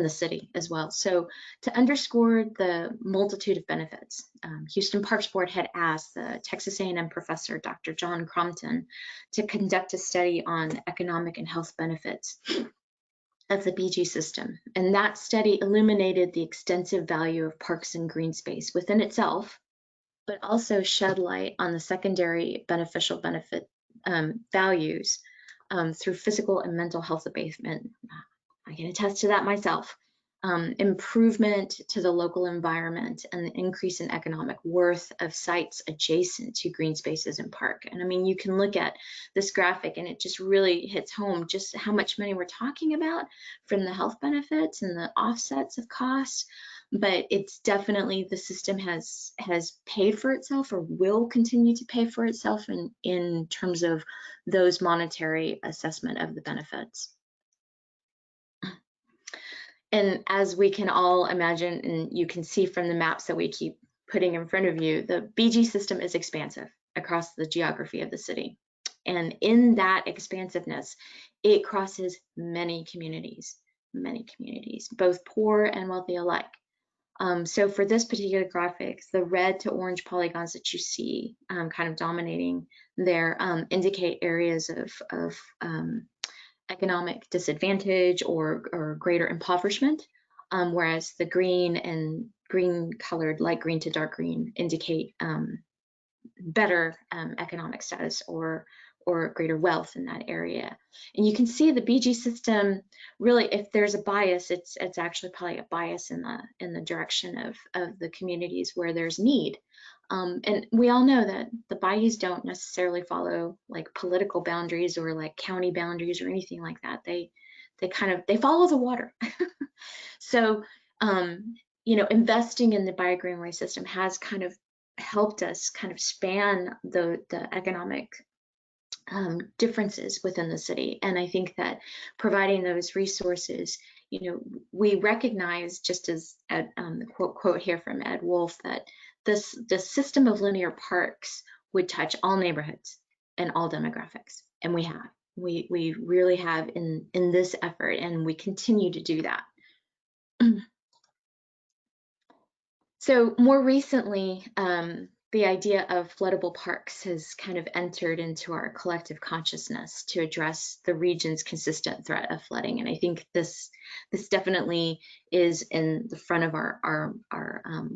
city as well. So to underscore the multitude of benefits, Houston Parks Board had asked the Texas A&M professor, Dr. John Crompton, to conduct a study on economic and health benefits of the BG system. And that study illuminated the extensive value of parks and green space within itself, but also shed light on the secondary beneficial values through physical and mental health abatement. I can attest to that myself. Improvement to the local environment and the increase in economic worth of sites adjacent to green spaces and park. And I mean, you can look at this graphic and it just really hits home just how much money we're talking about from the health benefits and the offsets of costs. But it's definitely, the system has paid for itself, or will continue to pay for itself in terms of those monetary assessment of the benefits. And as we can all imagine, and you can see from the maps that we keep putting in front of you, the BG system is expansive across the geography of the city. And in that expansiveness, it crosses many communities, both poor and wealthy alike. So for this particular graphic, the red to orange polygons that you see kind of dominating there indicate areas of economic disadvantage or greater impoverishment, whereas the green and green colored, light green to dark green, indicate better economic status or greater wealth in that area. And you can see the BG system, really, if there's a bias, it's actually probably a bias in the direction of the communities where there's need. And we all know that the bayous don't necessarily follow like political boundaries or like county boundaries or anything like that. They follow the water. So, you know, investing in the Bayou Greenway system has kind of helped us kind of span the economic differences within the city. And I think that providing those resources, you know, we recognize, just as the quote here from Ed Wolf, that the system of linear parks would touch all neighborhoods and all demographics. And we really have in this effort, and we continue to do that. So more recently, the idea of floodable parks has kind of entered into our collective consciousness to address the region's consistent threat of flooding. And I think this definitely is in the front of our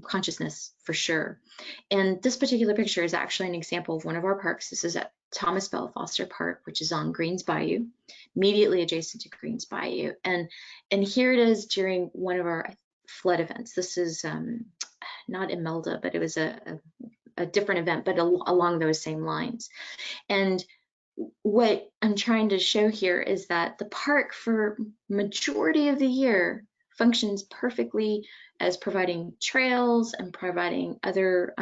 consciousness for sure. And this particular picture is actually an example of one of our parks. This is at Thomas Bell Foster Park, which is on Greens Bayou, immediately adjacent to Greens Bayou. And here it is during one of our flood events. This is not Imelda, but it was a different event, but along those same lines. And what I'm trying to show here is that the park, for majority of the year, functions perfectly as providing trails and providing other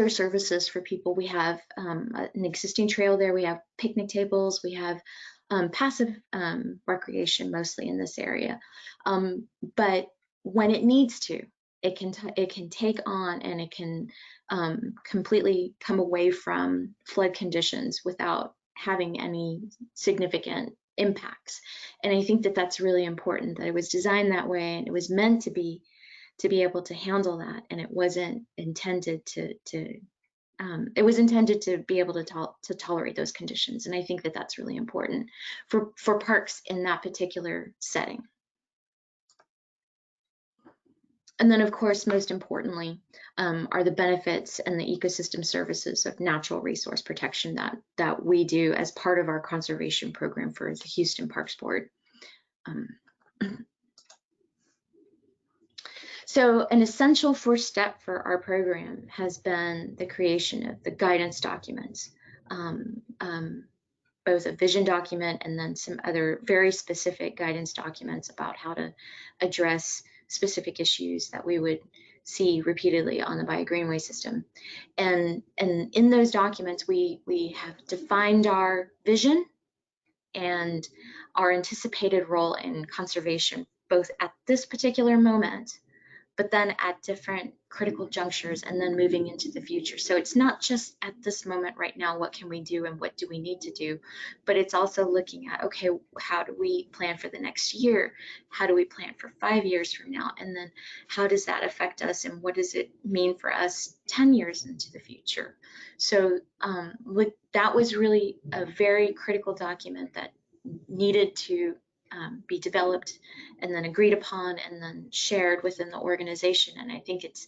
services for people. We have an existing trail there. We have picnic tables. We have passive recreation mostly in this area. But when it needs to, it can take on, and it can completely come away from flood conditions without having any significant impacts. And I think that that's really important, that it was designed that way, and it was meant to be able to handle that, and it wasn't intended it was intended to be able to tolerate those conditions. And I think that that's really important for parks in that particular setting. And then, of course, most importantly, are the benefits and the ecosystem services of natural resource protection that we do as part of our conservation program for the Houston Parks Board. So an essential first step for our program has been the creation of the guidance documents, both a vision document and then some other very specific guidance documents about how to address specific issues that we would see repeatedly on the Bayou Greenway system. And in those documents, we have defined our vision and our anticipated role in conservation, both at this particular moment, but then at different critical junctures and then moving into the future. So it's not just at this moment right now, what can we do and what do we need to do, but it's also looking at, okay, how do we plan for the next year? How do we plan for 5 years from now? And then how does that affect us, and what does it mean for us 10 years into the future? So that was really a very critical document that needed to be developed and then agreed upon and then shared within the organization. And I think it's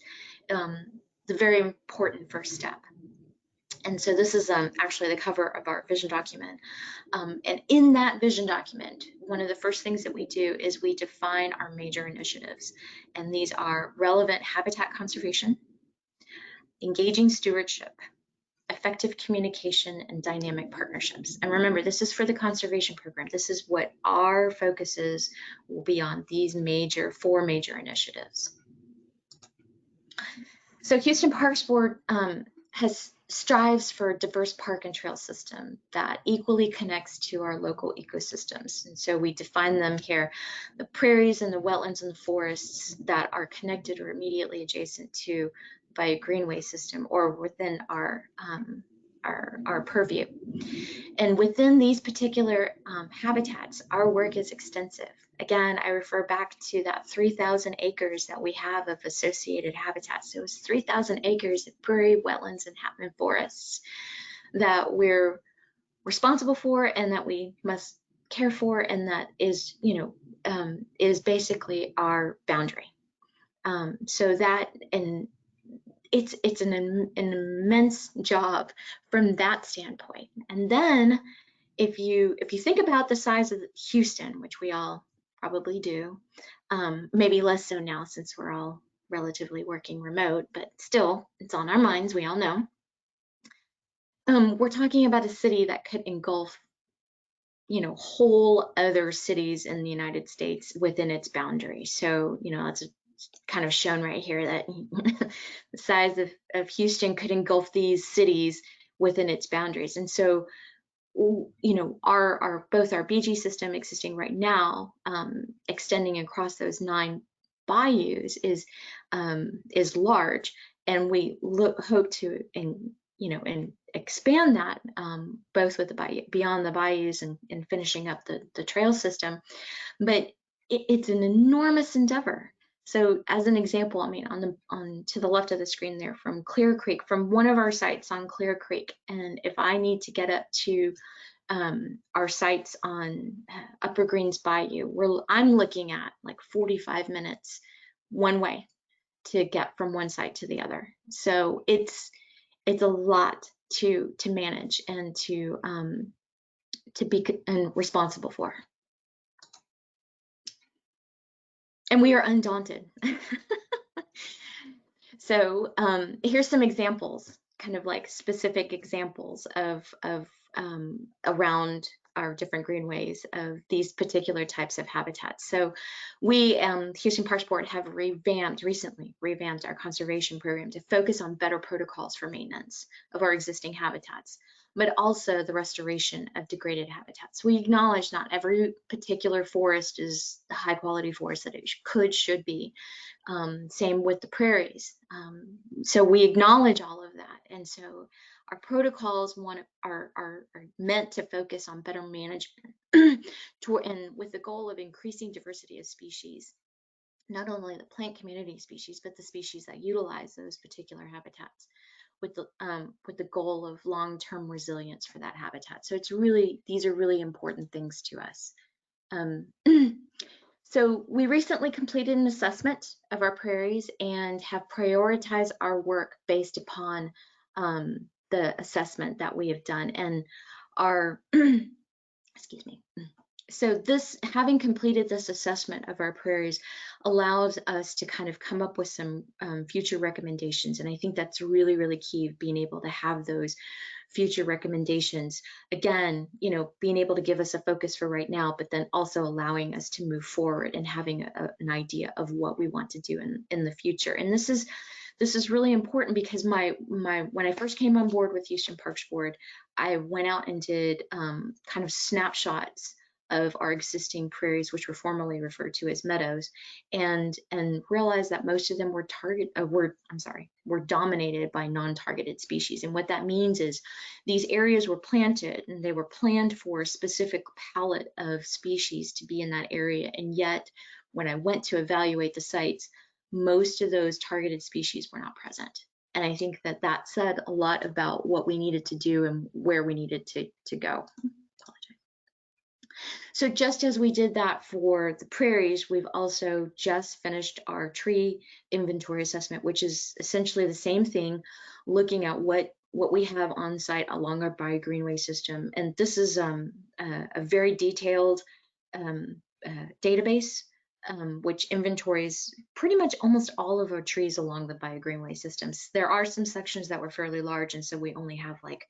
the very important first step. And so this is actually the cover of our vision document. And in that vision document, one of the first things that we do is we define our major initiatives. And these are relevant habitat conservation, engaging stewardship, effective communication, and dynamic partnerships. And remember, this is for the conservation program. This is what our focuses will be on, these four major initiatives. So Houston Parks Board strives for a diverse park and trail system that equally connects to our local ecosystems. And so we define them here, the prairies and the wetlands and the forests that are connected or immediately adjacent to Bayou Greenway system or within our purview. And within these particular habitats, our work is extensive. Again, I refer back to that 3,000 acres that we have of associated habitats. So it's 3,000 acres of prairie, wetlands, and forests that we're responsible for and that we must care for, and that is, is basically our boundary. So that, and it's an immense job from that standpoint. And then if you think about the size of Houston, which we all probably do, maybe less so now since we're all relatively working remote, but still it's on our minds, we all know. We're talking about a city that could engulf, whole other cities in the United States within its boundary. So, that's kind of shown right here that the size of Houston could engulf these cities within its boundaries. And so, our both our BG system existing right now, extending across those 9 bayous is large, and we hope to and expand that both with the bayou, beyond the bayous and finishing up the trail system. But it's an enormous endeavor. So as an example, I mean, on to the left of the screen there, from Clear Creek, from one of our sites on Clear Creek, and if I need to get up to our sites on Upper Greens Bayou, I'm looking at like 45 minutes one way to get from one site to the other. So it's a lot to manage and to be responsible for. And we are undaunted. So here's some examples, kind of like specific examples of around our different greenways of these particular types of habitats. So we, Houston Parks Board, have recently revamped our conservation program to focus on better protocols for maintenance of our existing habitats, but also the restoration of degraded habitats. We acknowledge not every particular forest is the high quality forest that it should be. Same with the prairies. So we acknowledge all of that. And so our protocols are meant to focus on better management and with the goal of increasing diversity of species, not only the plant community species, but the species that utilize those particular habitats, with the goal of long-term resilience for that habitat. So these are really important things to us. So we recently completed an assessment of our prairies and have prioritized our work based upon the assessment that we have done, and our excuse me. So having completed this assessment of our prairies allows us to kind of come up with some future recommendations. And I think that's really, really key, being able to have those future recommendations. Again, being able to give us a focus for right now, but then also allowing us to move forward and having an idea of what we want to do in the future. And this is really important because when I first came on board with Houston Parks Board, I went out and did kind of snapshots of our existing prairies, which were formerly referred to as meadows, and realized that most of them were dominated by non-targeted species. And what that means is these areas were planted and they were planned for a specific palette of species to be in that area. And yet, when I went to evaluate the sites, most of those targeted species were not present. And I think that that said a lot about what we needed to do and where we needed to go. So just as we did that for the prairies, we've also just finished our tree inventory assessment, which is essentially the same thing, looking at what we have on site along our Bayou Greenway system. And this is a very detailed database, which inventories pretty much almost all of our trees along the Bayou Greenway systems. There are some sections that were fairly large, and so we only have like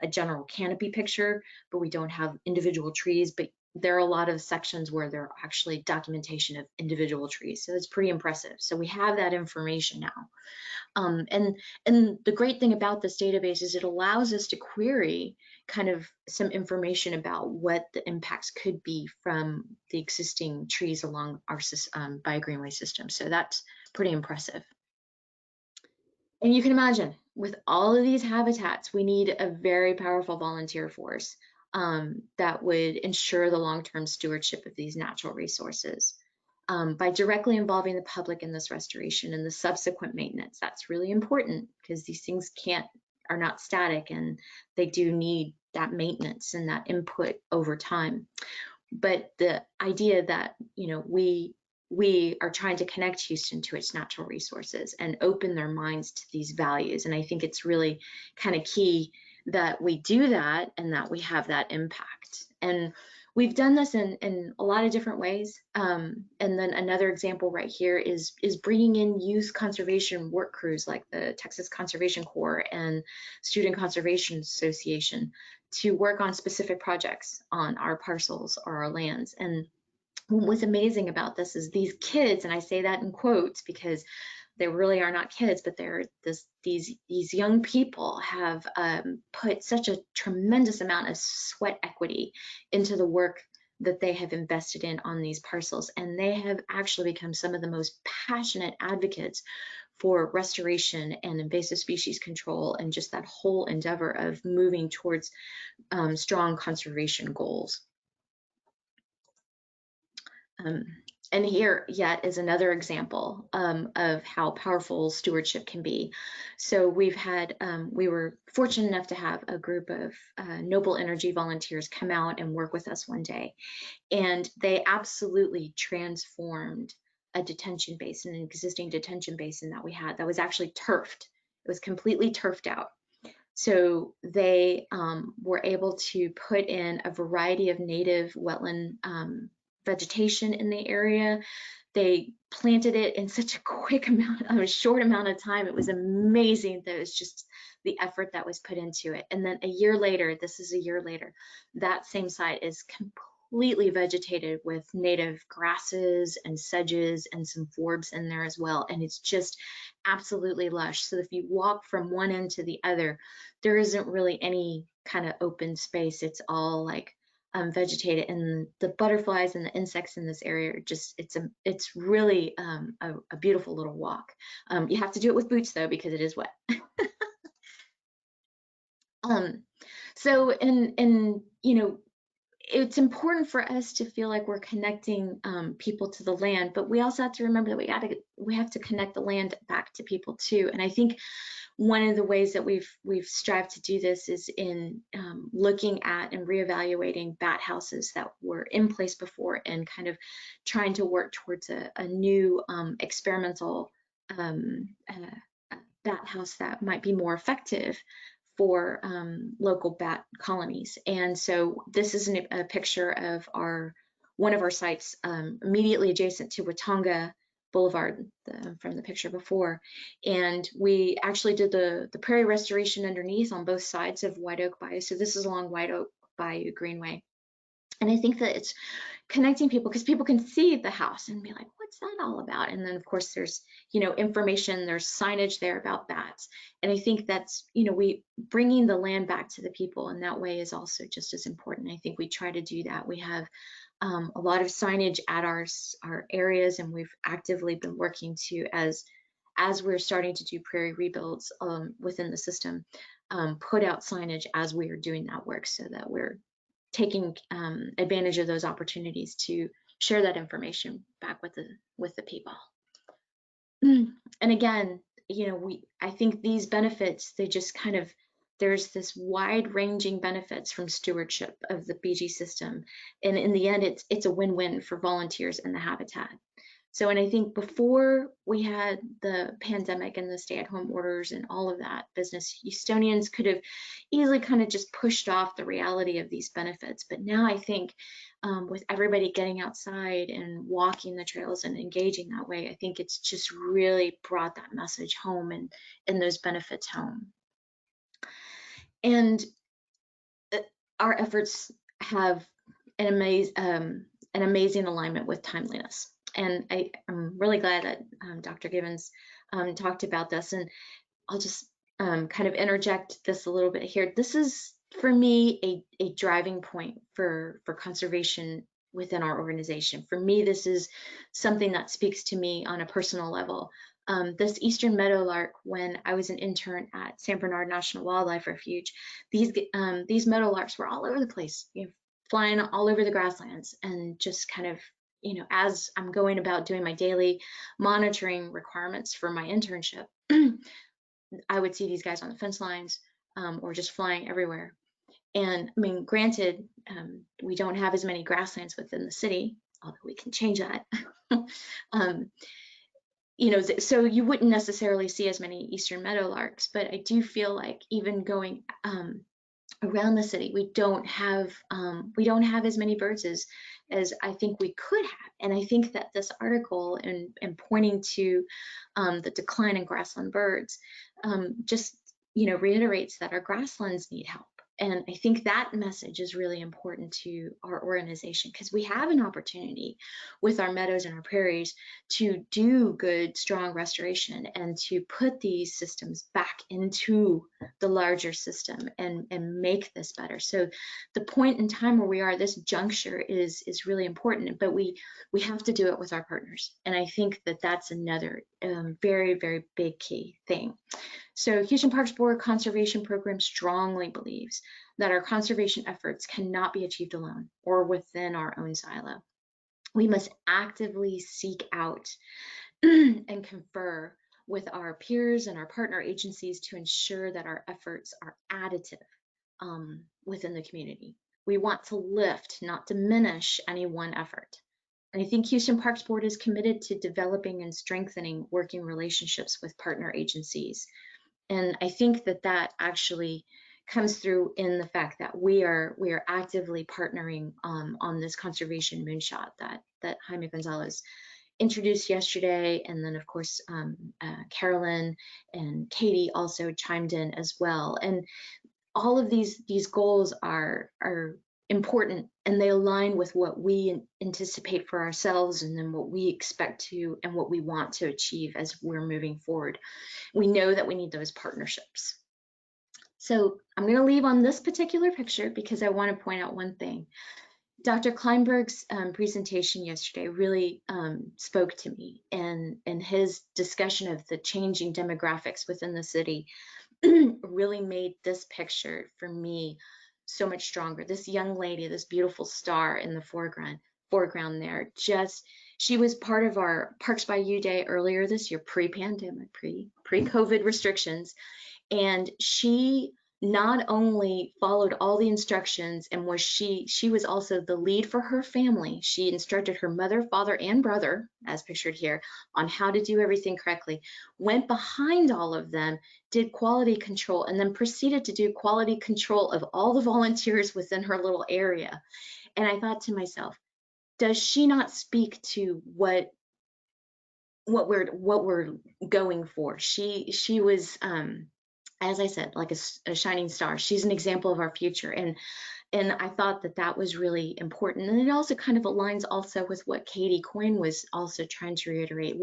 a general canopy picture, but we don't have individual trees. But there are a lot of sections where there are actually documentation of individual trees, so it's pretty impressive. So we have that information now. And the great thing about this database is it allows us to query kind of some information about what the impacts could be from the existing trees along our Bayou Greenway system. So that's pretty impressive. And you can imagine, with all of these habitats, we need a very powerful volunteer force that would ensure the long-term stewardship of these natural resources. By directly involving the public in this restoration and the subsequent maintenance. That's really important because these things are not static, and they do need that maintenance and that input over time. But the idea that, you know, we are trying to connect Houston to its natural resources and open their minds to these values. And I think it's really kind of key that we do that and that we have that impact. And we've done this in a lot of different ways. And then another example right here is bringing in youth conservation work crews like the Texas Conservation Corps and Student Conservation Association to work on specific projects on our parcels or our lands. And what's amazing about this is these kids, and I say that in quotes because they really are not kids, but they're these young people have put such a tremendous amount of sweat equity into the work that they have invested in on these parcels. And they have actually become some of the most passionate advocates for restoration and invasive species control and just that whole endeavor of moving towards strong conservation goals. And here yet is another example of how powerful stewardship can be. So we've had, we were fortunate enough to have a group of Noble Energy volunteers come out and work with us one day. And they absolutely transformed a detention basin, an existing detention basin that we had that was actually turfed. It was completely turfed out. So they were able to put in a variety of native wetland vegetation in the area. They planted it in such a short amount of time. It was amazing. That was just the effort that was put into it. And then a year later, this is a year later, that same site is completely vegetated with native grasses and sedges and some forbs in there as well. And it's just absolutely lush. So if you walk from one end to the other, there isn't really any kind of open space. It's all like vegetated, and the butterflies and the insects in this area are just, it's really a beautiful little walk. You have to do it with boots though, because it is wet. So, and you know, it's important for us to feel like we're connecting people to the land, but we also have to remember that we have to connect the land back to people too. And I think one of the ways that we've strived to do this is in looking at and reevaluating bat houses that were in place before and kind of trying to work towards a new experimental bat house that might be more effective for local bat colonies. And so this is a picture of one of our sites immediately adjacent to Watonga Boulevard from the picture before. And we actually did the prairie restoration underneath on both sides of White Oak Bayou. So this is along White Oak Bayou Greenway. And I think that it's connecting people because people can see the house and be like, what what's that all about? And then of course there's, information, there's signage there about bats. And I think that's, we bringing the land back to the people in that way is also just as important. I think we try to do that. We have a lot of signage at our areas, and we've actively been working to, as we're starting to do prairie rebuilds within the system, put out signage as we are doing that work, so that we're taking advantage of those opportunities to share that information back with the people. And again, I think these benefits, they just kind of, there's this wide-ranging benefits from stewardship of the BG system, and in the end, it's a win-win for volunteers and the habitat. So, and I think before we had the pandemic and the stay-at-home orders and all of that business, Houstonians could have easily kind of just pushed off the reality of these benefits. But now I think with everybody getting outside and walking the trails and engaging that way, I think it's just really brought that message home and those benefits home. And our efforts have an amazing alignment with timeliness. And I'm really glad that Dr. Gibbons talked about this, and I'll just kind of interject this a little bit here. This is, for me, a driving point for conservation within our organization. For me, this is something that speaks to me on a personal level. This eastern meadowlark, when I was an intern at San Bernard National Wildlife Refuge, these meadowlarks were all over the place, flying all over the grasslands, and just kind of, as I'm going about doing my daily monitoring requirements for my internship, I would see these guys on the fence lines or just flying everywhere. And I mean, granted, we don't have as many grasslands within the city, although we can change that. So you wouldn't necessarily see as many eastern meadowlarks, but I do feel like even going around the city, we don't have as many birds as I think we could have. And I think that this article and pointing to the decline in grassland birds just reiterates that our grasslands need help. And I think that message is really important to our organization, because we have an opportunity with our meadows and our prairies to do good, strong restoration and to put these systems back into the larger system and make this better. So the point in time where we are, this juncture is really important, but we have to do it with our partners. And I think that that's another very, very big key thing. So Houston Parks Board Conservation Program strongly believes that our conservation efforts cannot be achieved alone or within our own silo. We must actively seek out and confer with our peers and our partner agencies to ensure that our efforts are additive within the community. We want to lift, not diminish, any one effort. And I think Houston Parks Board is committed to developing and strengthening working relationships with partner agencies. And I think that actually comes through in the fact that we are actively partnering on this conservation moonshot that Jaime Gonzalez introduced yesterday, and then of course Carolyn and Katie also chimed in as well. And all of these goals are important, and they align with what we anticipate for ourselves, and then what we expect to and what we want to achieve as we're moving forward. We know that we need those partnerships. So I'm going to leave on this particular picture because I want to point out one thing. Dr. Kleinberg's presentation yesterday really spoke to me, and his discussion of the changing demographics within the city really made this picture for me so much stronger. This young lady, this beautiful star in the foreground there, she was part of our Parks Bayou Day earlier this year, pre-pandemic, pre-COVID restrictions. And she not only followed all the instructions and she was also the lead for her family. She instructed her mother, father, and brother, as pictured here, on how to do everything correctly, went behind all of them, did quality control, and then proceeded to do quality control of all the volunteers within her little area. And I thought to myself, does she not speak to what we're going for? She was, as I said, like a shining star. She's an example of our future. And And I thought that that was really important. And it also kind of aligns also with what Katie Coyne was also trying to reiterate.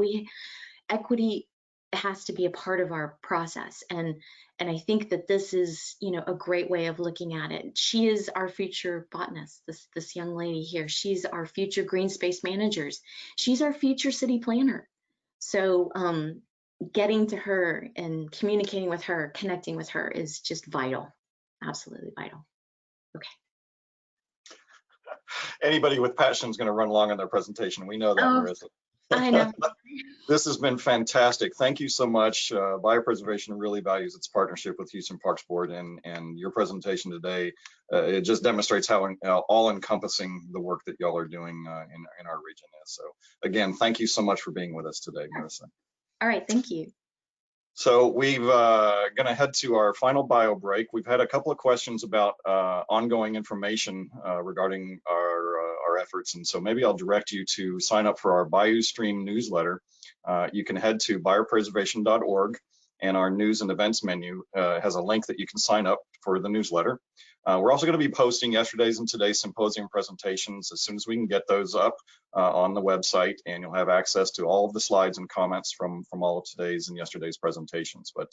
Equity has to be a part of our process. And I think that this is, a great way of looking at it. She is our future botanist, this young lady here. She's our future green space managers. She's our future city planner. So getting to her and communicating with her, connecting with her is just vital, absolutely vital. Okay. Anybody with passion is going to run long on their presentation. We know that, Marissa. I know. This has been fantastic. Thank you so much. Bayou Preservation really values its partnership with Houston Parks Board, and your presentation today, it just demonstrates how all-encompassing the work that y'all are doing in our region is. So again, thank you so much for being with us today, Marissa. All right, thank you. So we've going to head to our final bio break. We've had a couple of questions about ongoing information regarding our efforts, and so maybe I'll direct you to sign up for our Bayou Stream newsletter. You can head to bayoupreservation.org, and our news and events menu has a link that you can sign up for the newsletter. We're also going to be posting yesterday's and today's symposium presentations as soon as we can get those up on the website, and you'll have access to all of the slides and comments from all of today's and yesterday's presentations. But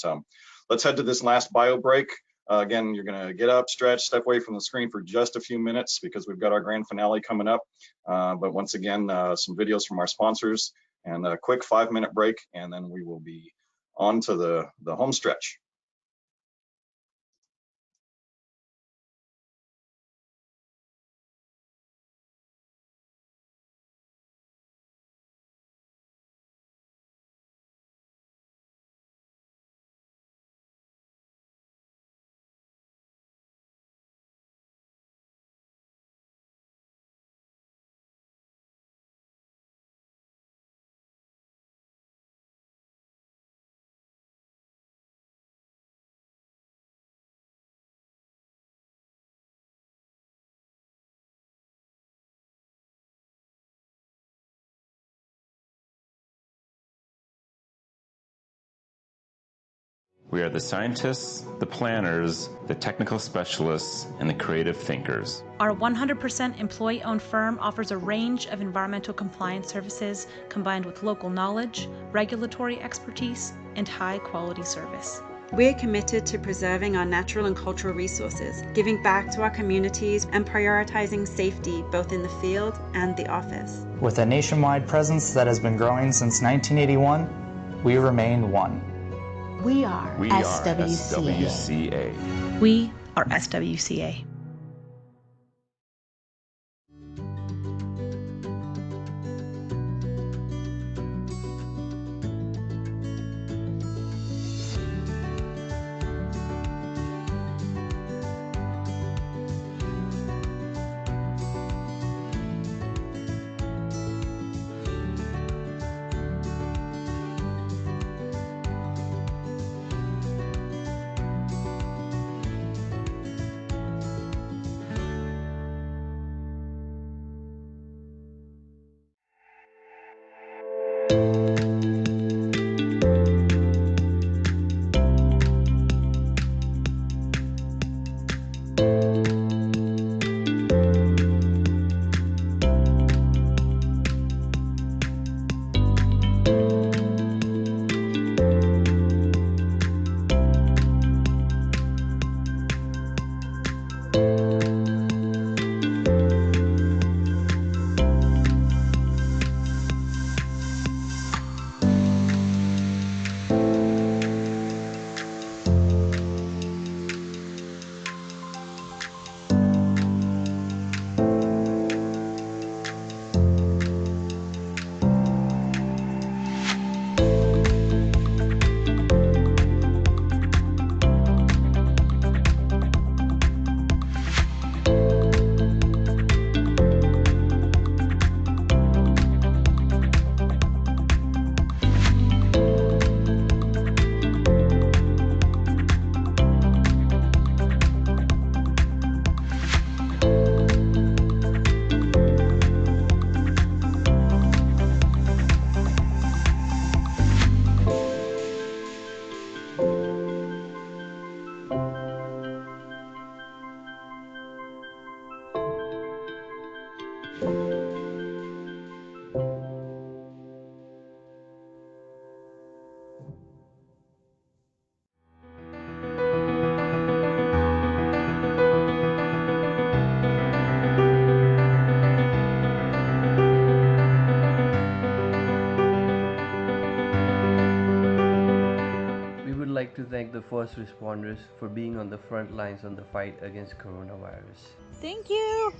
let's head to this last bio break. Again, you're going to get up, stretch, step away from the screen for just a few minutes because we've got our grand finale coming up. But once again, some videos from our sponsors and a quick 5-minute break, and then we will be on to the home stretch. We are the scientists, the planners, the technical specialists, and the creative thinkers. Our 100% employee-owned firm offers a range of environmental compliance services combined with local knowledge, regulatory expertise, and high-quality service. We are committed to preserving our natural and cultural resources, giving back to our communities, and prioritizing safety both in the field and the office. With a nationwide presence that has been growing since 1981, we remain one. We are SWCA. We are SWCA. like to thank the first responders for being on the front lines on the fight against coronavirus. Thank you.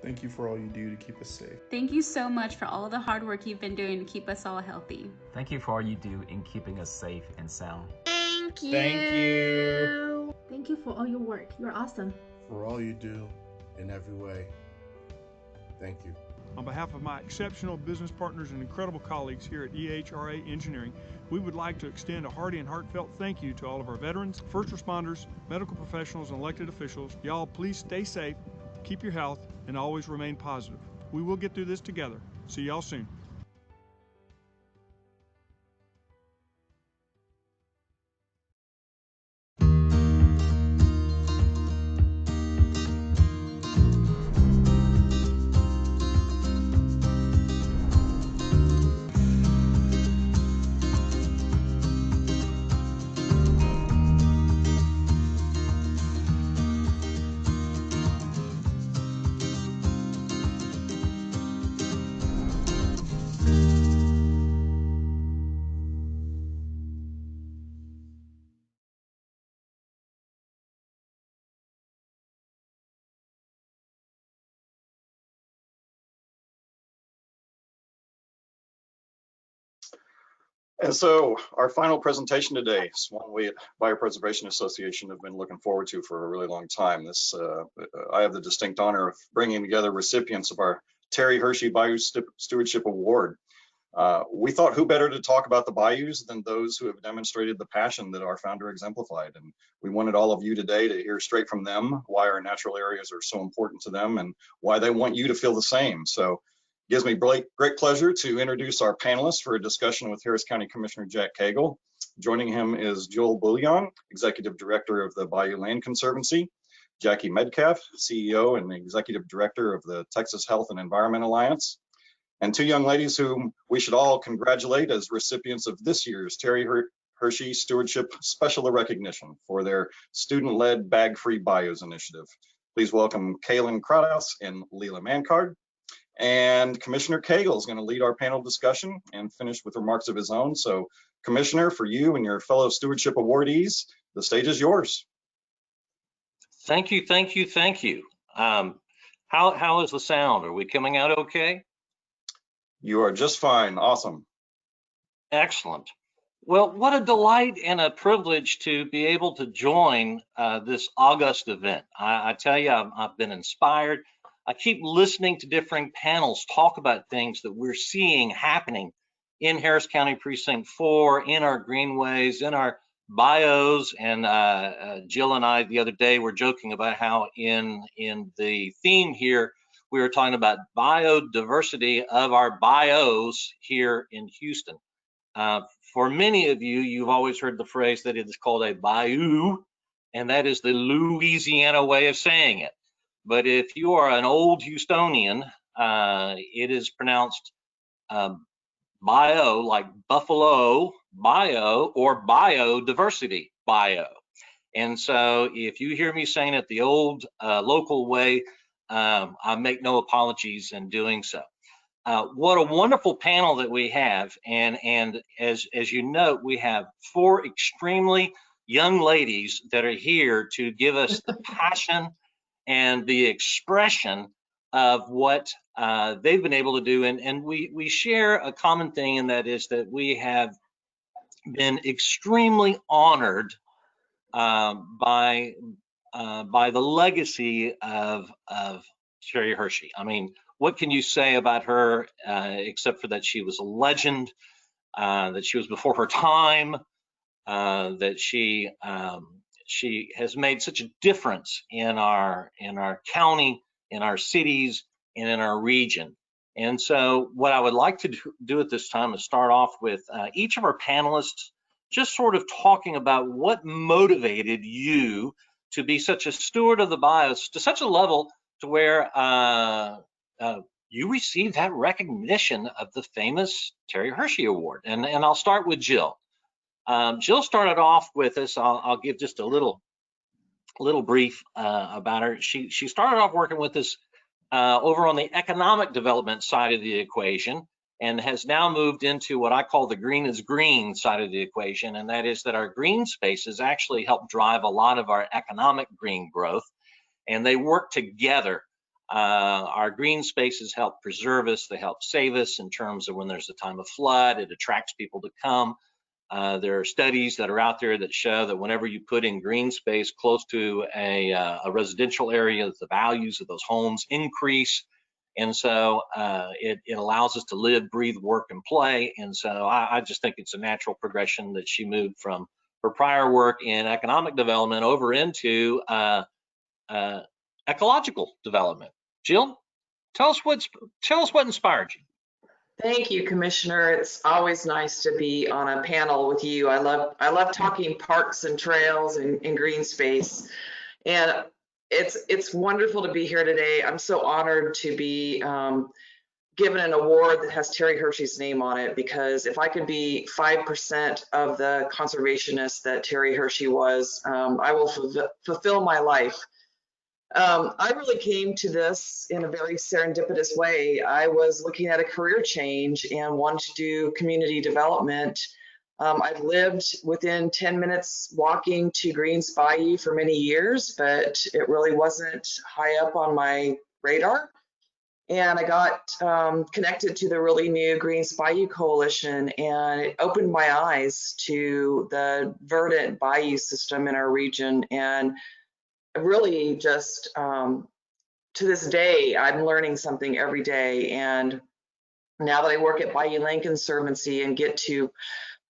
Thank you for all you do to keep us safe. Thank you so much for all the hard work you've been doing to keep us all healthy. Thank you for all you do in keeping us safe and sound. Thank you. Thank you. Thank you for all your work. You're awesome. For all you do in every way. Thank you. On behalf of my exceptional business partners and incredible colleagues here at EHRA Engineering, we would like to extend a hearty and heartfelt thank you to all of our veterans, first responders, medical professionals, and elected officials. Y'all, please stay safe, keep your health, and always remain positive. We will get through this together. See y'all soon. And so our final presentation today is one we at Bayou Preservation Association have been looking forward to for a really long time. I have the distinct honor of bringing together recipients of our Terry Hershey Bayou Stewardship Award. We thought who better to talk about the bayous than those who have demonstrated the passion that our founder exemplified. And we wanted all of you today to hear straight from them why our natural areas are so important to them and why they want you to feel the same. So it gives me great pleasure to introduce our panelists for a discussion with Harris County Commissioner Jack Cagle. Joining him is Joel Bouillon, Executive Director of the Bayou Land Conservancy, Jackie Metcalf, CEO and Executive Director of the Texas Health and Environment Alliance, and two young ladies whom we should all congratulate as recipients of this year's Terry Hershey Stewardship Special Recognition for their student-led Bag-Free Bayous initiative. Please welcome Kaylin Kraus and Leela Mankard. And Commissioner Cagle is going to lead our panel discussion and finish with remarks of his own. So, Commissioner, for you and your fellow stewardship awardees, the stage is yours. Thank you, thank you, thank you. How is the sound? Are we coming out okay? You are just fine. Awesome. Excellent. Well, what a delight and a privilege to be able to join this august event. I tell you, I've been inspired. I keep listening to different panels talk about things that we're seeing happening in Harris County Precinct 4, in our greenways, in our bayous, and Jill and I the other day were joking about how in the theme here, we were talking about biodiversity of our bayous here in Houston. For many of you, you've always heard the phrase that it is called a bayou, and that is the Louisiana way of saying it. But if you are an old Houstonian, it is pronounced bio, like buffalo, bio, or biodiversity, bio. And so if you hear me saying it the old local way, I make no apologies in doing so. What a wonderful panel that we have. And as you note, we have four extremely young ladies that are here to give us the passion and the expression of what they've been able to do. And we share a common thing, and that is that we have been extremely honored by the legacy of Terry Hershey. I mean, what can you say about her except for that she was a legend, that she was before her time, that she has made such a difference in our county, in our cities, and in our region. And so what I would like to do at this time is start off with each of our panelists just sort of talking about what motivated you to be such a steward of the bayous to such a level to where you received that recognition of the famous Terry Hershey Award. And I'll start with Jill. Jill started off with us. I'll give just a little brief about her. She started off working with us over on the economic development side of the equation, and has now moved into what I call the green is green side of the equation, and that is that our green spaces actually help drive a lot of our economic green growth, and they work together. Our green spaces help preserve us, they help save us in terms of when there's a time of flood, it attracts people to come. There are studies that are out there that show that whenever you put in green space close to a residential area, the values of those homes increase. And so it allows us to live, breathe, work, and play. And so I just think it's a natural progression that she moved from her prior work in economic development over into ecological development. Jill, tell us what inspired you. Thank you, Commissioner. It's always nice to be on a panel with you. I love talking parks and trails and green space, and it's wonderful to be here today. I'm so honored to be given an award that has Terry Hershey's name on it, because if I could be 5% of the conservationist that Terry Hershey was, I will fulfill my life. I really came to this in a very serendipitous way. I was looking at a career change and wanted to do community development. I've lived within 10 minutes walking to Greens Bayou for many years, but it really wasn't high up on my radar. And I got connected to the really new Greens Bayou Coalition, and it opened my eyes to the verdant bayou system in our region. And really just to this day, I'm learning something every day. And now that I work at Bayou Land Conservancy and get to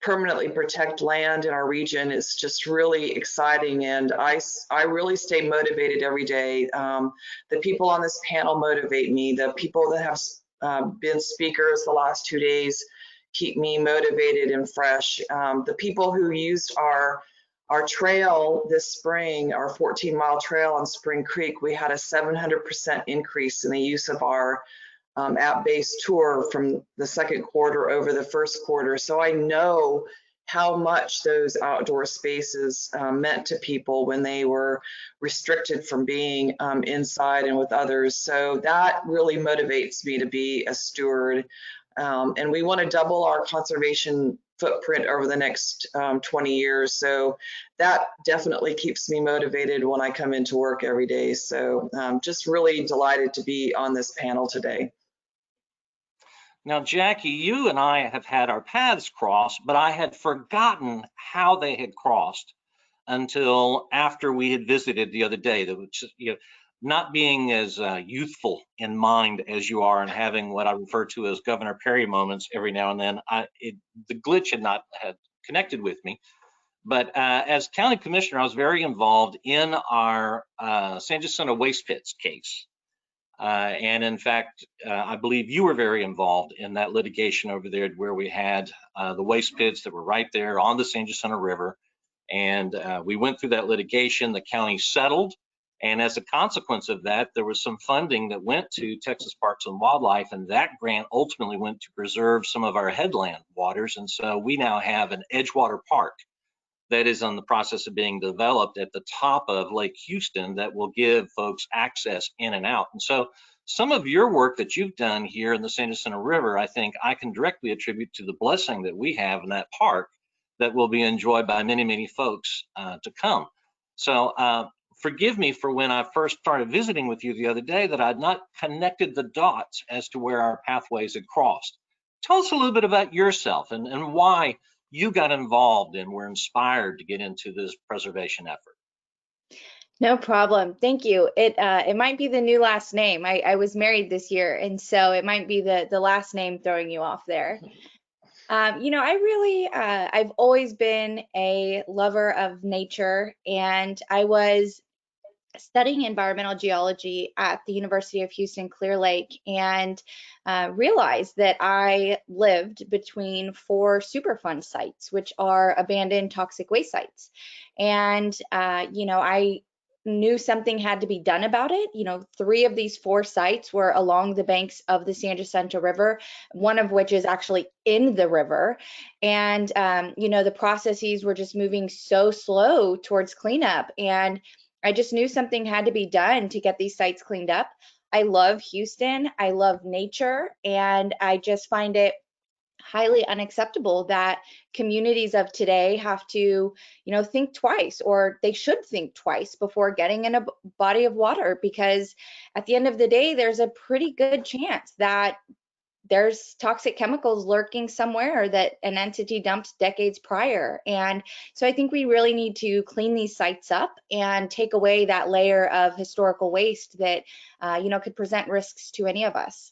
permanently protect land in our region, it's just really exciting. And I really stay motivated every day. The people on this panel motivate me. The people that have been speakers the last 2 days keep me motivated and fresh. The people who used our trail this spring, our 14-mile trail on Spring Creek, we had a 700% increase in the use of our app-based tour from the second quarter over the first quarter. So I know how much those outdoor spaces meant to people when they were restricted from being inside and with others. So that really motivates me to be a steward. And we want to double our conservation footprint over the next 20 years. So that definitely keeps me motivated when I come into work every day. So just really delighted to be on this panel today. Now, Jackie, you and I have had our paths cross, but I had forgotten how they had crossed until after we had visited the other day. Which, not being as youthful in mind as you are and having what I refer to as Governor Perry moments every now and then, the glitch had connected with me. But as county commissioner, I was very involved in our San Jacinto waste pits case. And in fact, I believe you were very involved in that litigation over there where we had the waste pits that were right there on the San Jacinto River. And we went through that litigation, the county settled. And as a consequence of that, there was some funding that went to Texas Parks and Wildlife, and that grant ultimately went to preserve some of our headland waters. And so we now have an Edgewater Park that is on the process of being developed at the top of Lake Houston that will give folks access in and out. And so some of your work that you've done here in the San Jacinto River, I think I can directly attribute to the blessing that we have in that park that will be enjoyed by many, many folks to come. So forgive me for when I first started visiting with you the other day that I'd not connected the dots as to where our pathways had crossed. Tell us a little bit about yourself and why you got involved and were inspired to get into this preservation effort. No problem. Thank you. It might be the new last name. I was married this year, and so it might be the last name throwing you off there. I've always been a lover of nature, and I was studying environmental geology at the University of Houston Clear Lake, and realized that I lived between 4 Superfund sites, which are abandoned toxic waste sites. And, I knew something had to be done about it. 3 of these 4 sites were along the banks of the San Jacinto River, one of which is actually in the river. And, the processes were just moving so slow towards cleanup. And I just knew something had to be done to get these sites cleaned up. I love Houston, I love nature, and I just find it highly unacceptable that communities of today have to, think twice, or they should think twice before getting in a body of water, because at the end of the day, there's a pretty good chance that there's toxic chemicals lurking somewhere that an entity dumped decades prior. And so I think we really need to clean these sites up and take away that layer of historical waste that, could present risks to any of us.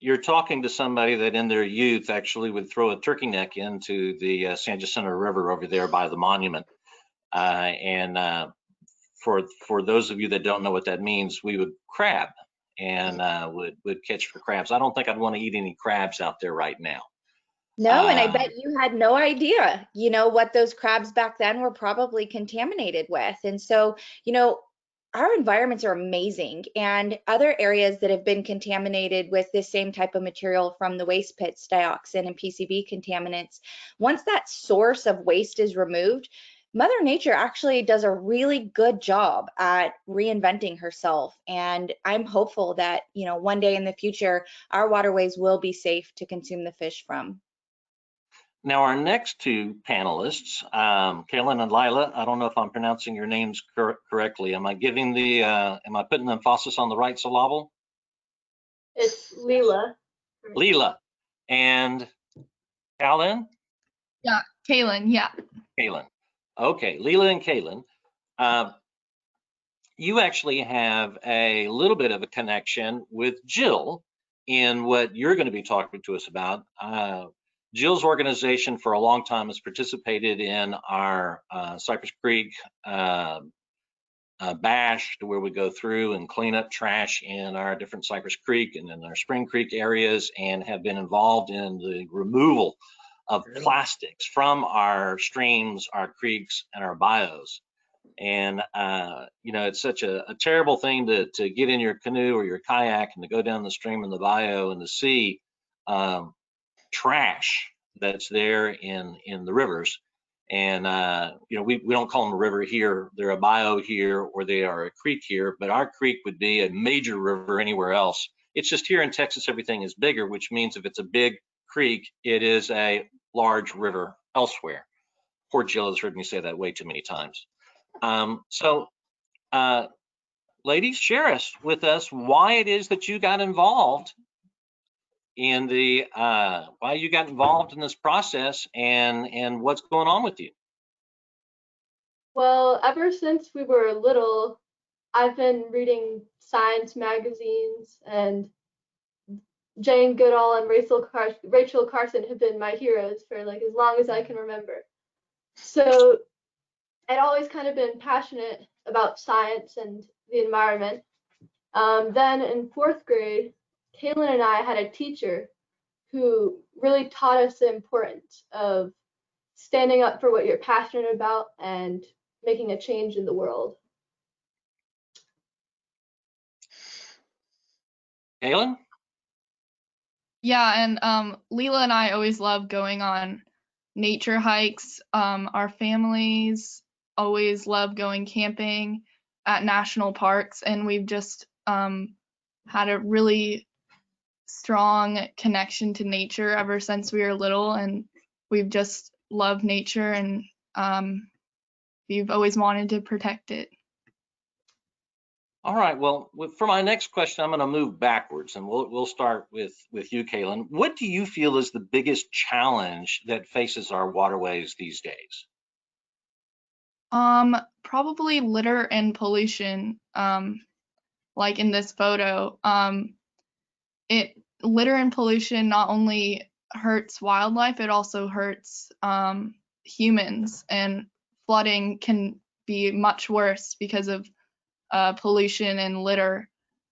You're talking to somebody that in their youth actually would throw a turkey neck into the San Jacinto River over there by the monument. For those of you that don't know what that means, we would crab and would catch for crabs. I don't think I'd want to eat any crabs out there right now. No, and I bet you had no idea, what those crabs back then were probably contaminated with. And so, our environments are amazing, and other areas that have been contaminated with this same type of material from the waste pits, dioxin and PCB contaminants, once that source of waste is removed, Mother Nature actually does a really good job at reinventing herself. And I'm hopeful that, one day in the future, our waterways will be safe to consume the fish from. Now, our next two panelists, Kaylin and Lila, I don't know if I'm pronouncing your names correctly. Am I putting the emphasis on the right syllable? It's Lila. Lila. And Kaylin? Yeah, Kaylin, yeah. Kaylin. Okay, Lila and Kaylin. You actually have a little bit of a connection with Jill in what you're going to be talking to us about. Jill's organization for a long time has participated in our Cypress Creek bash, where we go through and clean up trash in our different Cypress Creek and in our Spring Creek areas, and have been involved in the removal of plastics from our streams, our creeks, and our bayous. And it's such a terrible thing to get in your canoe or your kayak and to go down the stream in the bayou and to see trash that's there in the rivers. And we don't call them a river here, they're a bayou here, or they are a creek here, but our creek would be a major river anywhere else. It's just here in Texas everything is bigger, which means if it's a big creek, it is a large river elsewhere. Poor Jill has heard me say that way too many times. Ladies, share with us why it is that you got involved in why you got involved in this process, and what's going on with you. Well, ever since we were little, I've been reading science magazines, and Jane Goodall and Rachel Carson have been my heroes for like as long as I can remember. So I'd always kind of been passionate about science and the environment. Then in 4th grade, Kaylin and I had a teacher who really taught us the importance of standing up for what you're passionate about and making a change in the world. Kaylin? Yeah, and Leela and I always love going on nature hikes. Our families always love going camping at national parks, and we've just had a really strong connection to nature ever since we were little, and we've just loved nature, and we've always wanted to protect it. All right, well, for my next question, I'm going to move backwards, and we'll start with you, Kaylin. What do you feel is the biggest challenge that faces our waterways these days? Probably litter and pollution. Like in this photo, litter and pollution not only hurts wildlife, it also hurts humans, and flooding can be much worse because of pollution and litter,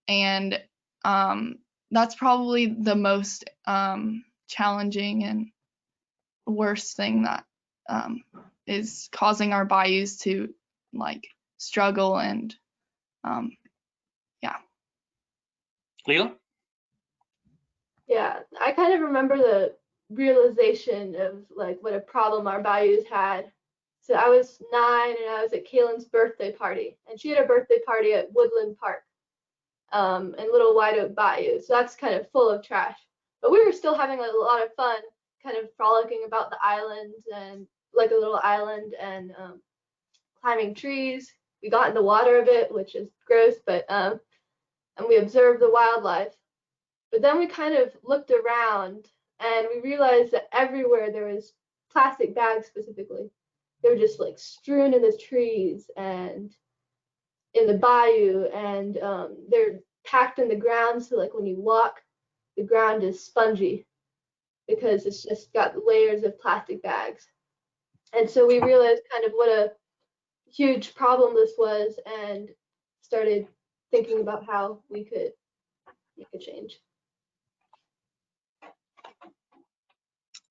and that's probably the most challenging and worst thing that is causing our bayous to like struggle, and yeah. Leela? Yeah, I kind of remember the realization of like what a problem our bayous had So I was 9 and I was at Kaylin's birthday party, and she had a birthday party at Woodland Park in Little White Oak Bayou. So that's kind of full of trash. But we were still having a lot of fun, kind of frolicking about the island and like a little island and climbing trees. We got in the water a bit, which is gross, but and we observed the wildlife. But then we kind of looked around and we realized that everywhere there was plastic bags specifically. They were just like strewn in the trees and in the bayou, and they're packed in the ground. So like when you walk, the ground is spongy because it's just got layers of plastic bags. And so we realized kind of what a huge problem this was and started thinking about how we could make a change.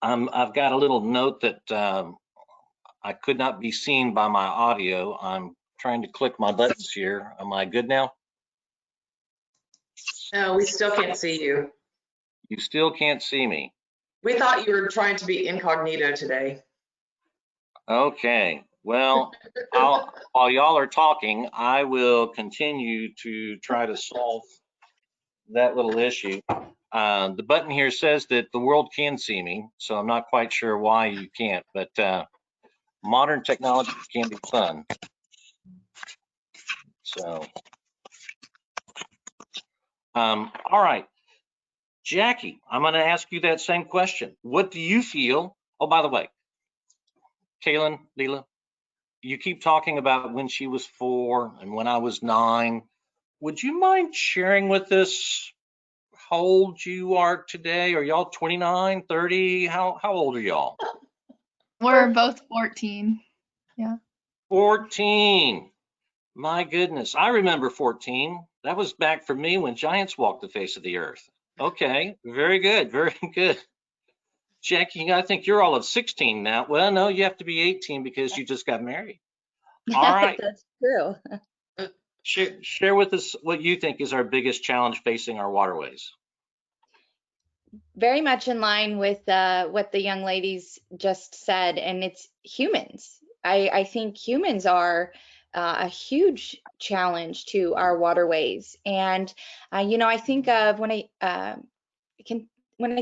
I've got a little note that I could not be seen by my audio. I'm trying to click my buttons here. Am I good now? No, we still can't see you. You still can't see me. We thought you were trying to be incognito today. Okay. Well, while y'all are talking, I will continue to try to solve that little issue. The button here says that the world can see me, so I'm not quite sure why you can't, but modern technology can be fun. So, all right, Jackie, I'm going to ask you that same question. What do you feel? Oh, by the way, Kaylin, Leela, you keep talking about when she was 4 and when I was 9. Would you mind sharing with us how old you are today? Are y'all 29, 30? How old are y'all? We're both 14. Yeah. 14. My goodness. I remember 14. That was back for me when giants walked the face of the earth. Okay. Very good. Very good. Jackie, I think you're all of 16 now. Well, no, you have to be 18 because you just got married. All right. That's true. Share with us what you think is our biggest challenge facing our waterways. Very much in line with what the young ladies just said, and it's humans. I think humans are a huge challenge to our waterways. And you know, I think of when I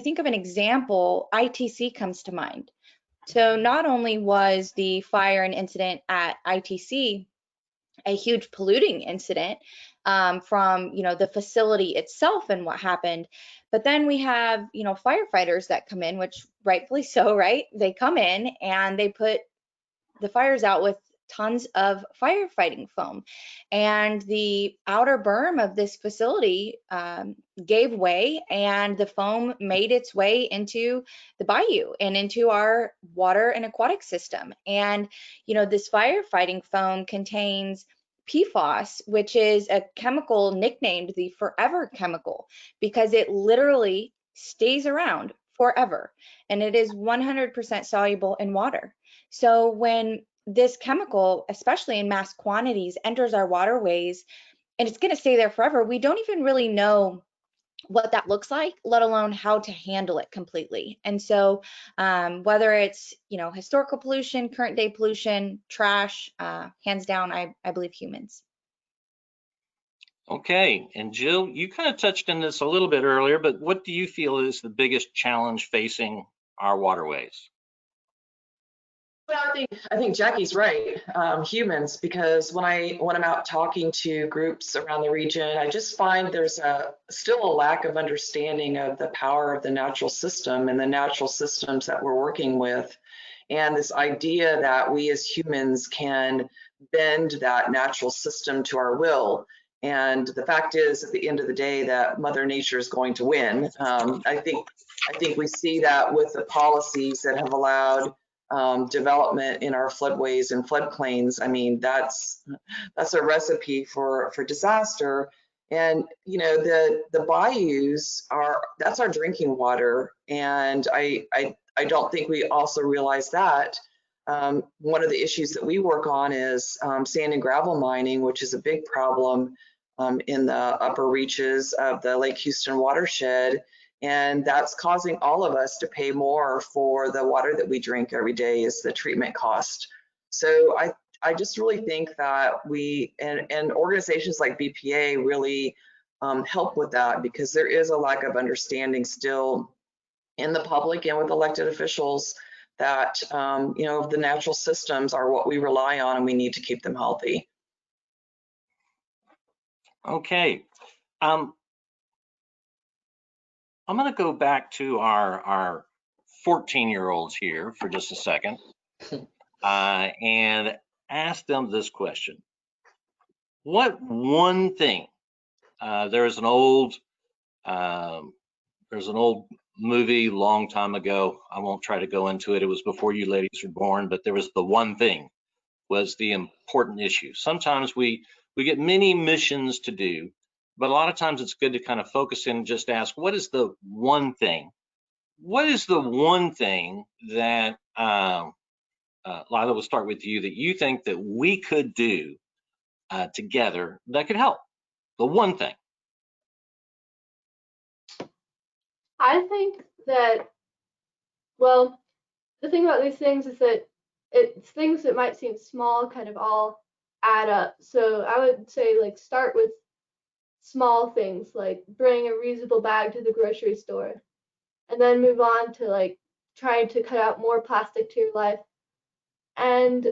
think of an example, ITC comes to mind. So not only was the fire and incident at ITC a huge polluting incident from, you know, the facility itself and what happened, but then we have, you know, firefighters that come in, which rightfully so, right? They come in and they put the fires out with tons of firefighting foam, and the outer berm of this facility gave way, and the foam made its way into the bayou and into our water and aquatic system. And you know, this firefighting foam contains PFAS, which is a chemical nicknamed the forever chemical because it literally stays around forever, and it is 100% soluble in water. So when this chemical, especially in mass quantities, enters our waterways and it's going to stay there forever, we don't even really know what that looks like, let alone how to handle it completely. And so whether it's, you know, historical pollution, current day pollution, trash, hands down, I believe humans. Okay, and Jill, you kind of touched on this a little bit earlier, but what do you feel is the biggest challenge facing our waterways? Well, I think Jackie's right, humans, because when I'm out talking to groups around the region, I just find there's still a lack of understanding of the power of the natural system and the natural systems that we're working with, and this idea that we as humans can bend that natural system to our will. And the fact is, at the end of the day, that Mother Nature is going to win. I think we see that with the policies that have allowed development in our floodways and floodplains. I mean, that's a recipe for disaster. And you know, the bayous that's our drinking water, and I don't think we also realize that. One of the issues that we work on is sand and gravel mining, which is a big problem in the upper reaches of the Lake Houston watershed. And that's causing all of us to pay more for the water that we drink every day, is the treatment cost. So I just really think that we and organizations like BPA really help with that, because there is a lack of understanding still in the public and with elected officials that you know, the natural systems are what we rely on, and we need to keep them healthy. Okay. I'm going to go back to our 14-year-olds here for just a second and ask them this question. What one thing, there's an old movie long time ago. I won't try to go into it. It was before you ladies were born, but there was the one thing was the important issue. Sometimes we get many missions to do, but a lot of times it's good to kind of focus in and just ask, what is the one thing? What is the one thing that, Lila, we'll start with you, that you think that we could do together that could help? The one thing. I think that, well, the thing about these things is that it's things that might seem small kind of all add up. So I would say, like, start with small things, like bring a reusable bag to the grocery store, and then move on to like trying to cut out more plastic to your life, and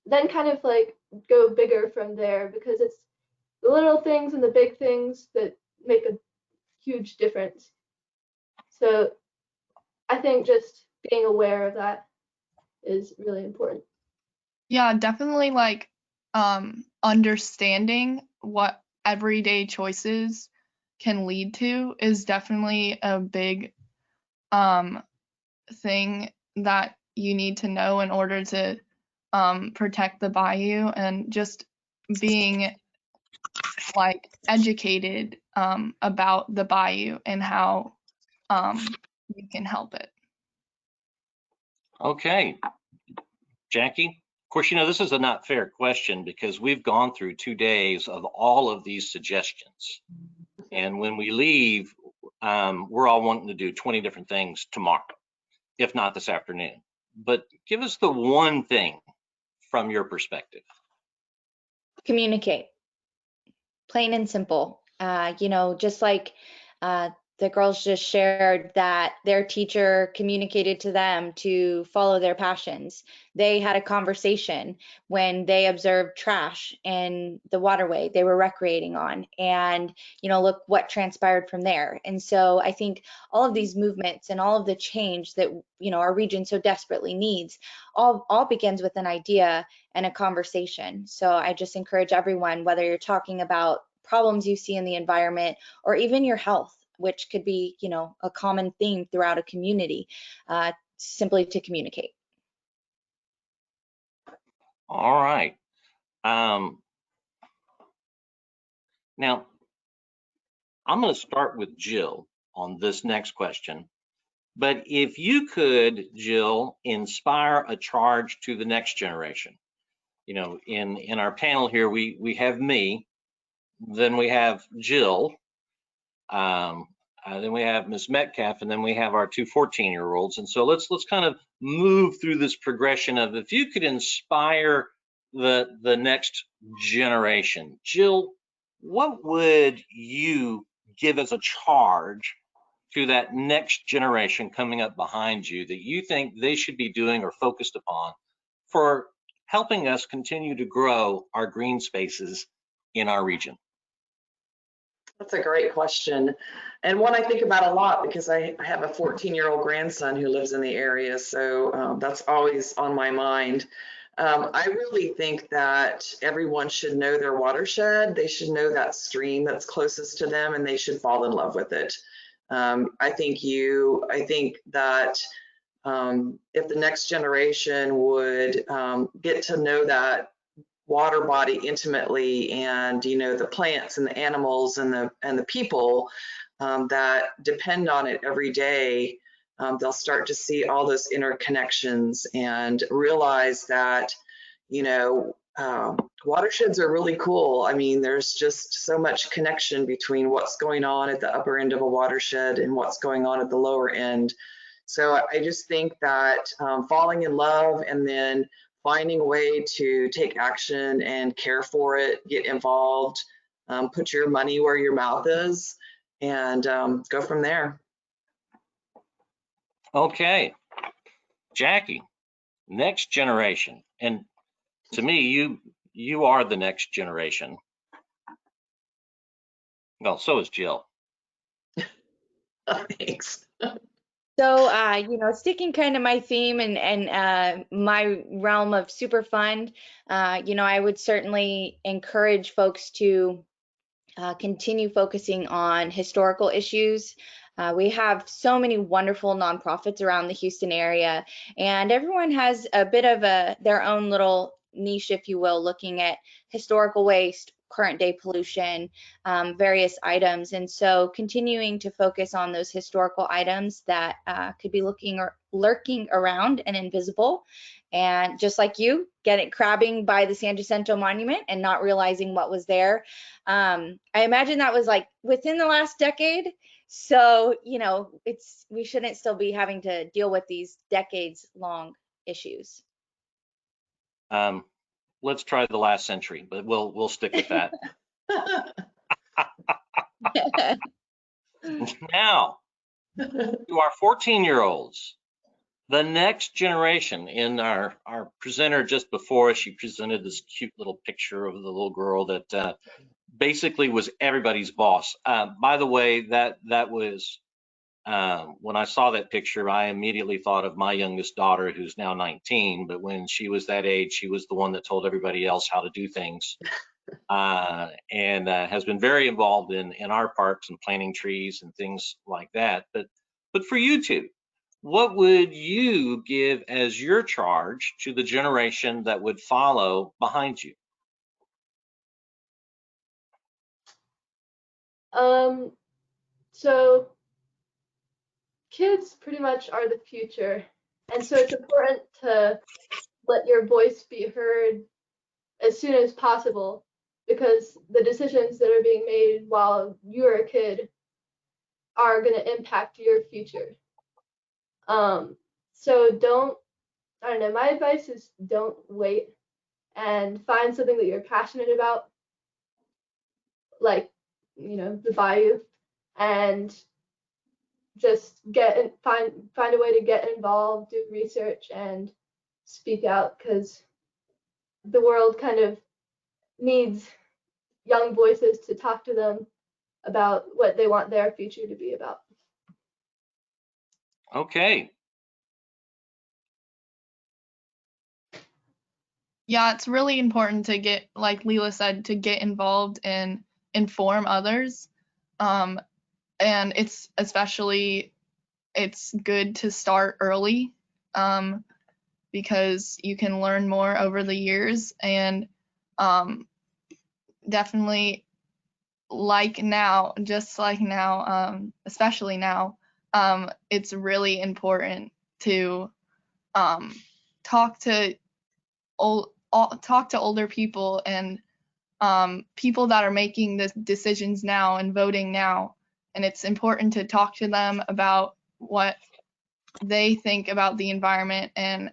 then kind of like go bigger from there, because it's the little things and the big things that make a huge difference. So I think just being aware of that is really important. Yeah, definitely, like understanding what everyday choices can lead to is definitely a big thing that you need to know in order to protect the bayou, and just being like educated about the bayou and how you can help it. Okay, Jackie. Of course, you know, this is a not fair question because we've gone through 2 days of all of these suggestions. And when we leave, we're all wanting to do 20 different things tomorrow, if not this afternoon. But give us the one thing from your perspective. Communicate. Plain and simple. You know, just like the girls just shared that their teacher communicated to them to follow their passions. They had a conversation when they observed trash in the waterway they were recreating on, and you know, look what transpired from there. And so I think all of these movements and all of the change that, you know, our region so desperately needs all begins with an idea and a conversation. So I just encourage everyone, whether you're talking about problems you see in the environment or even your health, which could be, you know, a common theme throughout a community, simply to communicate. All right. Now, I'm going to start with Jill on this next question. But if you could, Jill, inspire a charge to the next generation. You know, in our panel here, we have me, then we have Jill, then we have Ms. Metcalf, and then we have our two 14-year-olds. And so let's kind of move through this progression of, if you could inspire the next generation. Jill, what would you give as a charge to that next generation coming up behind you that you think they should be doing or focused upon for helping us continue to grow our green spaces in our region? That's a great question, and one I think about a lot because I have a 14-year-old grandson who lives in the area, so that's always on my mind. I really think that everyone should know their watershed. They should know that stream that's closest to them, and they should fall in love with it. I think that if the next generation would get to know that water body intimately, and you know, the plants and the animals and the people that depend on it every day, they'll start to see all those interconnections and realize that, you know, watersheds are really cool. I mean, there's just so much connection between what's going on at the upper end of a watershed and what's going on at the lower end. So I just think that falling in love and then finding a way to take action and care for it, get involved, put your money where your mouth is, and go from there. Okay, Jackie, next generation. And to me, you are the next generation. Well, so is Jill. Thanks. So, sticking kind of my theme and my realm of super fun, I would certainly encourage folks to continue focusing on historical issues. We have so many wonderful nonprofits around the Houston area, and everyone has a bit of their own little niche, if you will, looking at historical waste, current day pollution, various items. And so continuing to focus on those historical items that could be lurking around and invisible. And just like you, crabbing by the San Jacinto Monument and not realizing what was there. I imagine that was like within the last decade. So, we shouldn't still be having to deal with these decades-long issues. Let's try the last century, but we'll stick with that. Now, to our 14-year-olds, the next generation. In our presenter just before us, she presented this cute little picture of the little girl that basically was everybody's boss. By the way, that was, when I saw that picture, I immediately thought of my youngest daughter, who's now 19, but when she was that age, she was the one that told everybody else how to do things, and has been very involved in our parks and planting trees and things like that. But for you two, what would you give as your charge to the generation that would follow behind you? So kids pretty much are the future, and so it's important to let your voice be heard as soon as possible, because the decisions that are being made while you're a kid are going to impact your future. So my advice is don't wait, and find something that you're passionate about, like, the Bayou, and just find a way to get involved, do research, and speak out, because the world kind of needs young voices to talk to them about what they want their future to be about. Okay. Yeah, it's really important to get, like Leela said, to get involved and inform others. And it's good to start early, because you can learn more over the years. And definitely, especially now, it's really important to talk to older people and people that are making the decisions now and voting now. And it's important to talk to them about what they think about the environment and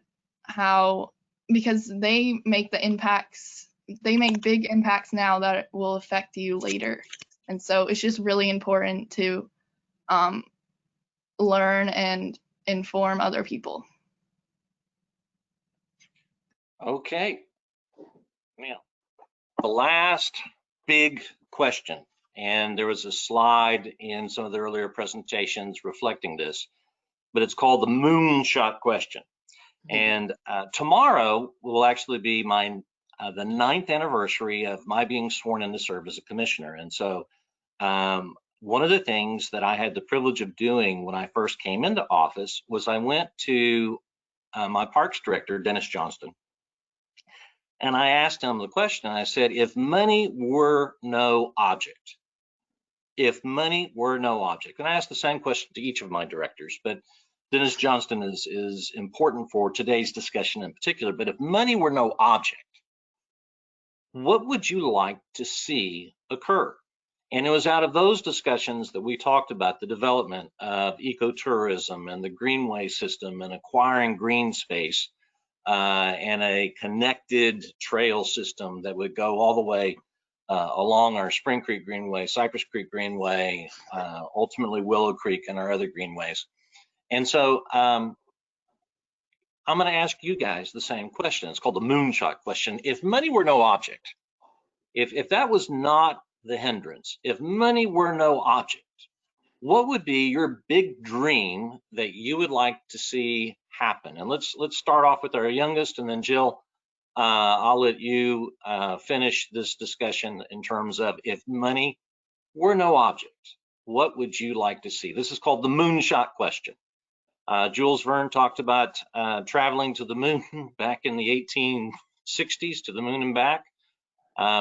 because they make big impacts now that will affect you later. And so it's just really important to learn and inform other people. Okay. Now, the last big question, and there was a slide in some of the earlier presentations reflecting this, but it's called the moonshot question. And tomorrow will actually be the 9th anniversary of my being sworn in to serve as a commissioner. And so one of the things that I had the privilege of doing when I first came into office was I went to my parks director, Dennis Johnston, and I asked him the question. I said, if money were no object, and I asked the same question to each of my directors, but Dennis Johnston is important for today's discussion in particular. But if money were no object, what would you like to see occur? And it was out of those discussions that we talked about the development of ecotourism and the greenway system and acquiring green space. and a connected trail system that would go all the way along our Spring Creek Greenway, Cypress Creek Greenway, ultimately Willow Creek, and our other greenways. And so I'm going to ask you guys the same question. It's called the moonshot question. If money were no object, if that was not the hindrance, if money were no object, what would be your big dream that you would like to see happen? And let's start off with our youngest, and then Jill, I'll let you finish this discussion in terms of if money were no object, what would you like to see? This is called the moonshot question. Jules Verne talked about traveling to the moon back in the 1860s, to the moon and back.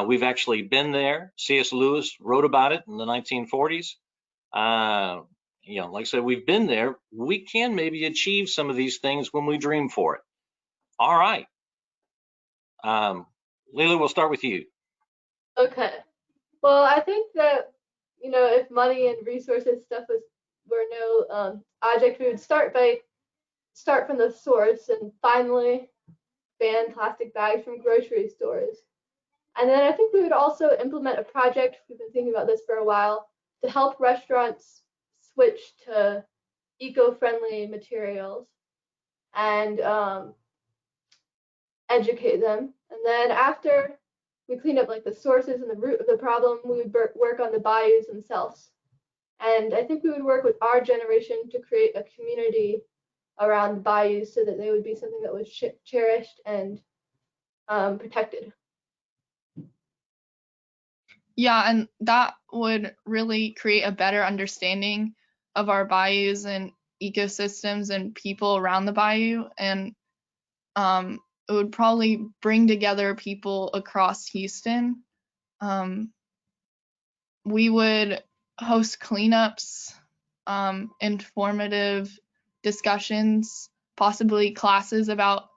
We've actually been there. C.S. Lewis wrote about it in the 1940s. You know, like I said, we've been there. We can maybe achieve some of these things when we dream for it. All right. Lily, we'll start with you. Okay. Well, I think that, you know, if money and resources stuff were no object, we would start from the source and finally ban plastic bags from grocery stores. And then I think we would also implement a project, we've been thinking about this for a while, to help restaurants switch to eco-friendly materials and educate them. And then after we clean up like the sources and the root of the problem, we would work on the bayous themselves. And I think we would work with our generation to create a community around bayous so that they would be something that was cherished and protected. Yeah, and that would really create a better understanding of our bayous and ecosystems and people around the bayou. And it would probably bring together people across Houston. We would host cleanups, informative discussions, possibly classes about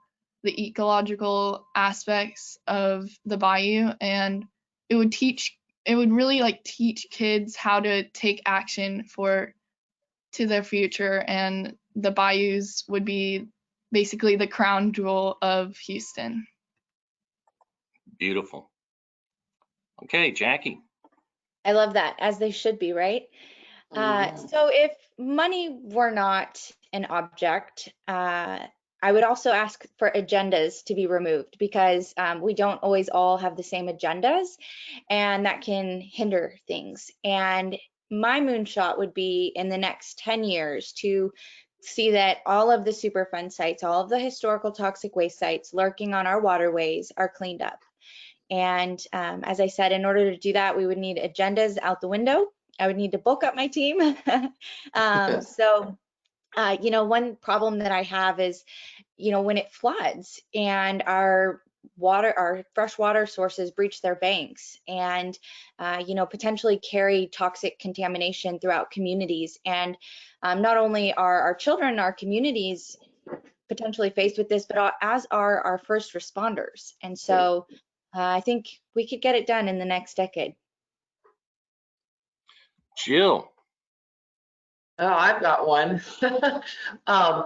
the ecological aspects of the bayou, and it would really like teach kids how to take action to their future, and the bayous would be basically the crown jewel of Houston. Beautiful. Okay, Jackie. I love that, as they should be, right? So if money were not an object, I would also ask for agendas to be removed, because we don't always all have the same agendas, and that can hinder things. And my moonshot would be in the next 10 years to see that all of the Superfund sites, all of the historical toxic waste sites lurking on our waterways are cleaned up. And as I said, in order to do that, we would need agendas out the window. I would need to bulk up my team. You know, one problem that I have is, you know, when it floods and our freshwater sources breach their banks and, you know, potentially carry toxic contamination throughout communities. And not only are our children, our communities potentially faced with this, but as are our first responders. And so I think we could get it done in the next decade. Jill. Oh, I've got one. I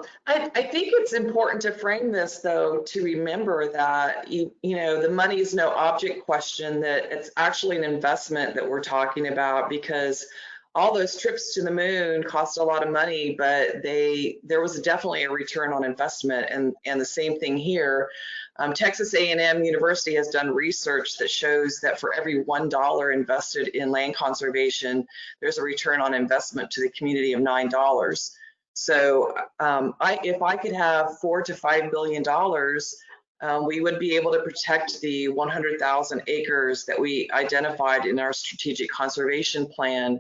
think it's important to frame this, though, to remember that, you know, the money is no object question, that it's actually an investment that we're talking about, because all those trips to the moon cost a lot of money, but there was definitely a return on investment. And the same thing here. Texas A&M University has done research that shows that for every $1 invested in land conservation, there's a return on investment to the community of $9. So if I could have $4 to $5 billion, we would be able to protect the 100,000 acres that we identified in our strategic conservation plan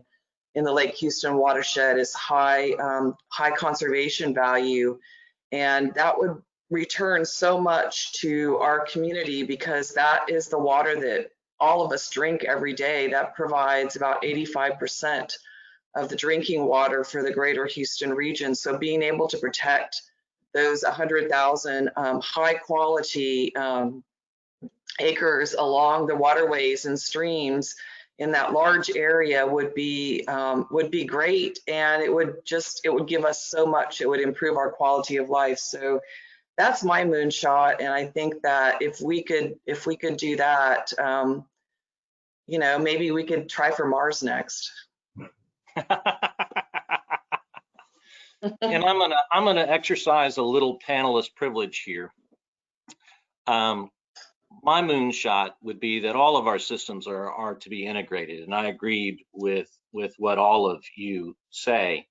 in the Lake Houston watershed as high conservation value. And that would return so much to our community, because that is the water that all of us drink every day. That provides about 85% of the drinking water for the greater Houston region. So being able to protect those 100,000 high quality acres along the waterways and streams in that large area would be great, and it would give us so much. It would improve our quality of life. So that's my moonshot. And I think that if we could do that, you know, maybe we could try for Mars next. And I'm gonna exercise a little panelist privilege here. My moonshot would be that all of our systems are to be integrated, and I agreed with what all of you say.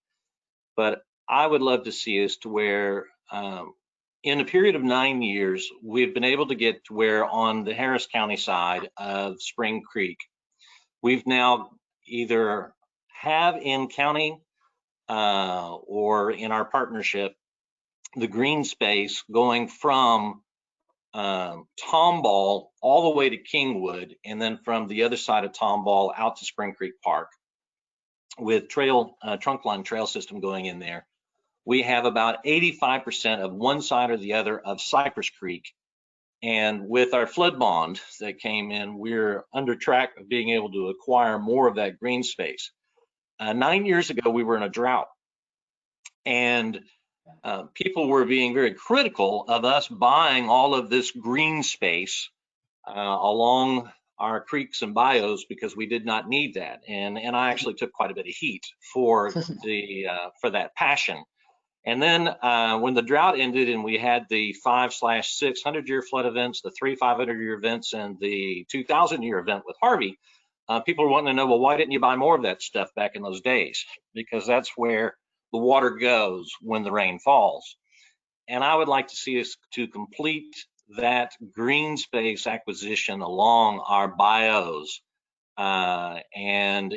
But I would love to see us to where, in a period of 9 years, we've been able to get to where on the Harris County side of Spring Creek, we've now either have in county or in our partnership, the green space going from Tomball all the way to Kingwood, and then from the other side of Tomball out to Spring Creek Park with trunk line trail system going in there. We have about 85% of one side or the other of Cypress Creek. And with our flood bond that came in, we're under track of being able to acquire more of that green space. 9 years ago, we were in a drought, and people were being very critical of us buying all of this green space along our creeks and bayous because we did not need that. And I actually took quite a bit of heat for for that passion. And then when the drought ended and we had the 5/600-year flood events, the 3 500-year events, and the 2,000-year event with Harvey, people were wanting to know, well, why didn't you buy more of that stuff back in those days? Because that's where the water goes when the rain falls. And I would like to see us to complete that green space acquisition along our bayous. And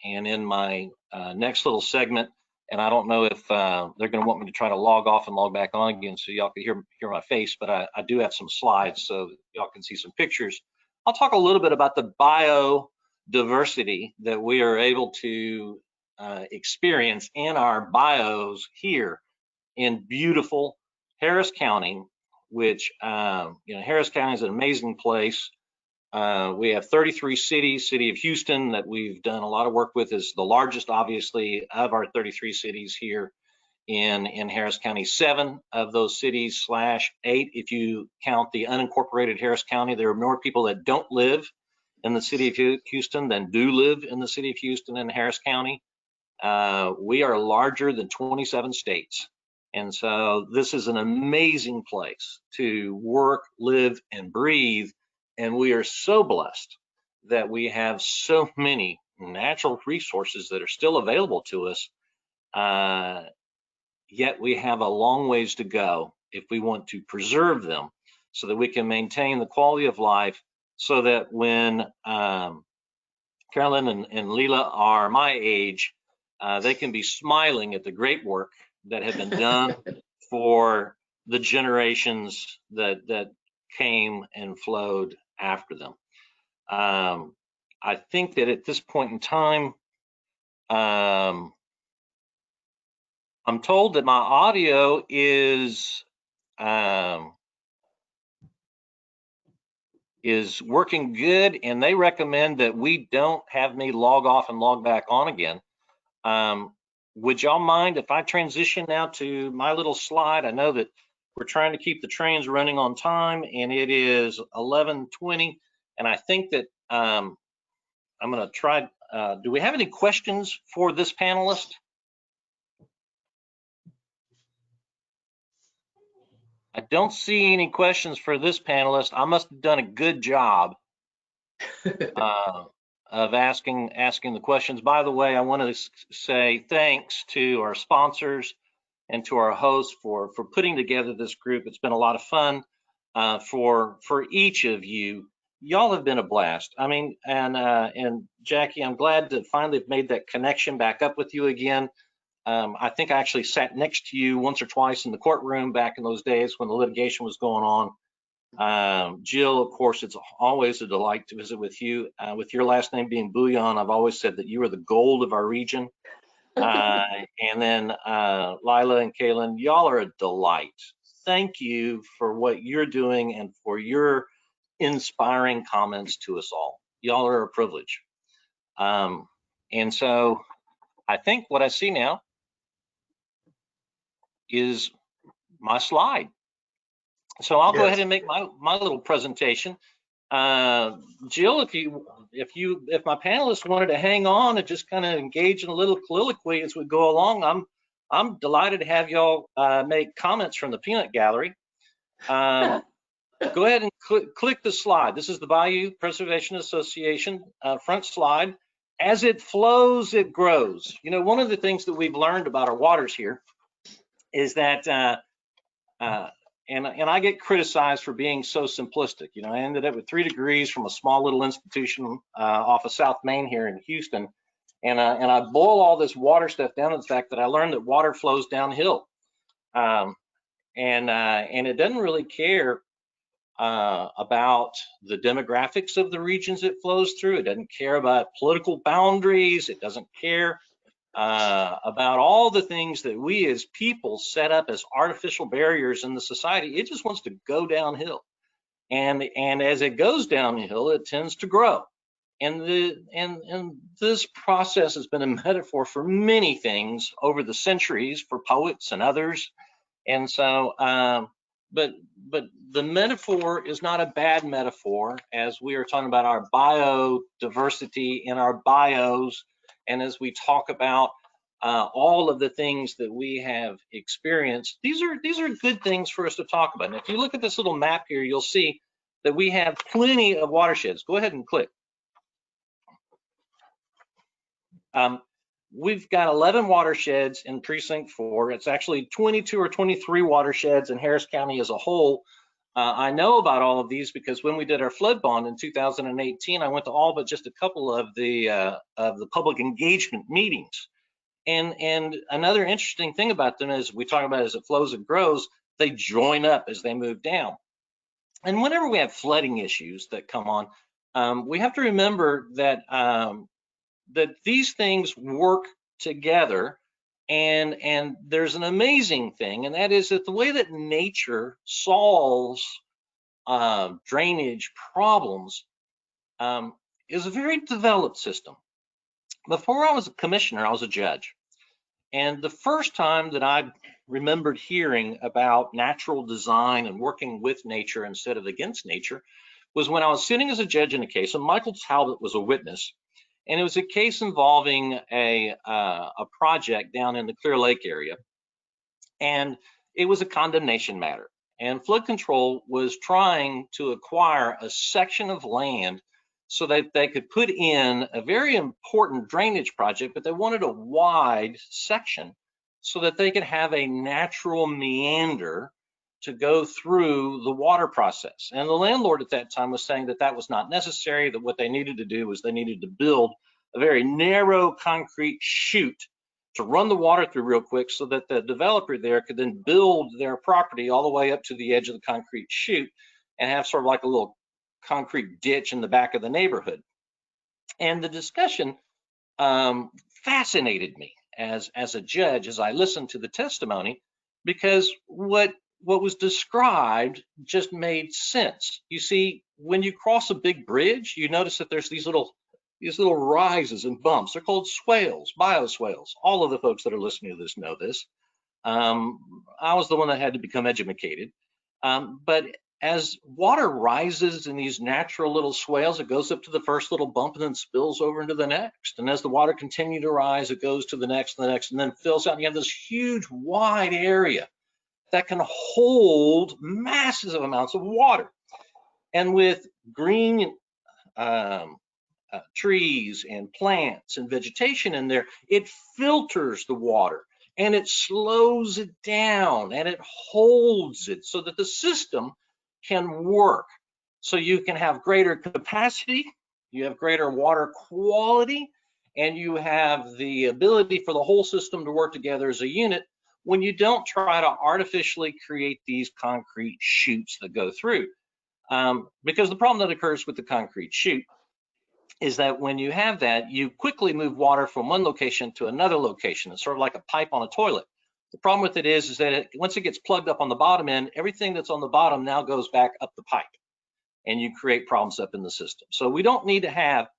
in my next little segment, and I don't know if they're going to want me to try to log off and log back on again so y'all can hear my face, but I do have some slides so y'all can see some pictures. I'll talk a little bit about the biodiversity that we are able to experience in our bayous here in beautiful Harris County, which, you know, Harris County is an amazing place. We have 33 cities. City of Houston that we've done a lot of work with is the largest, obviously, of our 33 cities here in Harris County. 7 of those cities /8, if you count the unincorporated Harris County. There are more people that don't live in the city of Houston than do live in the city of Houston and Harris County. We are larger than 27 states. And so this is an amazing place to work, live, and breathe. And we are so blessed that we have so many natural resources that are still available to us. Yet we have a long ways to go if we want to preserve them so that we can maintain the quality of life, so that when Carolyn and Leela are my age, they can be smiling at the great work that have been done for the generations that came and flowed after them. I think that at this point in time, I'm told that my audio is working good, and they recommend that we don't have me log off and log back on again. Would y'all mind if I transition now to my little slide? I know that we're trying to keep the trains running on time, and it is 11:20, and I think that I'm going to try. Do we have any questions for this panelist? I don't see any questions for this panelist. I must have done a good job of asking the questions. By the way, I want to say thanks to our sponsors and to our hosts for putting together this group. It's been a lot of fun for each of you. Y'all have been a blast. I mean, and Jackie, I'm glad to finally have made that connection back up with you again. I think I actually sat next to you once or twice in the courtroom back in those days when the litigation was going on. Jill, of course, it's always a delight to visit with you. With your last name being Bouillon, I've always said that you are the gold of our region. And then Lila and Kaylin, y'all are a delight. Thank you for what you're doing and for your inspiring comments to us all. Y'all are a privilege. And so I think what I see now is my slide. So I'll go ahead and make my little presentation. Jill, if my panelists wanted to hang on and just kind of engage in a little colloquy as we go along, I'm delighted to have y'all make comments from the peanut gallery. Go ahead and click the slide. This is the Bayou Preservation Association front slide. As it flows, it grows. You know, one of the things that we've learned about our waters here is that, and I get criticized for being so simplistic. You know, I ended up with 3 degrees from a small little institution off of South Main here in Houston, and I boil all this water stuff down to the fact that I learned that water flows downhill, and it doesn't really care about the demographics of the regions it flows through. It doesn't care about political boundaries. It doesn't care about all the things that we as people set up as artificial barriers in the society. It just wants to go downhill. And as it goes downhill, it tends to grow. And this process has been a metaphor for many things over the centuries for poets and others. And so, but the metaphor is not a bad metaphor, as we are talking about our biodiversity in our bios, and as we talk about all of the things that we have experienced. These are good things for us to talk about. And if you look at this little map here, you'll see that we have plenty of watersheds. Go ahead and click. We've got 11 watersheds in Precinct 4. It's actually 22 or 23 watersheds in Harris County as a whole. I know about all of these because when we did our flood bond in 2018, I went to all but just a couple of the public engagement meetings. And another interesting thing about them is we talk about as it flows and grows, they join up as they move down. And whenever we have flooding issues that come on, we have to remember that that these things work together, and there's an amazing thing, and that is that the way that nature solves drainage problems is a very developed system. Before I was a commissioner, I was a judge, and the first time that I remembered hearing about natural design and working with nature instead of against nature was when I was sitting as a judge in a case, and Michael Talbot was a witness. And it was a case involving a project down in the Clear Lake area. And it was a condemnation matter. And flood control was trying to acquire a section of land so that they could put in a very important drainage project, but they wanted a wide section so that they could have a natural meander to go through the water process. And the landlord at that time was saying that that was not necessary, that what they needed to do was they needed to build a very narrow concrete chute to run the water through real quick so that the developer there could then build their property all the way up to the edge of the concrete chute and have sort of like a little concrete ditch in the back of the neighborhood. And the discussion fascinated me as a judge as I listened to the testimony, because what was described just made sense. You see, when you cross a big bridge, you notice that there's these little rises and bumps. They're called swales, bioswales. All of the folks that are listening to this know this. I was the one that had to become educated. But as water rises in these natural little swales, it goes up to the first little bump and then spills over into the next. And as the water continues to rise, it goes to the next and the next, and then fills out. And you have this huge wide area that can hold massive amounts of water. And with green trees and plants and vegetation in there, it filters the water and it slows it down and it holds it so that the system can work. So you can have greater capacity, you have greater water quality, and you have the ability for the whole system to work together as a unit when you don't try to artificially create these concrete chutes that go through. Because the problem that occurs with the concrete chute is that when you have that, you quickly move water from one location to another location. It's sort of like a pipe on a toilet. The problem with it is that once it gets plugged up on the bottom end, everything that's on the bottom now goes back up the pipe, and you create problems up in the system. So we don't need to have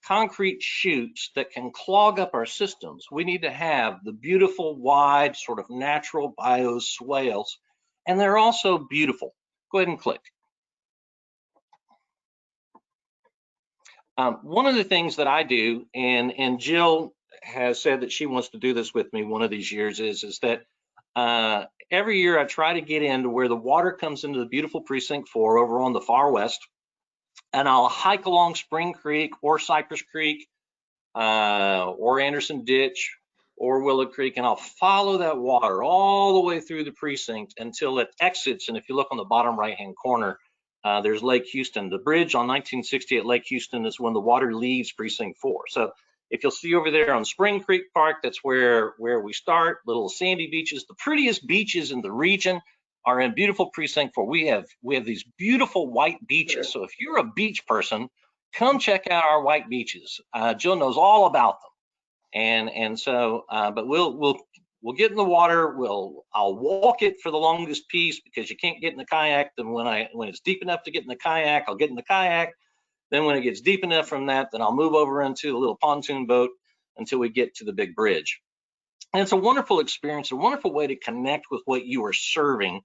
concrete chutes that can clog up our systems. We need to have the beautiful, wide, sort of natural bioswales. and they're also beautiful. Go ahead and click. One of the things that I do, and Jill has said that she wants to do this with me one of these years, is that every year I try to get into where the water comes into the beautiful Precinct 4 over on the far west, and I'll hike along Spring Creek or Cypress Creek or Anderson Ditch or Willow Creek, and I'll follow that water all the way through the precinct until it exits. And if you look on the bottom right-hand corner, there's Lake Houston. The bridge on 1960 at Lake Houston is when the water leaves Precinct 4. So if you'll see over there on Spring Creek Park, that's where we start, little sandy beaches. The prettiest beaches in the region are in beautiful Precinct 4. We have these beautiful white beaches. So if you're a beach person, come check out our white beaches. Jill knows all about them. And so, but we'll get in the water. I'll walk it for the longest piece because you can't get in the kayak. Then when it's deep enough to get in the kayak, I'll get in the kayak. Then when it gets deep enough from that, then I'll move over into the little pontoon boat until we get to the big bridge. And it's a wonderful experience, a wonderful way to connect with what you are serving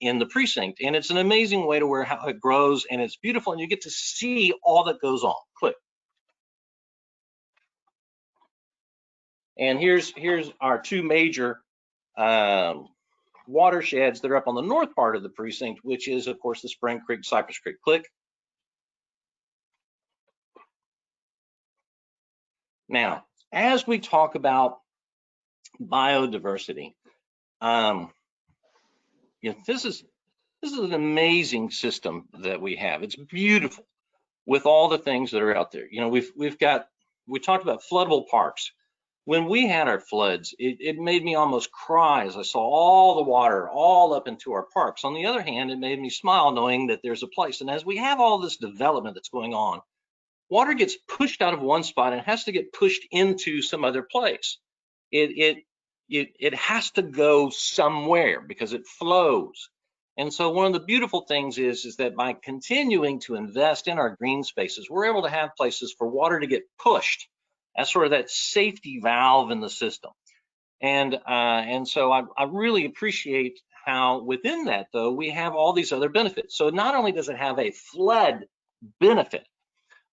in the precinct. And it's an amazing way to how it grows, and it's beautiful, and you get to see all that goes on. Click. And here's our two major watersheds that are up on the north part of the precinct, which is, of course, the Spring Creek, Cypress Creek. Click. Now, as we talk about biodiversity, this is an amazing system that we have. It's beautiful with all the things that are out there. We talked about floodable parks. When we had our floods, it made me almost cry as I saw all the water all up into our parks. On the other hand, it made me smile knowing that there's a place. And as we have all this development that's going on, water gets pushed out of one spot and has to get pushed into some other place. It has to go somewhere because it flows. And so one of the beautiful things is that by continuing to invest in our green spaces, we're able to have places for water to get pushed. That's sort of that safety valve in the system. And so I really appreciate how within that, though, we have all these other benefits. So not only does it have a flood benefit,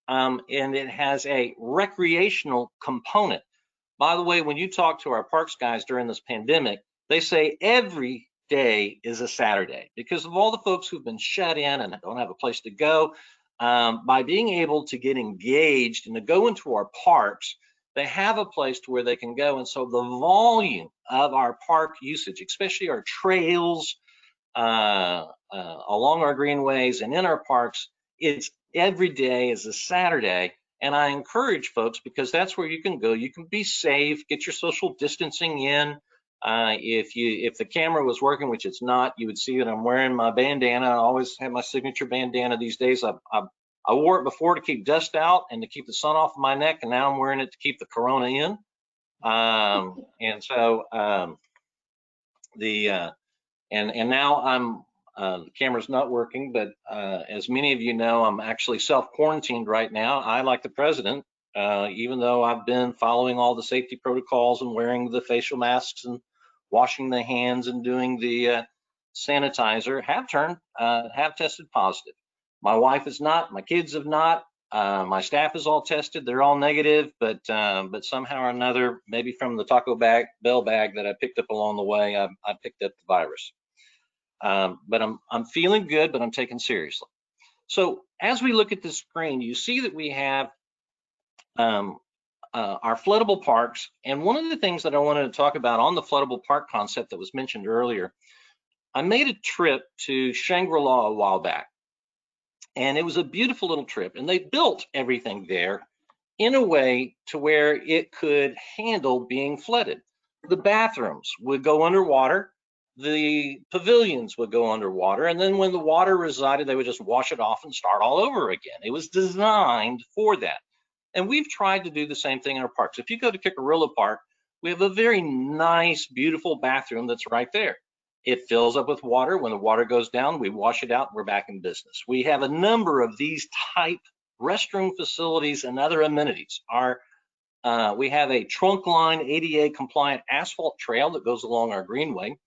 and it has a recreational component. By the way, when you talk to our parks guys during this pandemic, they say every day is a Saturday because of all the folks who've been shut in and don't have a place to go. By being able to get engaged and to go into our parks, they have a place to where they can go. And so the volume of our park usage, especially our trails along our greenways and in our parks, it's every day is a Saturday. And I encourage folks, because that's where you can go. You can be safe, get your social distancing in. If the camera was working, which it's not, you would see that I'm wearing my bandana. I always have my signature bandana these days. I wore it before to keep dust out and to keep the sun off of my neck, and now I'm wearing it to keep the corona in. And so and now I'm the camera's not working, but as many of you know, I'm actually self-quarantined right now. I, like the president, even though I've been following all the safety protocols and wearing the facial masks and washing the hands and doing the sanitizer, have tested positive. My wife is not, my kids have not, my staff is all tested, they're all negative, but somehow or another, maybe from the Taco Bell bag that I picked up along the way, I picked up the virus. But I'm feeling good, but I'm taken seriously. So as we look at the screen, you see that we have our floodable parks. And one of the things that I wanted to talk about on the floodable park concept that was mentioned earlier, I made a trip to Shangri-La a while back. And it was a beautiful little trip. And they built everything there in a way to where it could handle being flooded. The bathrooms would go underwater. The pavilions would go underwater, and then when the water resided, they would just wash it off and start all over again. It was designed for that. And we've tried to do the same thing in our parks. If you go to Kickarillo Park, we have a very nice, beautiful bathroom that's right there. It fills up with water. When the water goes down, we wash it out, and we're back in business. We have a number of these type restroom facilities and other amenities. We have a trunk line ADA compliant asphalt trail that goes along our greenway.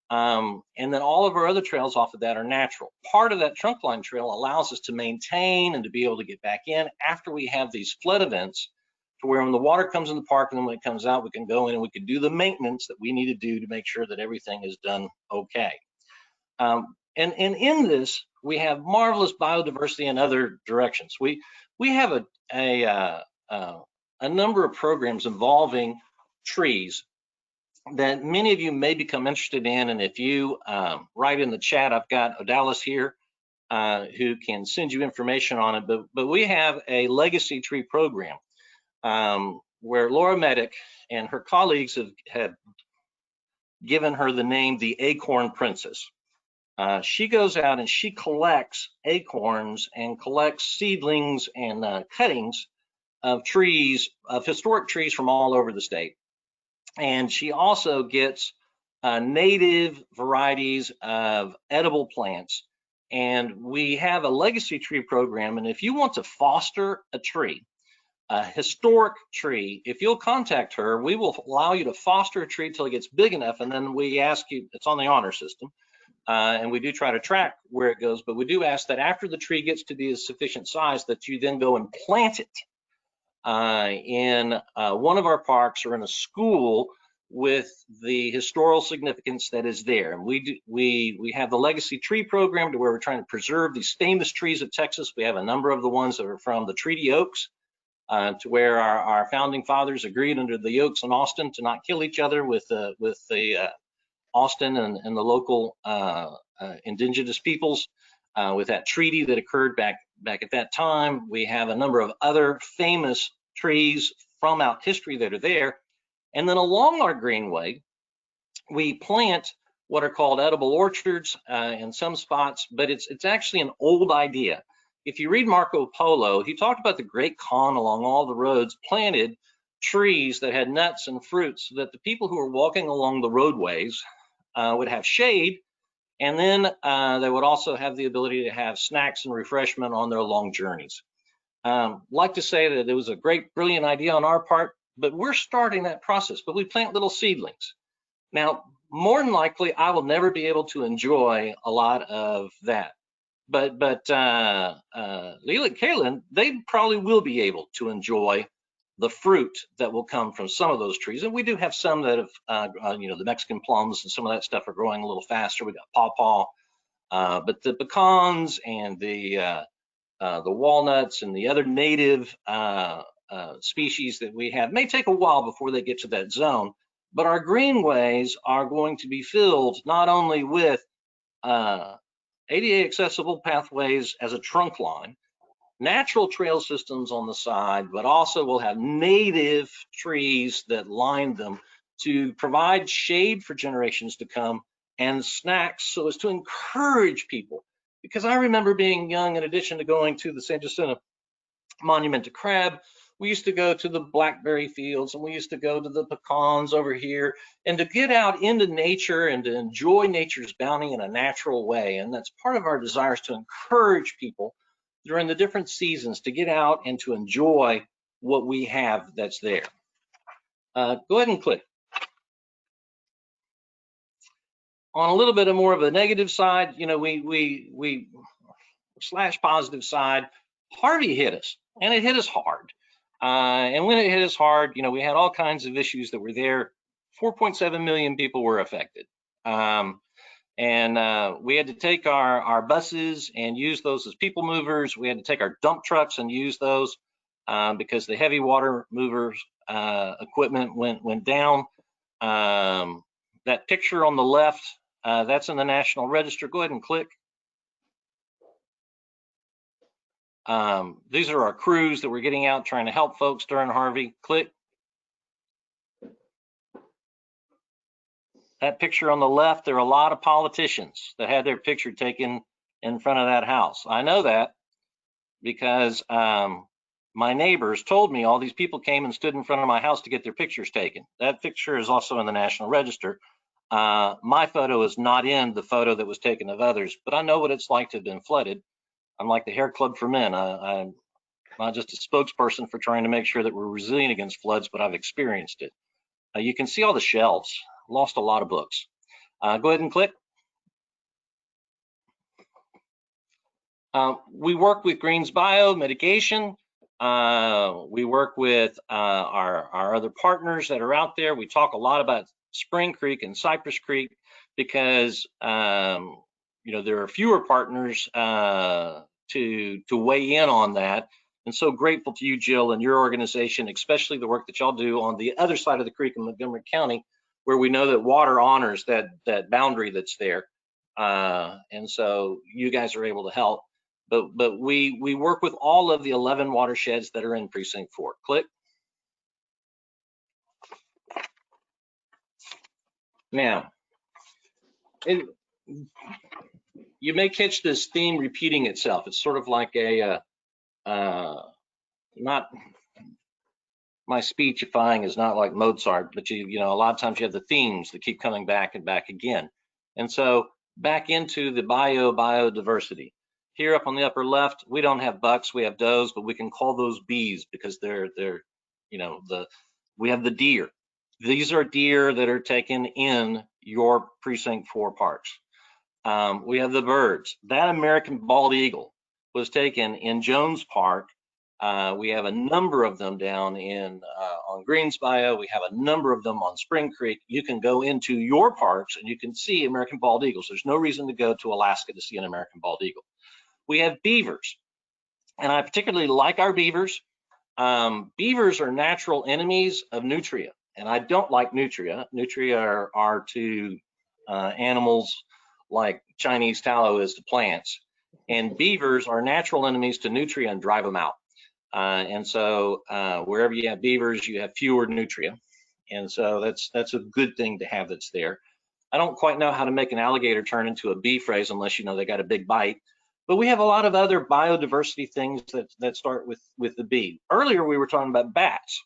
And then all of our other trails off of that are natural. Part of that trunk line trail allows us to maintain and to be able to get back in after we have these flood events, to where when the water comes in the park and then when it comes out, we can go in and we can do the maintenance that we need to do to make sure that everything is done okay. And in this, we have marvelous biodiversity in other directions. We have a number of programs involving trees that many of you may become interested in. And if you write in the chat, I've got Odalis here who can send you information on it. But we have a legacy tree program where Laura Medic and her colleagues have given her the name the Acorn Princess. She goes out and she collects acorns and collects seedlings and cuttings of trees, of historic trees from all over the state. And she also gets native varieties of edible plants. And we have a legacy tree program. And if you want to foster a tree, a historic tree, if you'll contact her, we will allow you to foster a tree till it gets big enough. And then we ask you, it's on the honor system. And we do try to track where it goes, but we do ask that after the tree gets to be a sufficient size that you then go and plant it in one of our parks or in a school with the historical significance that is there. And we have the legacy tree program to where we're trying to preserve these famous trees of Texas. We have a number of the ones that are from the treaty oaks, to where our founding fathers agreed under the oaks in Austin to not kill each other with the Austin and the local indigenous peoples with that treaty that occurred back at that time. We have a number of other famous trees from out history that are there. And then along our greenway, we plant what are called edible orchards in some spots, but it's actually an old idea. If you read Marco Polo, he talked about the Great Khan along all the roads planted trees that had nuts and fruits so that the people who were walking along the roadways would have shade, and then they would also have the ability to have snacks and refreshment on their long journeys. Like to say that it was a great, brilliant idea on our part, but we're starting that process, but we plant little seedlings. Now, more than likely, I will never be able to enjoy a lot of that. But Leela and Kaylin, they probably will be able to enjoy the fruit that will come from some of those trees. And we do have some that have, the Mexican plums and some of that stuff are growing a little faster. We got pawpaw, but the pecans and the walnuts and the other native species that we have may take a while before they get to that zone. But our greenways are going to be filled not only with ADA accessible pathways as a trunk line, natural trail systems on the side, but also we'll have native trees that line them to provide shade for generations to come and snacks so as to encourage people. Because I remember being young, in addition to going to the San Jacinto Monument to Crab, we used to go to the blackberry fields and we used to go to the pecans over here, and to get out into nature and to enjoy nature's bounty in a natural way. And that's part of our desires, to encourage people during the different seasons to get out and to enjoy what we have that's there. Go ahead and click. On a little bit of more of a negative side, we slash positive side, Harvey hit us, and it hit us hard. And when it hit us hard, we had all kinds of issues that were there. 4.7 million people were affected. And we had to take our buses and use those as people movers. We had to take our dump trucks and use those because the heavy water movers equipment went down. That picture on the left, that's in the National Register. Go ahead and click. These are our crews that were getting out trying to help folks during Harvey. Click. That picture on the left, there are a lot of politicians that had their picture taken in front of that house. I know that because my neighbors told me all these people came and stood in front of my house to get their pictures taken. That picture is also in the National Register. My photo is not in the photo that was taken of others, but I know what it's like to have been flooded. I'm like the Hair Club for Men. I'm not just a spokesperson for trying to make sure that we're resilient against floods, but I've experienced it. You can see all the shelves. Lost a lot of books. Go ahead and click. We work with Greens Bio mitigation. We work with our other partners that are out there. We talk a lot about Spring Creek and Cypress Creek because there are fewer partners to weigh in on that. And so grateful to you, Jill, and your organization, especially the work that y'all do on the other side of the creek in Montgomery County, where we know that water honors that boundary that's there. And so you guys are able to help. But we work with all of the 11 watersheds that are in Precinct 4. Click. Now, you may catch this theme repeating itself. It's sort of like a, not, my speechifying is not like Mozart, but you know, a lot of times you have the themes that keep coming back and back again. And so back into the biodiversity. Here up on the upper left, we don't have bucks, we have does, but we can call those bees because they're you know, we have the deer. These are deer that are taken in your Precinct 4 parks. We have the birds. That American bald eagle was taken in Jones Park. We have a number of them down in on Greens Bayou. We have a number of them on Spring Creek. You can go into your parks and you can see American bald eagles. There's no reason to go to Alaska to see an American bald eagle. We have beavers, and I particularly like our beavers. Beavers are natural enemies of nutria, and I don't like nutria. Nutria are to animals like Chinese tallow is to plants, and beavers are natural enemies to nutria and drive them out. And so wherever you have beavers, you have fewer nutria, and so that's a good thing to have that's there. I don't quite know how to make an alligator turn into a bee phrase unless you know they got a big bite. But we have a lot of other biodiversity things that start with the bee. Earlier, we were talking about bats.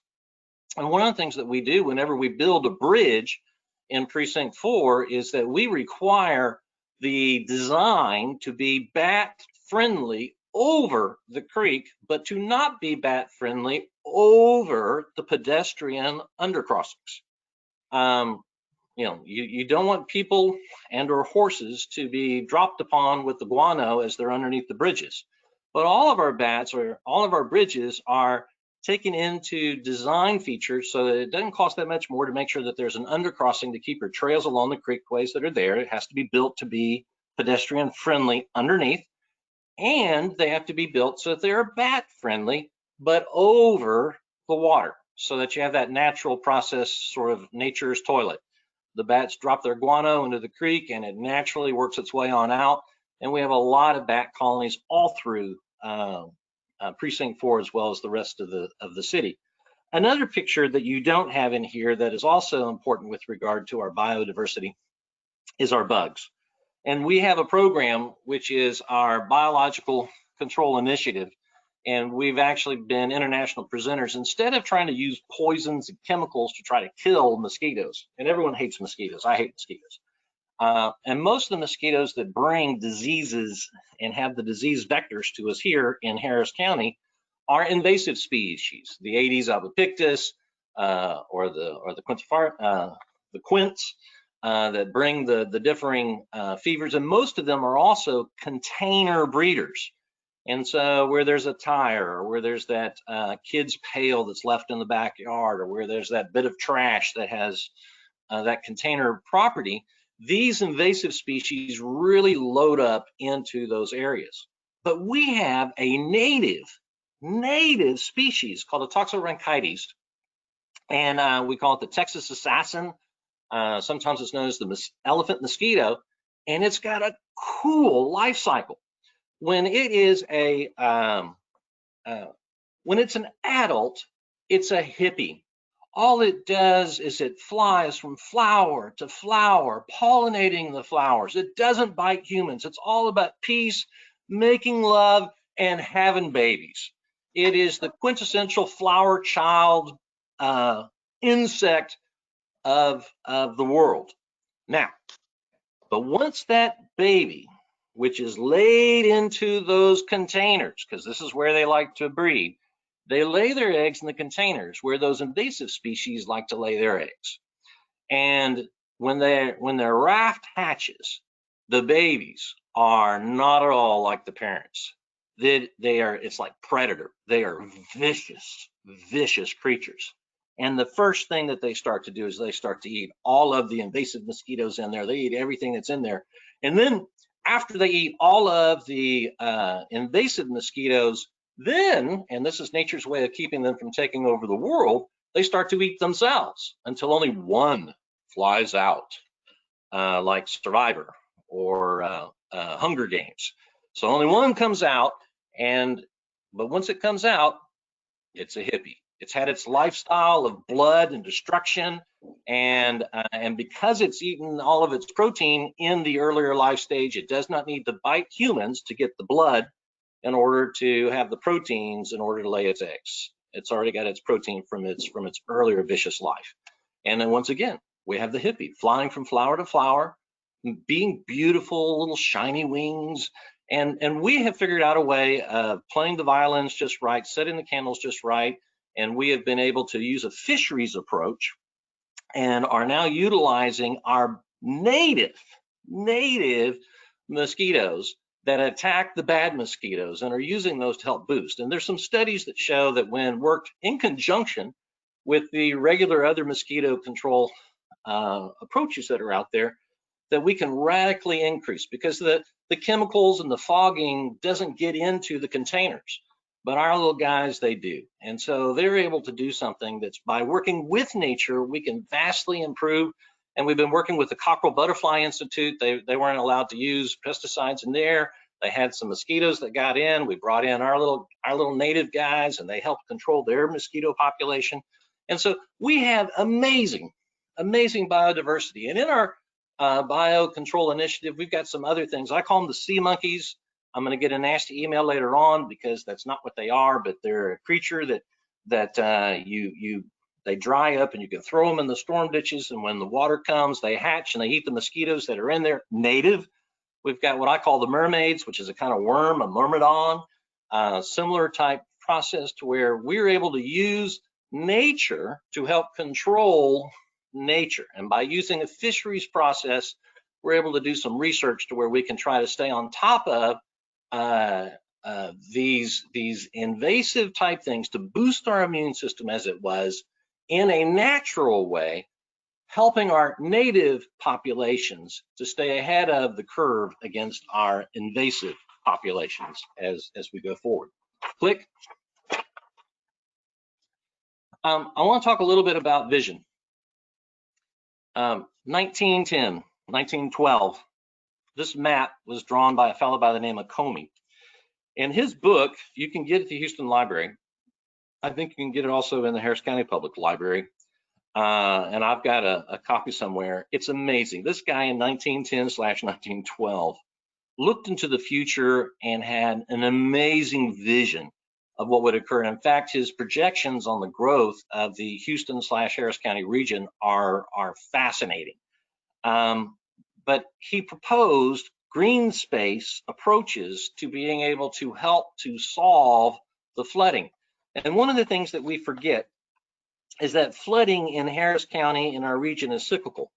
And one of the things that we do whenever we build a bridge in Precinct 4 is that we require the design to be bat friendly over the creek, but to not be bat friendly over the pedestrian undercrossings. You know, you don't want people and or horses to be dropped upon with the guano as they're underneath the bridges. But all of our bats or all of our bridges are taken into design features so that it doesn't cost that much more to make sure that there's an undercrossing to keep your trails along the creekways that are there. It has to be built to be pedestrian friendly underneath, and they have to be built so that they're bat friendly, but over the water, so that you have that natural process, sort of nature's toilet. The bats drop their guano into the creek and it naturally works its way on out. And we have a lot of bat colonies all through Precinct 4 as well as the rest of the city. Another picture that you don't have in here that is also important with regard to our biodiversity is our bugs. And we have a program which is our biological control initiative. And we've actually been international presenters. Instead of trying to use poisons and chemicals to try to kill mosquitoes, and everyone hates mosquitoes, I hate mosquitoes. And most of the mosquitoes that bring diseases and have the disease vectors to us here in Harris County are invasive species. The Aedes albopictus or the quints that bring the differing fevers, and most of them are also container breeders. And so where there's a tire, or where there's that kid's pail that's left in the backyard, or where there's that bit of trash that has that container property, these invasive species really load up into those areas. But we have a native species called a Toxorhynchites, and we call it the Texas assassin. Sometimes it's known as the elephant mosquito, and it's got a cool life cycle. When it is when it's an adult, it's a hippie. All it does is it flies from flower to flower, pollinating the flowers. It doesn't bite humans. It's all about peace, making love, and having babies. It is the quintessential flower child insect of the world. Now, but once that baby, which is laid into those containers, because this is where they like to breed, they lay their eggs in the containers where those invasive species like to lay their eggs. And when their raft hatches, the babies are not at all like the parents. It's like predator. They are vicious creatures. And the first thing that they start to do is they start to eat all of the invasive mosquitoes in there. They eat everything that's in there. And then after they eat all of the invasive mosquitoes, then, and this is nature's way of keeping them from taking over the world, they start to eat themselves until only one flies out, like Survivor or Hunger Games. So only one comes out, but once it comes out, it's a hippie. It's had its lifestyle of blood and destruction, and because it's eaten all of its protein in the earlier life stage, it does not need to bite humans to get the blood in order to have the proteins in order to lay its eggs. It's already got its protein from its earlier vicious life. And then once again, we have the hippie flying from flower to flower, being beautiful little shiny wings. And we have figured out a way of playing the violins just right, setting the candles just right. And we have been able to use a fisheries approach and are now utilizing our native mosquitoes that attack the bad mosquitoes and are using those to help boost. And there's some studies that show that when worked in conjunction with the regular other mosquito control approaches that are out there, that we can radically increase, because the chemicals and the fogging doesn't get into the containers, but our little guys, they do. And so they're able to do something that's, by working with nature, we can vastly improve. And we've been working with the Cockerel Butterfly Institute. They weren't allowed to use pesticides in there. They had some mosquitoes that got in. We brought in our little native guys, and they helped control their mosquito population. And so we have amazing biodiversity. And in our biocontrol initiative, we've got some other things. I call them the sea monkeys. I'm going to get a nasty email later on, because that's not what they are, but they're a creature that they dry up and you can throw them in the storm ditches, and when the water comes, they hatch and they eat the mosquitoes that are in there native. We've got what I call the mermaids, which is a kind of worm, a myrmidon, similar type process to where we're able to use nature to help control nature. And by using a fisheries process, we're able to do some research to where we can try to stay on top of these invasive type things to boost our immune system as it was in a natural way, helping our native populations to stay ahead of the curve against our invasive populations as we go forward. Click. I want to talk a little bit about vision. 1910, 1912, this map was drawn by a fellow by the name of Comey. And his book, you can get at the Houston Library. I think you can get it also in the Harris County Public Library. And I've got a copy somewhere. It's amazing. This guy in 1910/1912 looked into the future and had an amazing vision of what would occur. And in fact, his projections on the growth of the Houston/Harris County region are fascinating. But he proposed green space approaches to being able to help to solve the flooding. And one of the things that we forget is that flooding in Harris County in our region is cyclical.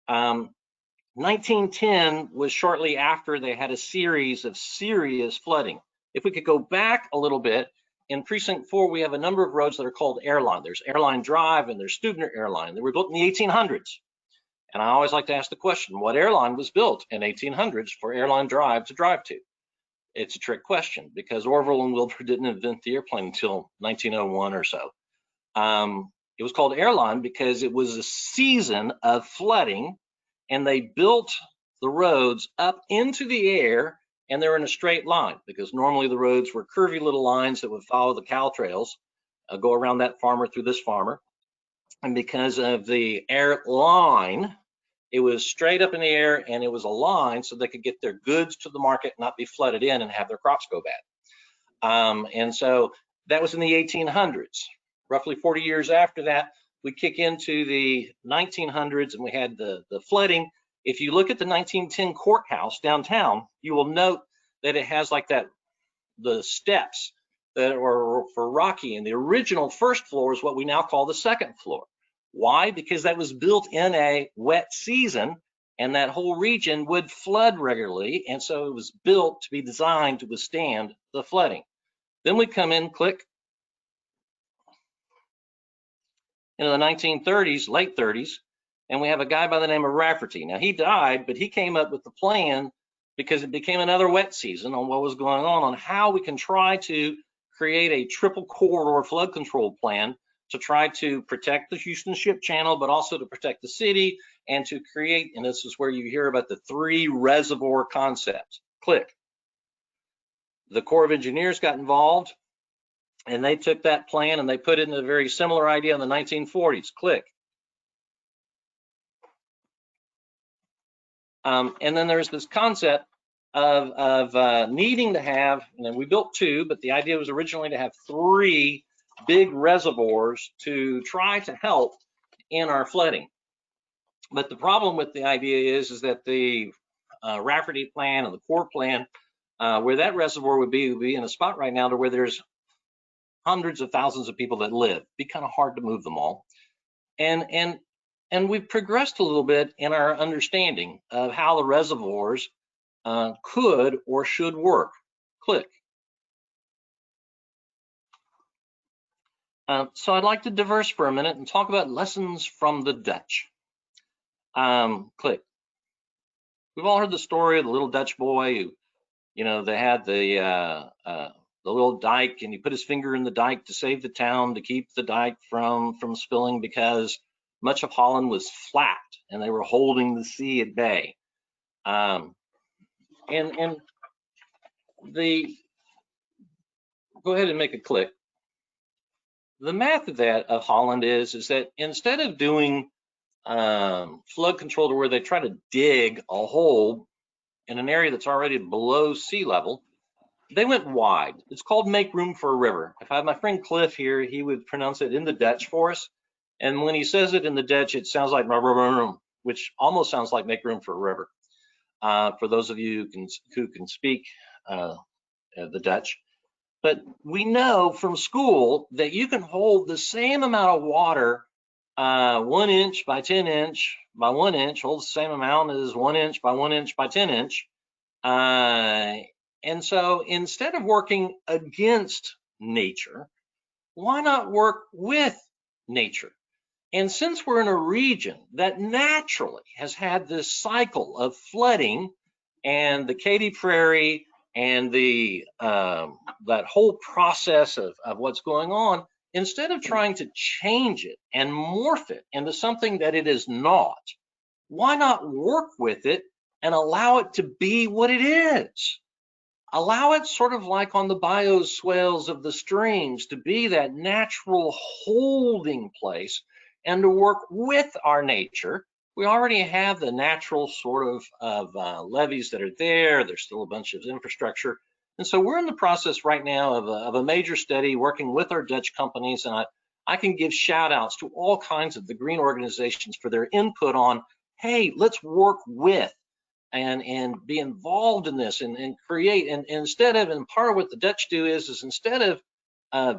1910 was shortly after they had a series of serious flooding. If we could go back a little bit, in Precinct 4, we have a number of roads that are called Airline. There's Airline Drive and there's Studner Airline. They were built in the 1800s. And I always like to ask the question, what airline was built in 1800s for Airline Drive to drive to? It's a trick question, because Orville and Wilbur didn't invent the airplane until 1901 or so. It was called Airline because it was a season of flooding, and they built the roads up into the air, and they're in a straight line, because normally the roads were curvy little lines that would follow the cow trails, go around that farmer through this farmer. And because of the airline, it was straight up in the air, and it was a line so they could get their goods to the market, not be flooded in and have their crops go bad. And so that was in the 1800s. Roughly 40 years after that, we kick into the 1900s, and we had the flooding. If you look at the 1910 courthouse downtown, you will note that it has like that, the steps that are for Rocky, and the original first floor is what we now call the second floor. Why? Because that was built in a wet season, and that whole region would flood regularly, and so it was built to be designed to withstand the flooding. Then we come in, click, into the 1930s, late 30s, and we have a guy by the name of Rafferty. Now, he died, but he came up with the plan because it became another wet season on what was going on how we can try to create a triple corridor flood control plan to try to protect the Houston Ship Channel, but also to protect the city and to create, and this is where you hear about the 3 reservoir concepts. Click. The Corps of Engineers got involved, and they took that plan and they put it in a very similar idea in the 1940s. Click. And then there's this concept of needing to have, and we built 2, but the idea was originally to have 3 big reservoirs to try to help in our flooding. But the problem with the idea is that the Rafferty plan and the Corps plan, where that reservoir would be in a spot right now to where there's hundreds of thousands of people that live. Be kind of hard to move them all. And we've progressed a little bit in our understanding of how the reservoirs could or should work. Click. So I'd like to diverse for a minute and talk about lessons from the Dutch. Click. We've all heard the story of the little Dutch boy who, you know, they had the little dike, and he put his finger in the dike to save the town, to keep the dike from spilling, because much of Holland was flat and they were holding the sea at bay. And the, go ahead and make a click. The math of that of Holland is that instead of doing flood control to where they try to dig a hole in an area that's already below sea level, they went wide. It's called make room for a river. If I had my friend Cliff here, he would pronounce it in the Dutch for us. And when he says it in the Dutch, it sounds like which almost sounds like make room for a river. For those of you who can speak the Dutch. But we know from school that you can hold the same amount of water, 1 inch by 10 inch by 1 inch, holds the same amount as 1 inch by 1 inch by 10 inch. And so instead of working against nature, why not work with nature? And since we're in a region that naturally has had this cycle of flooding and the Katy Prairie and the that whole process of what's going on, instead of trying to change it and morph it into something that it is not, why not work with it and allow it to be what it is? Allow it sort of like on the bayou swales of the streams to be that natural holding place and to work with our nature. We already have the natural sort of levees that are there. There's still a bunch of infrastructure. And so we're in the process right now of a major study working with our Dutch companies. And I can give shout outs to all kinds of the green organizations for their input on, hey, let's work with and be involved in this and create. And instead of, and part of what the Dutch do is instead of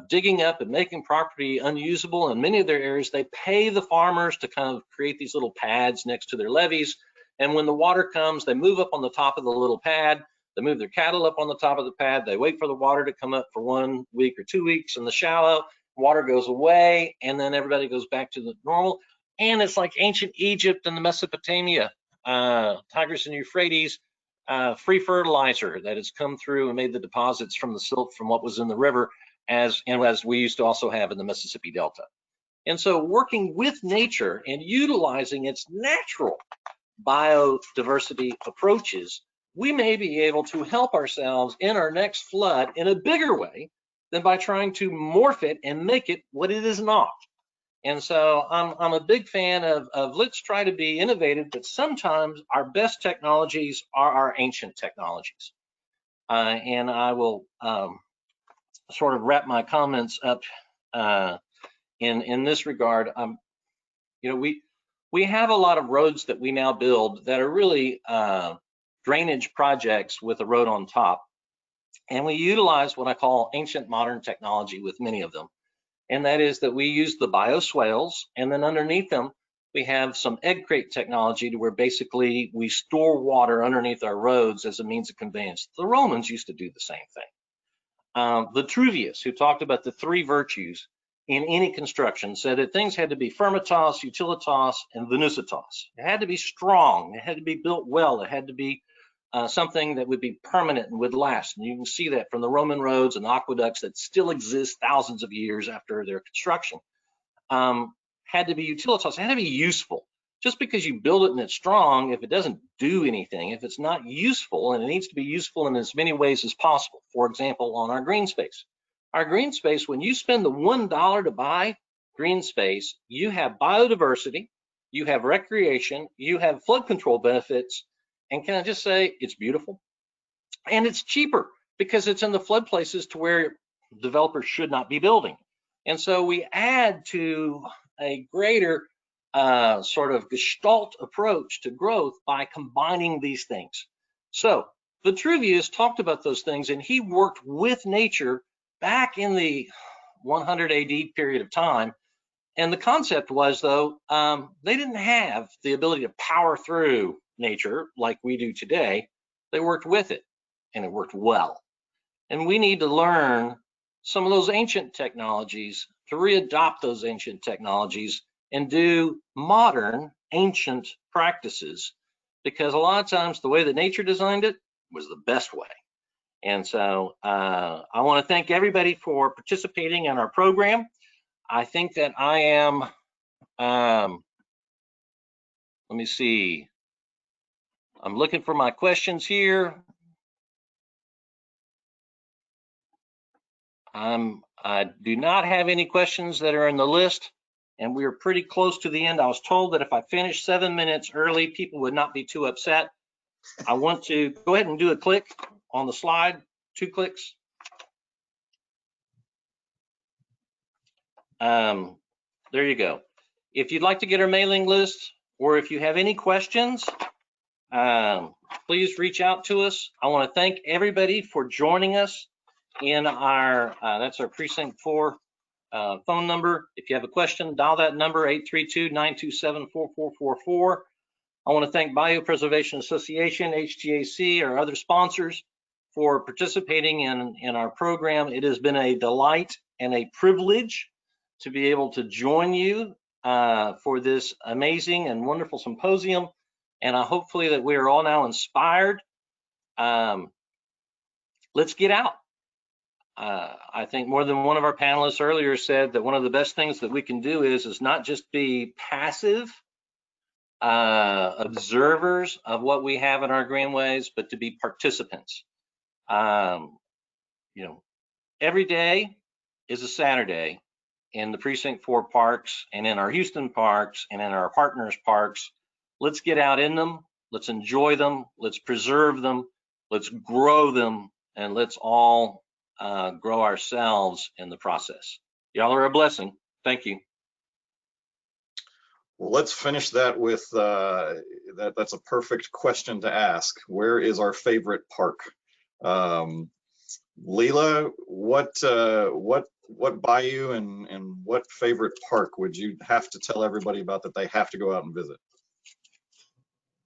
digging up and making property unusable in many of their areas, they pay the farmers to kind of create these little pads next to their levees. And when the water comes, they move up on the top of the little pad. They move their cattle up on the top of the pad. They wait for the water to come up for 1 week or 2 weeks in the shallow. Water goes away, and then everybody goes back to the normal. And it's like ancient Egypt and the Mesopotamia, Tigris and Euphrates, free fertilizer that has come through and made the deposits from the silt from what was in the river, as we used to also have in the Mississippi Delta. And so working with nature and utilizing its natural biodiversity approaches, we may be able to help ourselves in our next flood in a bigger way than by trying to morph it and make it what it is not. And so I'm a big fan of let's try to be innovative, but sometimes our best technologies are our ancient technologies. And I will sort of wrap my comments up in this regard. You know, we have a lot of roads that we now build that are really drainage projects with a road on top. And we utilize what I call ancient modern technology with many of them. and that is that we use the bioswales, and then underneath them, we have some egg crate technology to where basically we store water underneath our roads as a means of conveyance. The Romans used to do the same thing. Vitruvius, who talked about the three virtues in any construction, said that things had to be firmitas, utilitas, and venusitas. It had to be strong, it had to be built well, it had to be something that would be permanent and would last. And you can see that from the Roman roads and aqueducts that still exist thousands of years after their construction. Had to be utilitas, it had to be useful. Just because you build it and it's strong, if it doesn't do anything, if it's not useful, and it needs to be useful in as many ways as possible. For example, on our green space. Our green space, when you spend the $1 to buy green space, you have biodiversity, you have recreation, you have flood control benefits, and can I just say, it's beautiful. And it's cheaper because it's in the flood places to where developers should not be building. And so we add to a greater sort of gestalt approach to growth by combining these things. So Vitruvius talked about those things, and he worked with nature back in the 100 AD period of time. And the concept was, though, they didn't have the ability to power through nature like we do today. They worked with it, and it worked well. And we need to learn some of those ancient technologies, to readopt those ancient technologies and do modern ancient practices, because a lot of times the way that nature designed it was the best way. And so I want to thank everybody for participating in our program. I think that I am, let me see, I'm looking for my questions here. I do not have any questions that are in the list, and we are pretty close to the end. I was told that if I finished 7 minutes early, people would not be too upset. I want to go ahead and do a click on the slide, 2 clicks. There you go. If you'd like to get our mailing list, or if you have any questions, please reach out to us. I want to thank everybody for joining us in our, that's our Precinct 4 phone number. If you have a question, dial that number, 832-927-4444. I want to thank Bayou Preservation Association, HGAC, our other sponsors for participating in our program. It has been a delight and a privilege to be able to join you for this amazing and wonderful symposium. And hopefully that we are all now inspired. Let's get out. I think more than one of our panelists earlier said that one of the best things that we can do is not just be passive observers of what we have in our greenways, but to be participants. You know, every day is a Saturday in the Precinct 4 parks and in our Houston parks and in our partners parks. Let's get out in them. Let's enjoy them. Let's preserve them. Let's grow them, and let's all grow ourselves in the process. Y'all are a blessing. Thank you. Well, let's finish that with that's a perfect question to ask. Where is our favorite park? Leela, what bayou and what favorite park would you have to tell everybody about that they have to go out and visit?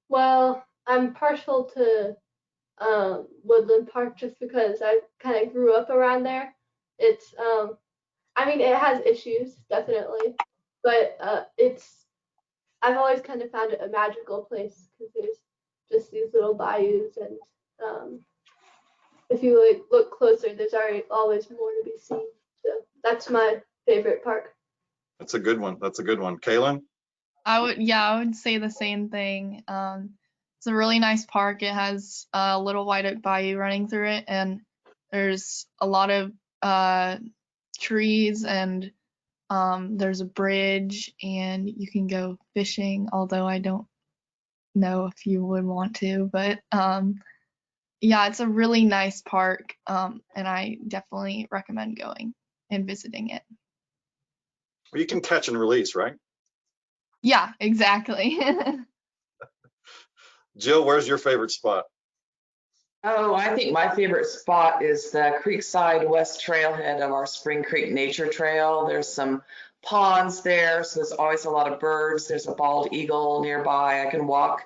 Well, I'm partial to Woodland Park just because I kind of grew up around there. It's I mean, it has issues definitely, but I've always kind of found it a magical place because there's just these little bayous, and if you look closer, there's always more to be seen. So that's my favorite park. That's a good one. That's a good one. Kaylin? I would say the same thing. It's a really nice park. It has a little white oak bayou running through it, and there's a lot of trees, and there's a bridge, and you can go fishing, although I don't know if you would want to, but yeah, it's a really nice park, and I definitely recommend going and visiting it. Well, you can catch and release, right? Yeah, exactly. Jill, where's your favorite spot? Oh, I think my favorite spot is the Creekside West Trailhead of our Spring Creek Nature Trail. There's some ponds there, so there's always a lot of birds. There's a bald eagle nearby. I can walk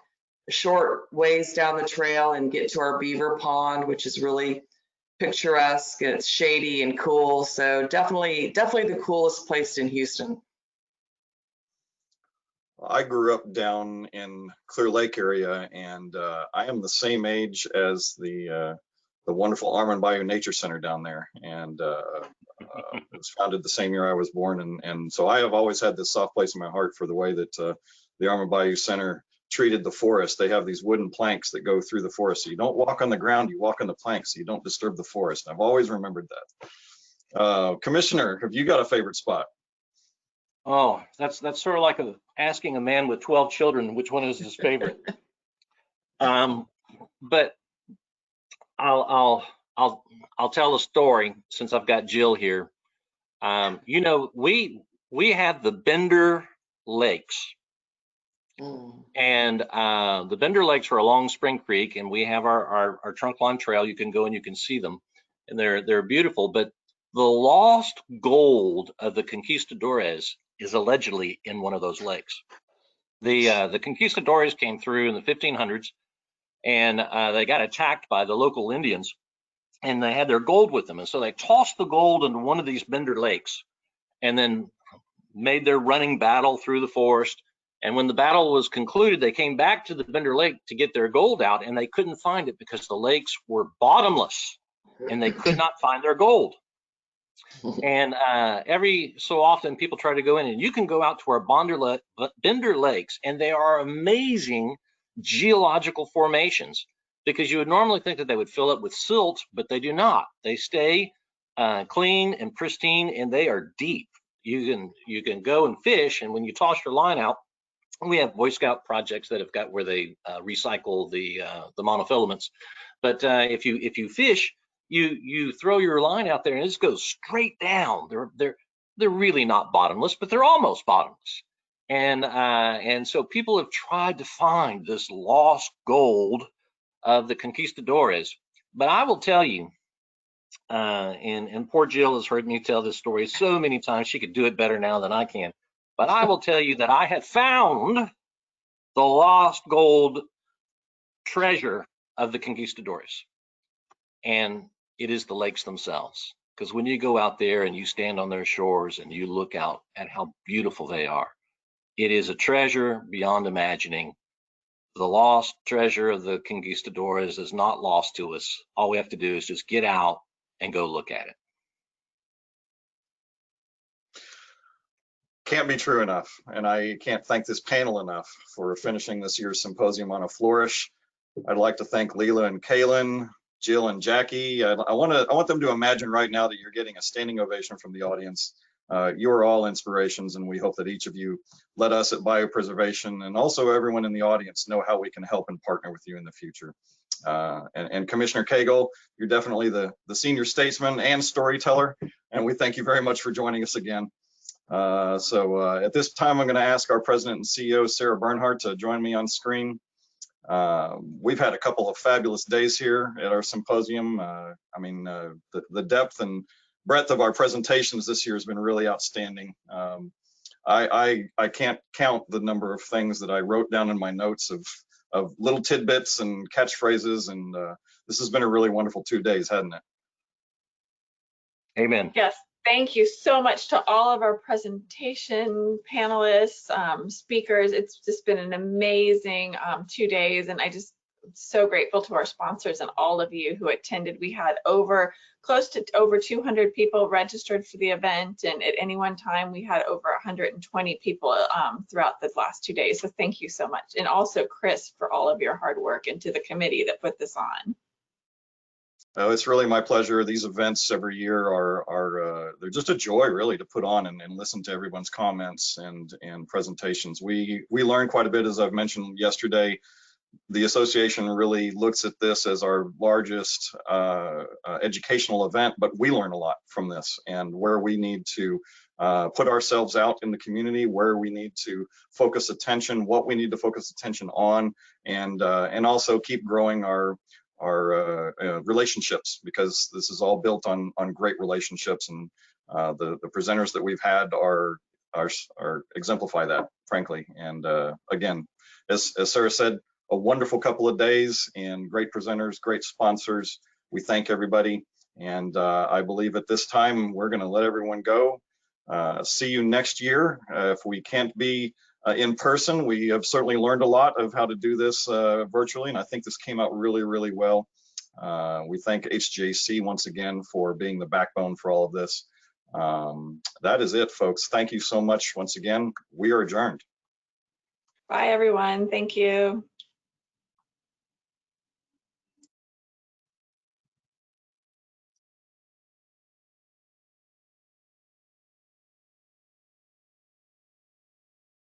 a short ways down the trail and get to our beaver pond, which is really picturesque, and it's shady and cool. So definitely the coolest place in Houston. I grew up down in Clear Lake area, and I am the same age as the wonderful Armand Bayou Nature Center down there, and it was founded the same year I was born, and so I have always had this soft place in my heart for the way that the Armand Bayou Center treated the forest. They have these wooden planks that go through the forest, so you don't walk on the ground, you walk on the planks, so you don't disturb the forest. I've always remembered that. Commissioner, have you got a favorite spot? Oh, that's sort of like asking a man with 12 children which one is his favorite. But I'll tell a story since I've got Jill here. You know, we have the Bender Lakes, and the Bender Lakes are along Spring Creek, and we have our trunk line trail. You can go and you can see them, and they're beautiful. But the lost gold of the conquistadores is allegedly in one of those lakes. The conquistadores came through in the 1500s, and they got attacked by the local Indians, and they had their gold with them. And so they tossed the gold into one of these Bender Lakes and then made their running battle through the forest. And when the battle was concluded, they came back to the Bender Lake to get their gold out, and they couldn't find it because the lakes were bottomless and they could not find their gold. And every so often people try to go in, and you can go out to our Bender Lakes, and they are amazing geological formations, because you would normally think that they would fill up with silt, but they do not. They stay clean and pristine, and they are deep. You can go and fish, and when you toss your line out, we have Boy Scout projects that have got where they recycle the monofilaments. But if you fish, you throw your line out there and it just goes straight down. They're really not bottomless, but they're almost bottomless. And so people have tried to find this lost gold of the conquistadores. But I will tell you, and poor Jill has heard me tell this story so many times, she could do it better now than I can. But I will tell you that I have found the lost gold treasure of the conquistadores, and it is the lakes themselves. Because when you go out there and you stand on their shores and you look out at how beautiful they are, it is a treasure beyond imagining. The lost treasure of the conquistadores is not lost to us. All we have to do is just get out and go look at it. Can't be true enough, and I can't thank this panel enough for finishing this year's symposium on a flourish. I'd like to thank Leela and Kaylin, Jill and Jackie. I want them to imagine right now that you're getting a standing ovation from the audience. You are all inspirations, and we hope that each of you let us at Bayou Preservation and also everyone in the audience know how we can help and partner with you in the future. And Commissioner Cagle, you're definitely the senior statesman and storyteller, and we thank you very much for joining us again. So at this time, I'm going to ask our President and CEO, Sarah Bernhardt, to join me on screen. We've had a couple of fabulous days here at our symposium. I mean, the depth and breadth of our presentations this year has been really outstanding. I can't count the number of things that I wrote down in my notes of little tidbits and catchphrases, and this has been a really wonderful 2 days, hasn't it? Amen. Yes. Thank you so much to all of our presentation panelists, speakers. It's just been an amazing 2 days, and I'm so grateful to our sponsors and all of you who attended. We had close to over 200 people registered for the event, and at any one time we had over 120 people throughout the last 2 days. So thank you so much, and also Chris for all of your hard work, and to the committee that put this on. It's really my pleasure. These events every year are they're just a joy, really, to put on and listen to everyone's comments and presentations. We learn quite a bit, as I've mentioned yesterday. The association really looks at this as our largest educational event, but we learn a lot from this, and where we need to put ourselves out in the community, where we need to focus attention, what we need to focus attention on, and also keep growing our relationships, because this is all built on great relationships, and the presenters that we've had are exemplify that, frankly. And again, as Sarah said, a wonderful couple of days and great presenters, great sponsors. We thank everybody, and I believe at this time we're going to let everyone go. See you next year. If we can't be in person, we have certainly learned a lot of how to do this virtually, and I think this came out really, really well. We thank HGAC once again for being the backbone for all of this. That is it, folks. Thank you so much once again. We are adjourned. Bye, everyone. Thank you.